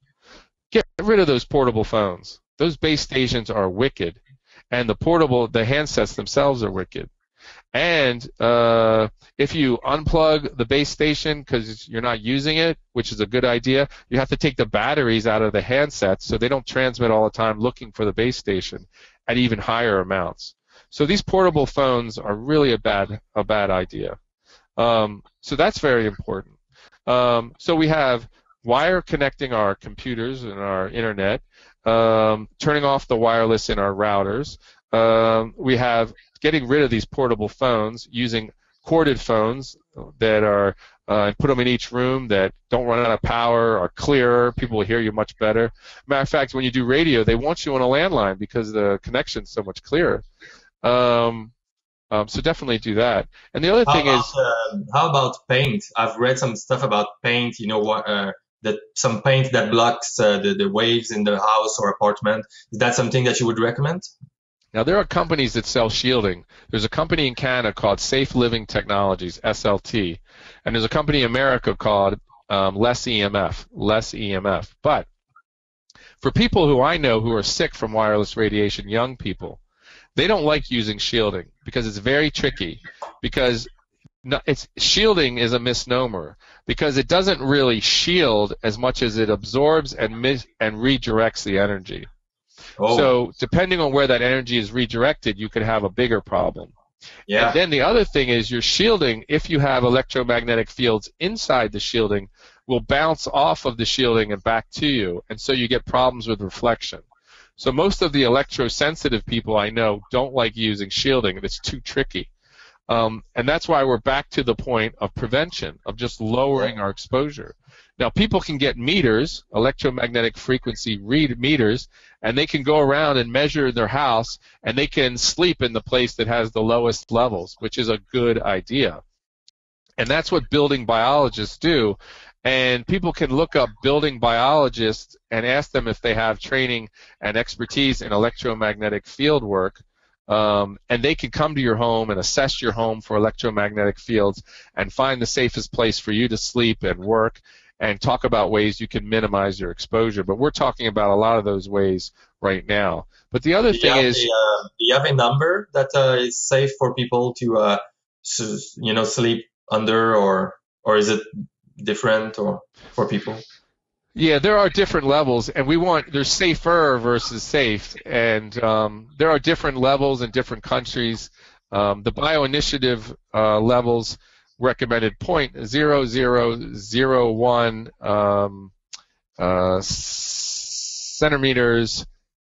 Get rid of those portable phones. Those base stations are wicked, and the handsets themselves are wicked. And if you unplug the base station because you're not using it, which is a good idea, you have to take the batteries out of the handsets so they don't transmit all the time looking for the base station at even higher amounts. So these portable phones are really a bad idea. So that's very important. So we have wire connecting our computers and our internet, turning off the wireless in our routers. We have getting rid of these portable phones, using corded phones that are put them in each room that don't run out of power, are clearer, people will hear you much better. Matter of fact, when you do radio, they want you on a landline because the connection's so much clearer. So definitely do that. And the other thing is, how about paint? I've read some stuff about paint. You know what? That some paint that blocks the waves in the house or apartment. Is that something that you would recommend? Now, there are companies that sell shielding. There's a company in Canada called Safe Living Technologies, SLT, and there's a company in America called Less EMF. But for people who I know who are sick from wireless radiation, young people, they don't like using shielding because it's very tricky. Because shielding is a misnomer because it doesn't really shield as much as it absorbs and redirects the energy. Oh. So depending on where that energy is redirected, you could have a bigger problem. Yeah. And then the other thing is your shielding, if you have electromagnetic fields inside the shielding, will bounce off of the shielding and back to you, and so you get problems with reflection. So most of the electrosensitive people I know don't like using shielding. It's too tricky. And that's why we're back to the point of prevention, of just lowering our exposure. Now, people can get meters, electromagnetic frequency meters, and they can go around and measure their house, and they can sleep in the place that has the lowest levels, which is a good idea. And that's what building biologists do. And people can look up building biologists and ask them if they have training and expertise in electromagnetic field work. And they can come to your home and assess your home for electromagnetic fields and find the safest place for you to sleep and work and talk about ways you can minimize your exposure. But we're talking about a lot of those ways right now. But the other thing is... do you have a number that is safe for people to sleep under, or is it different or for people? Yeah, there are different levels, and there's safer versus safe, and there are different levels in different countries. The Bioinitiative levels recommended 0.0001 centimeters.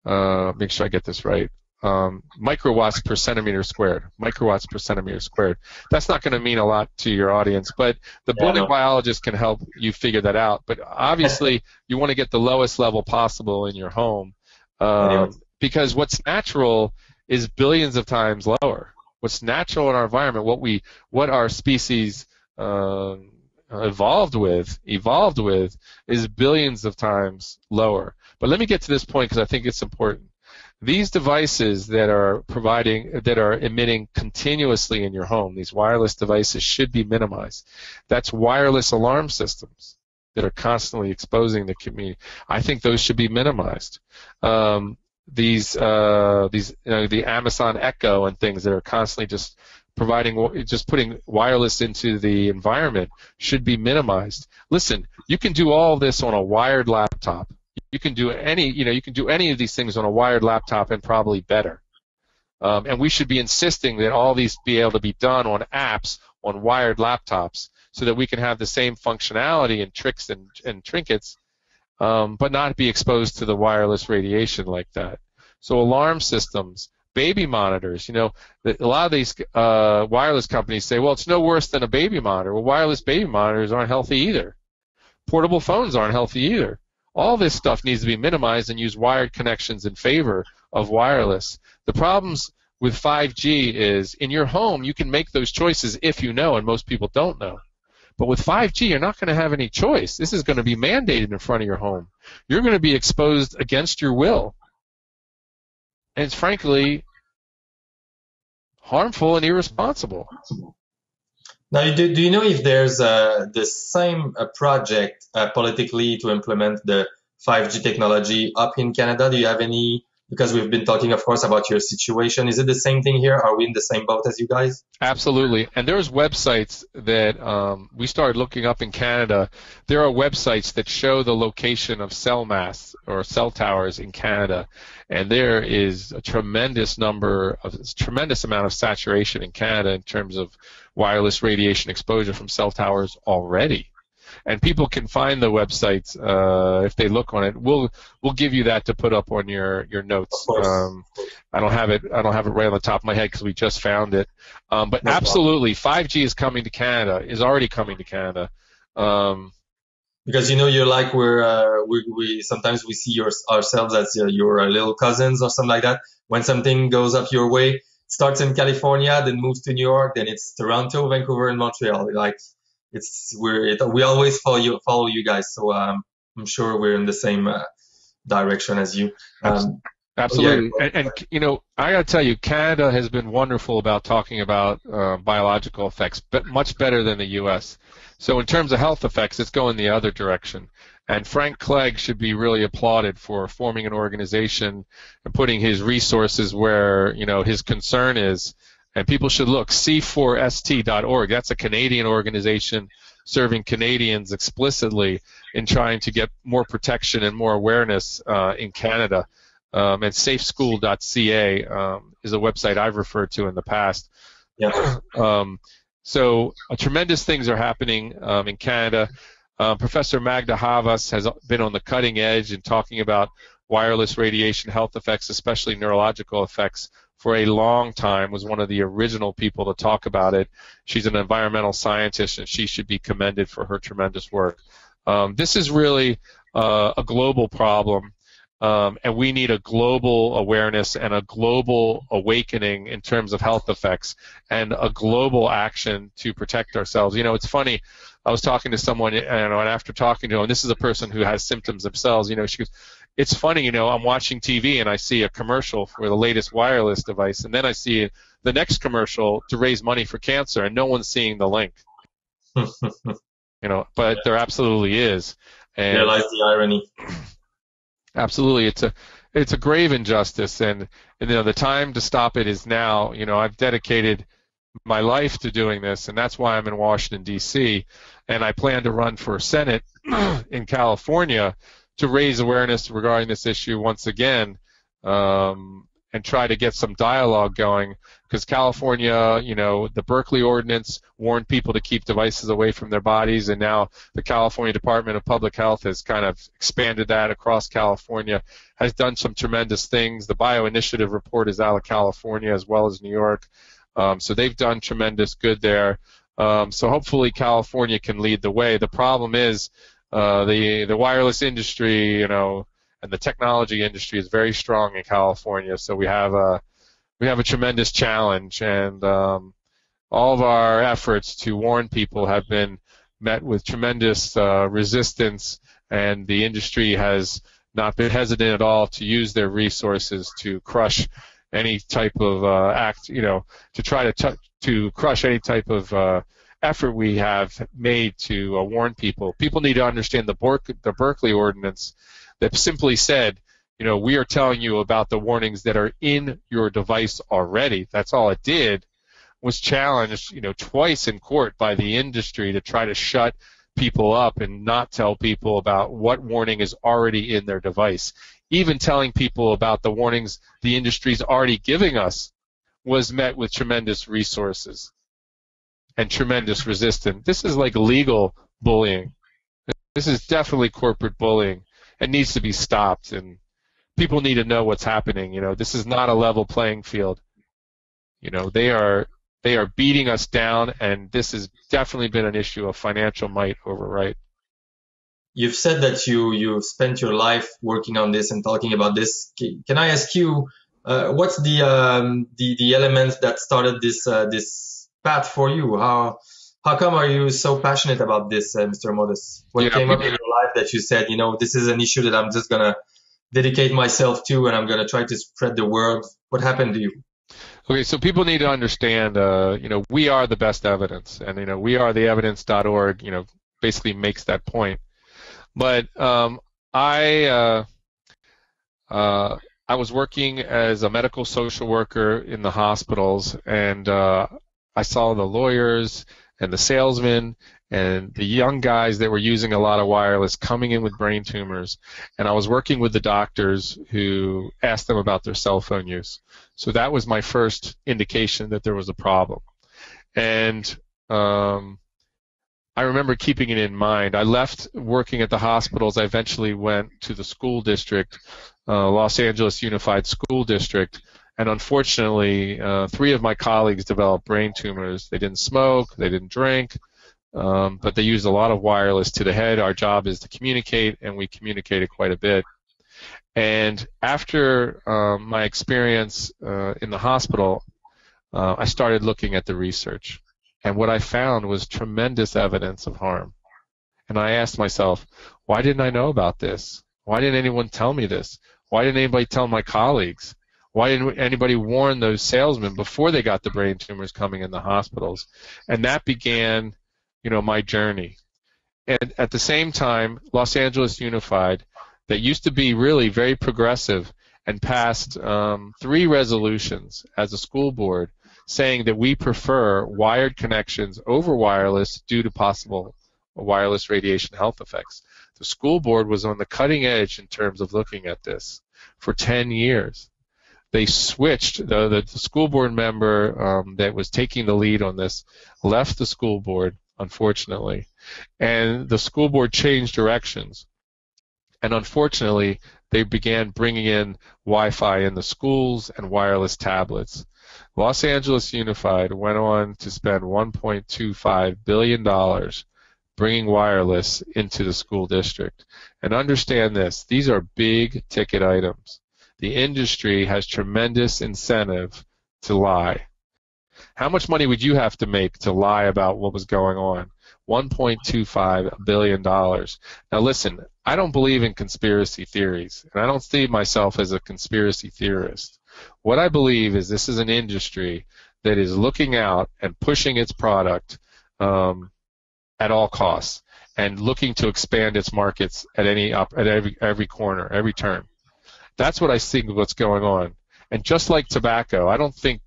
Make sure I get this right. Microwatts per centimeter squared. Microwatts per centimeter squared. That's not going to mean a lot to your audience, but the building biologist can help you figure that out. But obviously, you want to get the lowest level possible in your home, because what's natural is billions of times lower. What's natural in our environment, what our species evolved with, is billions of times lower. But let me get to this point because I think it's important. These devices that are emitting continuously in your home, these wireless devices, should be minimized. That's wireless alarm systems that are constantly exposing the community. I think those should be minimized. The Amazon Echo and things that are constantly just putting wireless into the environment should be minimized. Listen, you can do all this on a wired laptop. You can do any of these things on a wired laptop and probably better. And we should be insisting that all these be able to be done on apps on wired laptops so that we can have the same functionality and tricks and trinkets, but not be exposed to the wireless radiation like that. So alarm systems, baby monitors, a lot of these wireless companies say, well, it's no worse than a baby monitor. Well, wireless baby monitors aren't healthy either. Portable phones aren't healthy either. All this stuff needs to be minimized and use wired connections in favor of wireless. The problems with 5G is in your home, you can make those choices if you know, and most people don't know. But with 5G, you're not going to have any choice. This is going to be mandated in front of your home. You're going to be exposed against your will. And it's frankly harmful and irresponsible. Now, do you know if there's the same project politically to implement the 5G technology up in Canada? Do you have any? Because we've been talking, of course, about your situation. Is it the same thing here? Are we in the same boat as you guys? Absolutely. And there's websites that we started looking up in Canada. There are websites that show the location of cell masts or cell towers in Canada. And there is a tremendous amount of saturation in Canada in terms of wireless radiation exposure from cell towers already. And people can find the websites if they look on it. We'll give you that to put up on your notes. I don't have it right on the top of my head because we just found it. But absolutely, 5G is coming to Canada. Is already coming to Canada. Because you're like we sometimes we see ourselves as your little cousins or something like that. When something goes up your way, it starts in California, then moves to New York, then it's Toronto, Vancouver, and Montreal. Like we always follow you guys. So I'm sure we're in the same direction as you. Absolutely. Yeah. And I got to tell you, Canada has been wonderful about talking about biological effects, but much better than the U.S. So in terms of health effects, it's going the other direction. And Frank Clegg should be really applauded for forming an organization and putting his resources where, his concern is. And people should look, c4st.org. That's a Canadian organization serving Canadians explicitly in trying to get more protection and more awareness in Canada. And safeschool.ca is a website I've referred to in the past. Yeah. So tremendous things are happening in Canada. Professor Magda Havas has been on the cutting edge in talking about wireless radiation health effects, especially neurological effects, for a long time, was one of the original people to talk about it. She's an environmental scientist, and she should be commended for her tremendous work. This is really a global problem, and we need a global awareness and a global awakening in terms of health effects and a global action to protect ourselves. It's funny. I was talking to someone, and after talking to him, this is a person who has symptoms themselves, she goes, it's funny, I'm watching TV and I see a commercial for the latest wireless device, and then I see the next commercial to raise money for cancer, and no one's seeing the link. But there absolutely is. And there lies the irony. Absolutely, it's a grave injustice, and the time to stop it is now. I've dedicated my life to doing this, and that's why I'm in Washington, D.C., and I plan to run for Senate in California to raise awareness regarding this issue once again, and try to get some dialogue going, because California, the Berkeley Ordinance warned people to keep devices away from their bodies, and now the California Department of Public Health has kind of expanded that across California, has done some tremendous things. The Bio-Initiative report is out of California as well as New York, so they've done tremendous good there. So hopefully California can lead the way. The problem is the wireless industry, and the technology industry is very strong in California. So we have a tremendous challenge, and all of our efforts to warn people have been met with tremendous resistance, and the industry has not been hesitant at all to use their resources to crush any type of to try to crush any type of effort we have made to warn people. People need to understand the Berkeley Ordinance that simply said, we are telling you about the warnings that are in your device already. That's all it did. Was challenged, twice in court by the industry to try to shut people up and not tell people about what warning is already in their device. Even telling people about the warnings the industry is already giving us was met with tremendous resources and tremendous resistance. This is like legal bullying. This is definitely corporate bullying. It needs to be stopped, and people need to know what's happening. This is not a level playing field. They are beating us down, and this has definitely been an issue of financial might over right. You've said that you spent your life working on this and talking about this. Can I ask you, What's the elements that started this path for you? How come are you so passionate about this, Mr. Modus? What Yeah, came up people. in your life that you said, this is an issue that I'm just gonna dedicate myself to, and I'm gonna try to spread the word? What happened to you? Okay, so people need to understand, we are the best evidence, and we are the evidence.org, basically makes that point. But I I was working as a medical social worker in the hospitals, and I saw the lawyers and the salesmen and the young guys that were using a lot of wireless coming in with brain tumors. And I was working with the doctors who asked them about their cell phone use. So that was my first indication that there was a problem. And I remember keeping it in mind. I left working at the hospitals. I eventually went to the school district, Los Angeles Unified School District, and unfortunately, 3 of my colleagues developed brain tumors. They didn't smoke, they didn't drink, but they used a lot of wireless to the head. Our job is to communicate, and we communicated quite a bit. And after my experience in the hospital, I started looking at the research. And what I found was tremendous evidence of harm. And I asked myself, why didn't I know about this? Why didn't anyone tell me this? Why didn't anybody tell my colleagues? Why didn't anybody warn those salesmen before they got the brain tumors coming in the hospitals? And that began, my journey. And at the same time, Los Angeles Unified, that used to be really very progressive and passed 3 resolutions as a school board saying that we prefer wired connections over wireless due to possible wireless radiation health effects. The school board was on the cutting edge in terms of looking at this for 10 years. They switched, the school board member that was taking the lead on this left the school board, unfortunately, and the school board changed directions. And unfortunately, they began bringing in Wi-Fi in the schools and wireless tablets. Los Angeles Unified went on to spend $1.25 billion bringing wireless into the school district. And understand this, these are big ticket items. The industry has tremendous incentive to lie. How much money would you have to make to lie about what was going on? $1.25 billion. Now listen, I don't believe in conspiracy theories, and I don't see myself as a conspiracy theorist. What I believe is this is an industry that is looking out and pushing its product at all costs and looking to expand its markets at every corner, every turn. That's what I think of what's going on. And just like tobacco, I don't think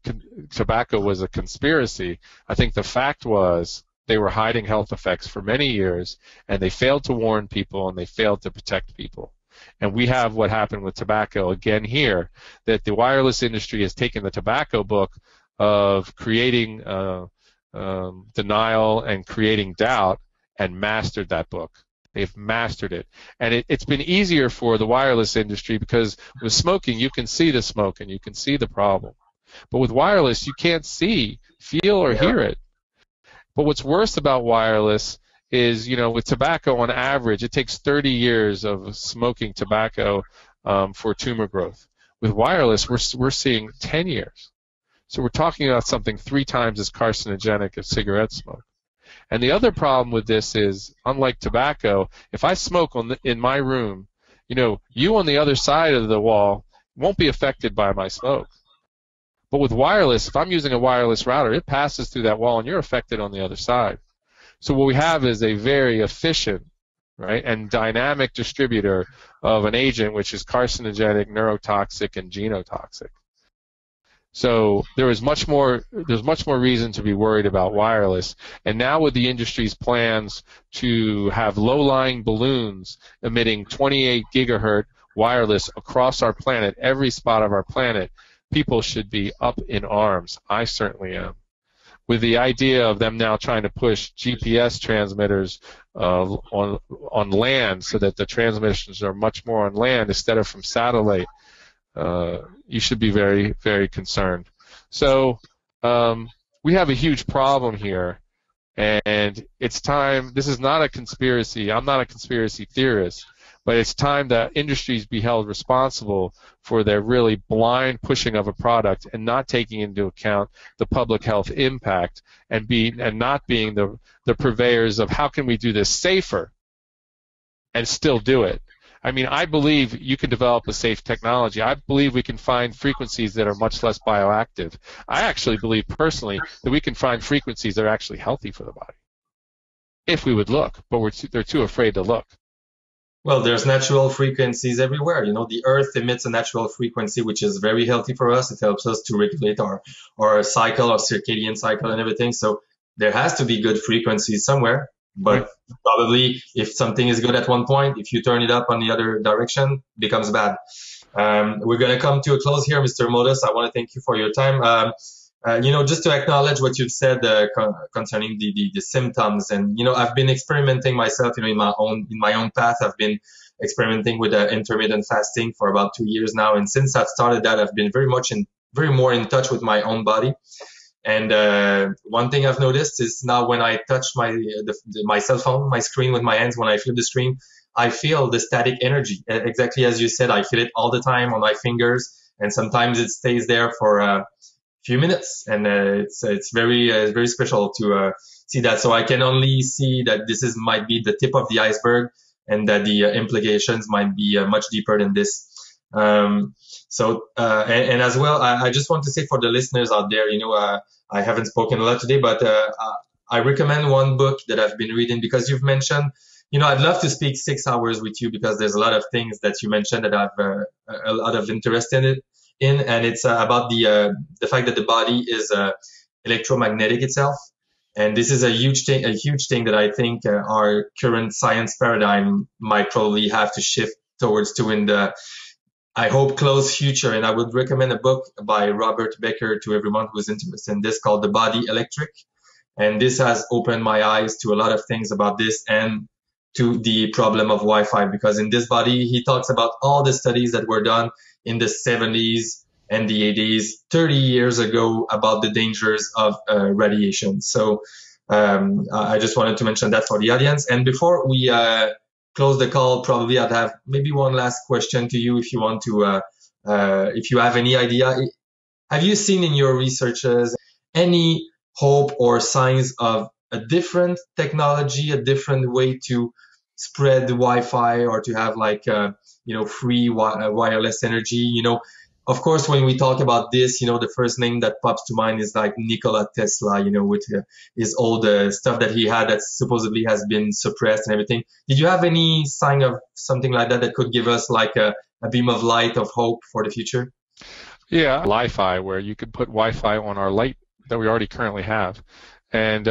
tobacco was a conspiracy. I think the fact was they were hiding health effects for many years, and they failed to warn people, and they failed to protect people. And we have what happened with tobacco again here, that the wireless industry has taken the tobacco book of creating denial and creating doubt and mastered that book. They've mastered it. And it's been easier for the wireless industry because with smoking, you can see the smoke and you can see the problem. But with wireless, you can't see, feel, or hear it. But what's worse about wireless is, with tobacco on average, it takes 30 years of smoking tobacco for tumor growth. With wireless, we're seeing 10 years. So we're talking about something 3 times as carcinogenic as cigarette smoke. And the other problem with this is, unlike tobacco, if I smoke in my room, you on the other side of the wall won't be affected by my smoke. But with wireless, if I'm using a wireless router, it passes through that wall and you're affected on the other side. So what we have is a very efficient, right, and dynamic distributor of an agent which is carcinogenic, neurotoxic, and genotoxic. So there's much more reason to be worried about wireless. And now with the industry's plans to have low-lying balloons emitting 28 gigahertz wireless across our planet, every spot of our planet, people should be up in arms. I certainly am. With the idea of them now trying to push GPS transmitters on land so that the transmissions are much more on land instead of from satellite, you should be very, very concerned. So we have a huge problem here, And it's time, this is not a conspiracy, I'm not a conspiracy theorist, but it's time that industries be held responsible for their really blind pushing of a product and not taking into account the public health impact and not being the purveyors of how can we do this safer and still do it. I mean, I believe you can develop a safe technology. I believe we can find frequencies that are much less bioactive. I actually believe personally that we can find frequencies that are actually healthy for the body, if we would look, but they're too afraid to look. Well, there's natural frequencies everywhere. You know, the Earth emits a natural frequency, which is very healthy for us. It helps us to regulate our cycle, our circadian cycle and everything. So there has to be good frequencies somewhere. But probably if something is good at one point, if you turn it up on the other direction, it becomes bad. We're going to come to a close here, Mr. Modus. I want to thank you for your time. You know, just to acknowledge what you've said concerning the symptoms, and you know, I've been experimenting myself. You know, in my own path, I've been experimenting with intermittent fasting for about 2 years now, and since I've started that, I've been very more in touch with my own body. And one thing I've noticed is now when I touch my cell phone, my screen with my hands, when I flip the screen, I feel the static energy. Exactly as you said, I feel it all the time on my fingers, and sometimes it stays there for a few minutes, and it's very special to see that. So I can only see that this might be the tip of the iceberg, and that the implications might be much deeper than this. And as well, I just want to say for the listeners out there, you know, I haven't spoken a lot today, but I recommend one book that I've been reading because you've mentioned, you know, I'd love to speak 6 hours with you because there's a lot of things that you mentioned that I've a lot of interest in, and it's about the fact that the body is electromagnetic itself. And this is a huge thing that I think our current science paradigm might probably have to shift towards to in the, I hope, close future. And I would recommend a book by Robert Becker to everyone who's interested in this called The Body Electric. And this has opened my eyes to a lot of things about this and to the problem of Wi-Fi, because in this body, he talks about all the studies that were done in the 70s and the 80s, 30 years ago, about the dangers of radiation. So I just wanted to mention that for the audience. And before we close the call, probably I'd have maybe one last question to you if you want to, if you have any idea. Have you seen in your researches any hope or signs of a different technology, a different way to spread the Wi-Fi or to have like, free wireless energy? You know, of course, when we talk about this, you know, the first name that pops to mind is like Nikola Tesla, you know, with his all the stuff that he had that supposedly has been suppressed and everything. Did you have any sign of something like that that could give us like a beam of light of hope for the future? Yeah, Li-Fi, where you could put Wi-Fi on our light that we already currently have, and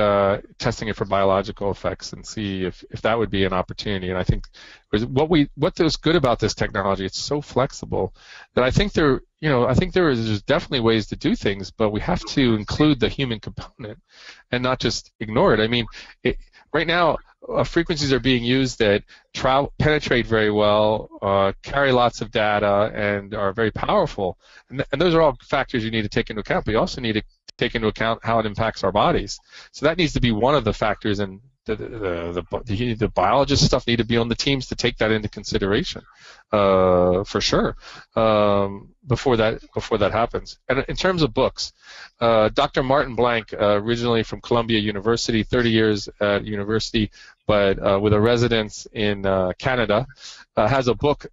testing it for biological effects and see if that would be an opportunity. And I think what's good about this technology, it's so flexible that I think there's definitely ways to do things, but we have to include the human component and not just ignore it. I mean, right now, frequencies are being used that penetrate very well, carry lots of data, and are very powerful. And those are all factors you need to take into account. But you also need to take into account how it impacts our bodies. So that needs to be one of the factors, and the biologist stuff need to be on the teams to take that into consideration, for sure, before that happens. And in terms of books, Dr. Martin Blank, originally from Columbia University, 30 years at university, but with a residence in Canada, has a book,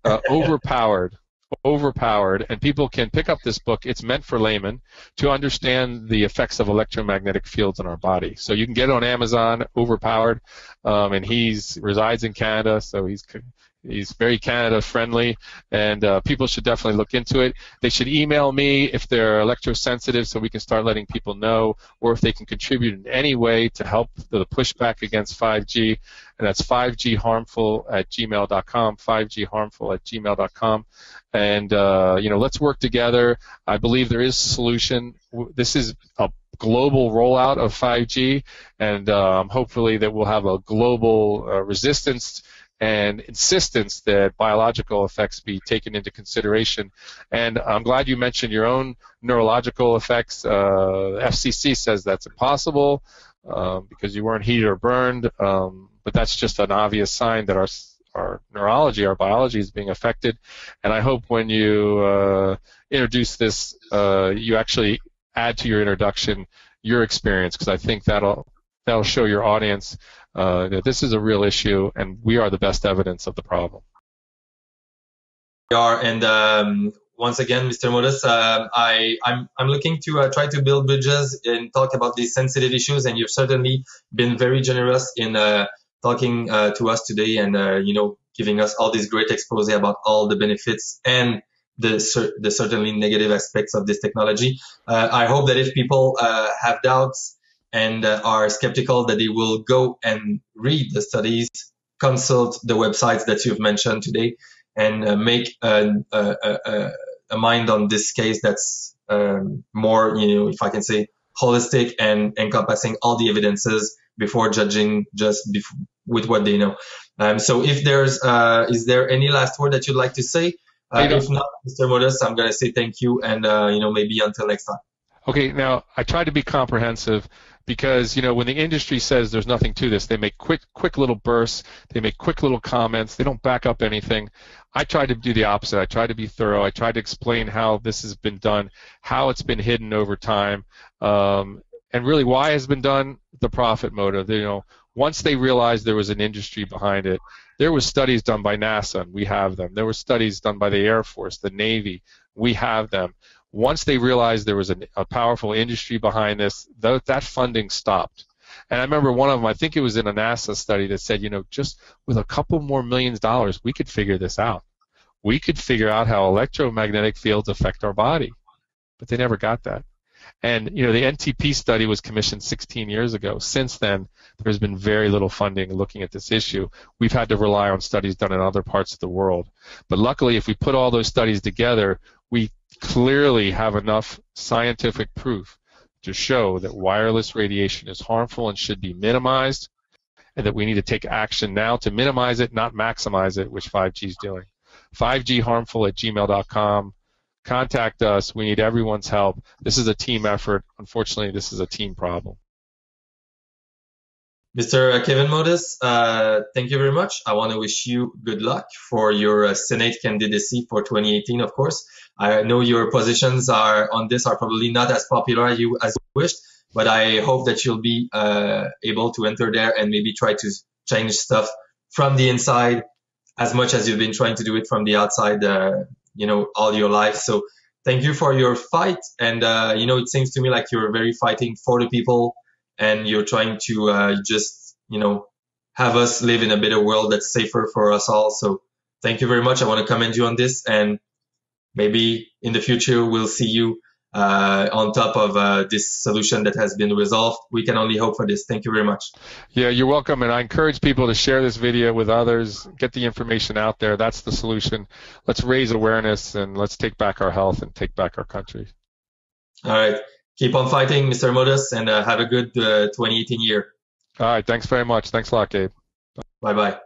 Overpowered, and people can pick up this book. It's meant for laymen to understand the effects of electromagnetic fields in our body. So you can get it on Amazon, Overpowered, and he resides in Canada, so he's very Canada friendly, and people should definitely look into it. They should email me if they're electrosensitive so we can start letting people know, or if they can contribute in any way to help the pushback against 5G, and that's 5gharmful@gmail.com, 5gharmful@gmail.com. And let's work together. I believe there is a solution. This is a global rollout of 5G, and hopefully that we'll have a global resistance and insistence that biological effects be taken into consideration. And I'm glad you mentioned your own neurological effects. FCC says that's impossible. because you weren't heated or burned, but that's just an obvious sign that our neurology, our biology is being affected. And I hope when you introduce this, you actually add to your introduction your experience, because I think that'll show your audience that this is a real issue, and we are the best evidence of the problem. We are, and once again, Mr. Modus, I'm looking to try to build bridges and talk about these sensitive issues, and you've certainly been very generous in talking to us today, and giving us all this great expose about all the benefits and the certainly negative aspects of this technology. I hope that if people have doubts and are skeptical, that they will go and read the studies, consult the websites that you've mentioned today, and make a mind on this case that's more, if I can say, holistic and encompassing all the evidences before judging with what they know. So if is there any last word that you'd like to say? If not, Mr. Modus, I'm going to say thank you, and maybe until next time. Okay, now I tried to be comprehensive, because when the industry says there's nothing to this, they make quick little bursts, they make quick little comments, they don't back up anything. I tried to do the opposite. I tried to be thorough. I tried to explain how this has been done, how it's been hidden over time, and really why it has been done, the profit motive. Once they realized there was an industry behind it, there was studies done by NASA, and we have them. There were studies done by the Air Force, the Navy, we have them. Once they realized there was a powerful industry behind this, that funding stopped. And I remember one of them, I think it was in a NASA study, that said, just with a couple more $millions, we could figure this out. We could figure out how electromagnetic fields affect our body. But they never got that. And, the NTP study was commissioned 16 years ago. Since then, there's been very little funding looking at this issue. We've had to rely on studies done in other parts of the world. But luckily, if we put all those studies together, we clearly have enough scientific proof to show that wireless radiation is harmful and should be minimized, and that we need to take action now to minimize it, not maximize it, which 5G is doing. 5gharmful@gmail.com. Contact us. We need everyone's help. This is a team effort. Unfortunately, this is a team problem. Mr. Kevin Modus, thank you very much. I want to wish you good luck for your Senate candidacy for 2018, of course. I know your positions on this are probably not as popular as you wished, but I hope that you'll be able to enter there and maybe try to change stuff from the inside as much as you've been trying to do it from the outside, all your life. So thank you for your fight. And, it seems to me like you're very fighting for the people, and you're trying to just, have us live in a better world that's safer for us all. So thank you very much. I want to commend you on this, and maybe in the future we'll see you on top of this solution that has been resolved. We can only hope for this. Thank you very much. Yeah, you're welcome. And I encourage people to share this video with others, get the information out there. That's the solution. Let's raise awareness, and let's take back our health and take back our country. All right. Keep on fighting, Mr. Modus, and have a good 2018 year. All right. Thanks very much. Thanks a lot, Gabe. Bye-bye.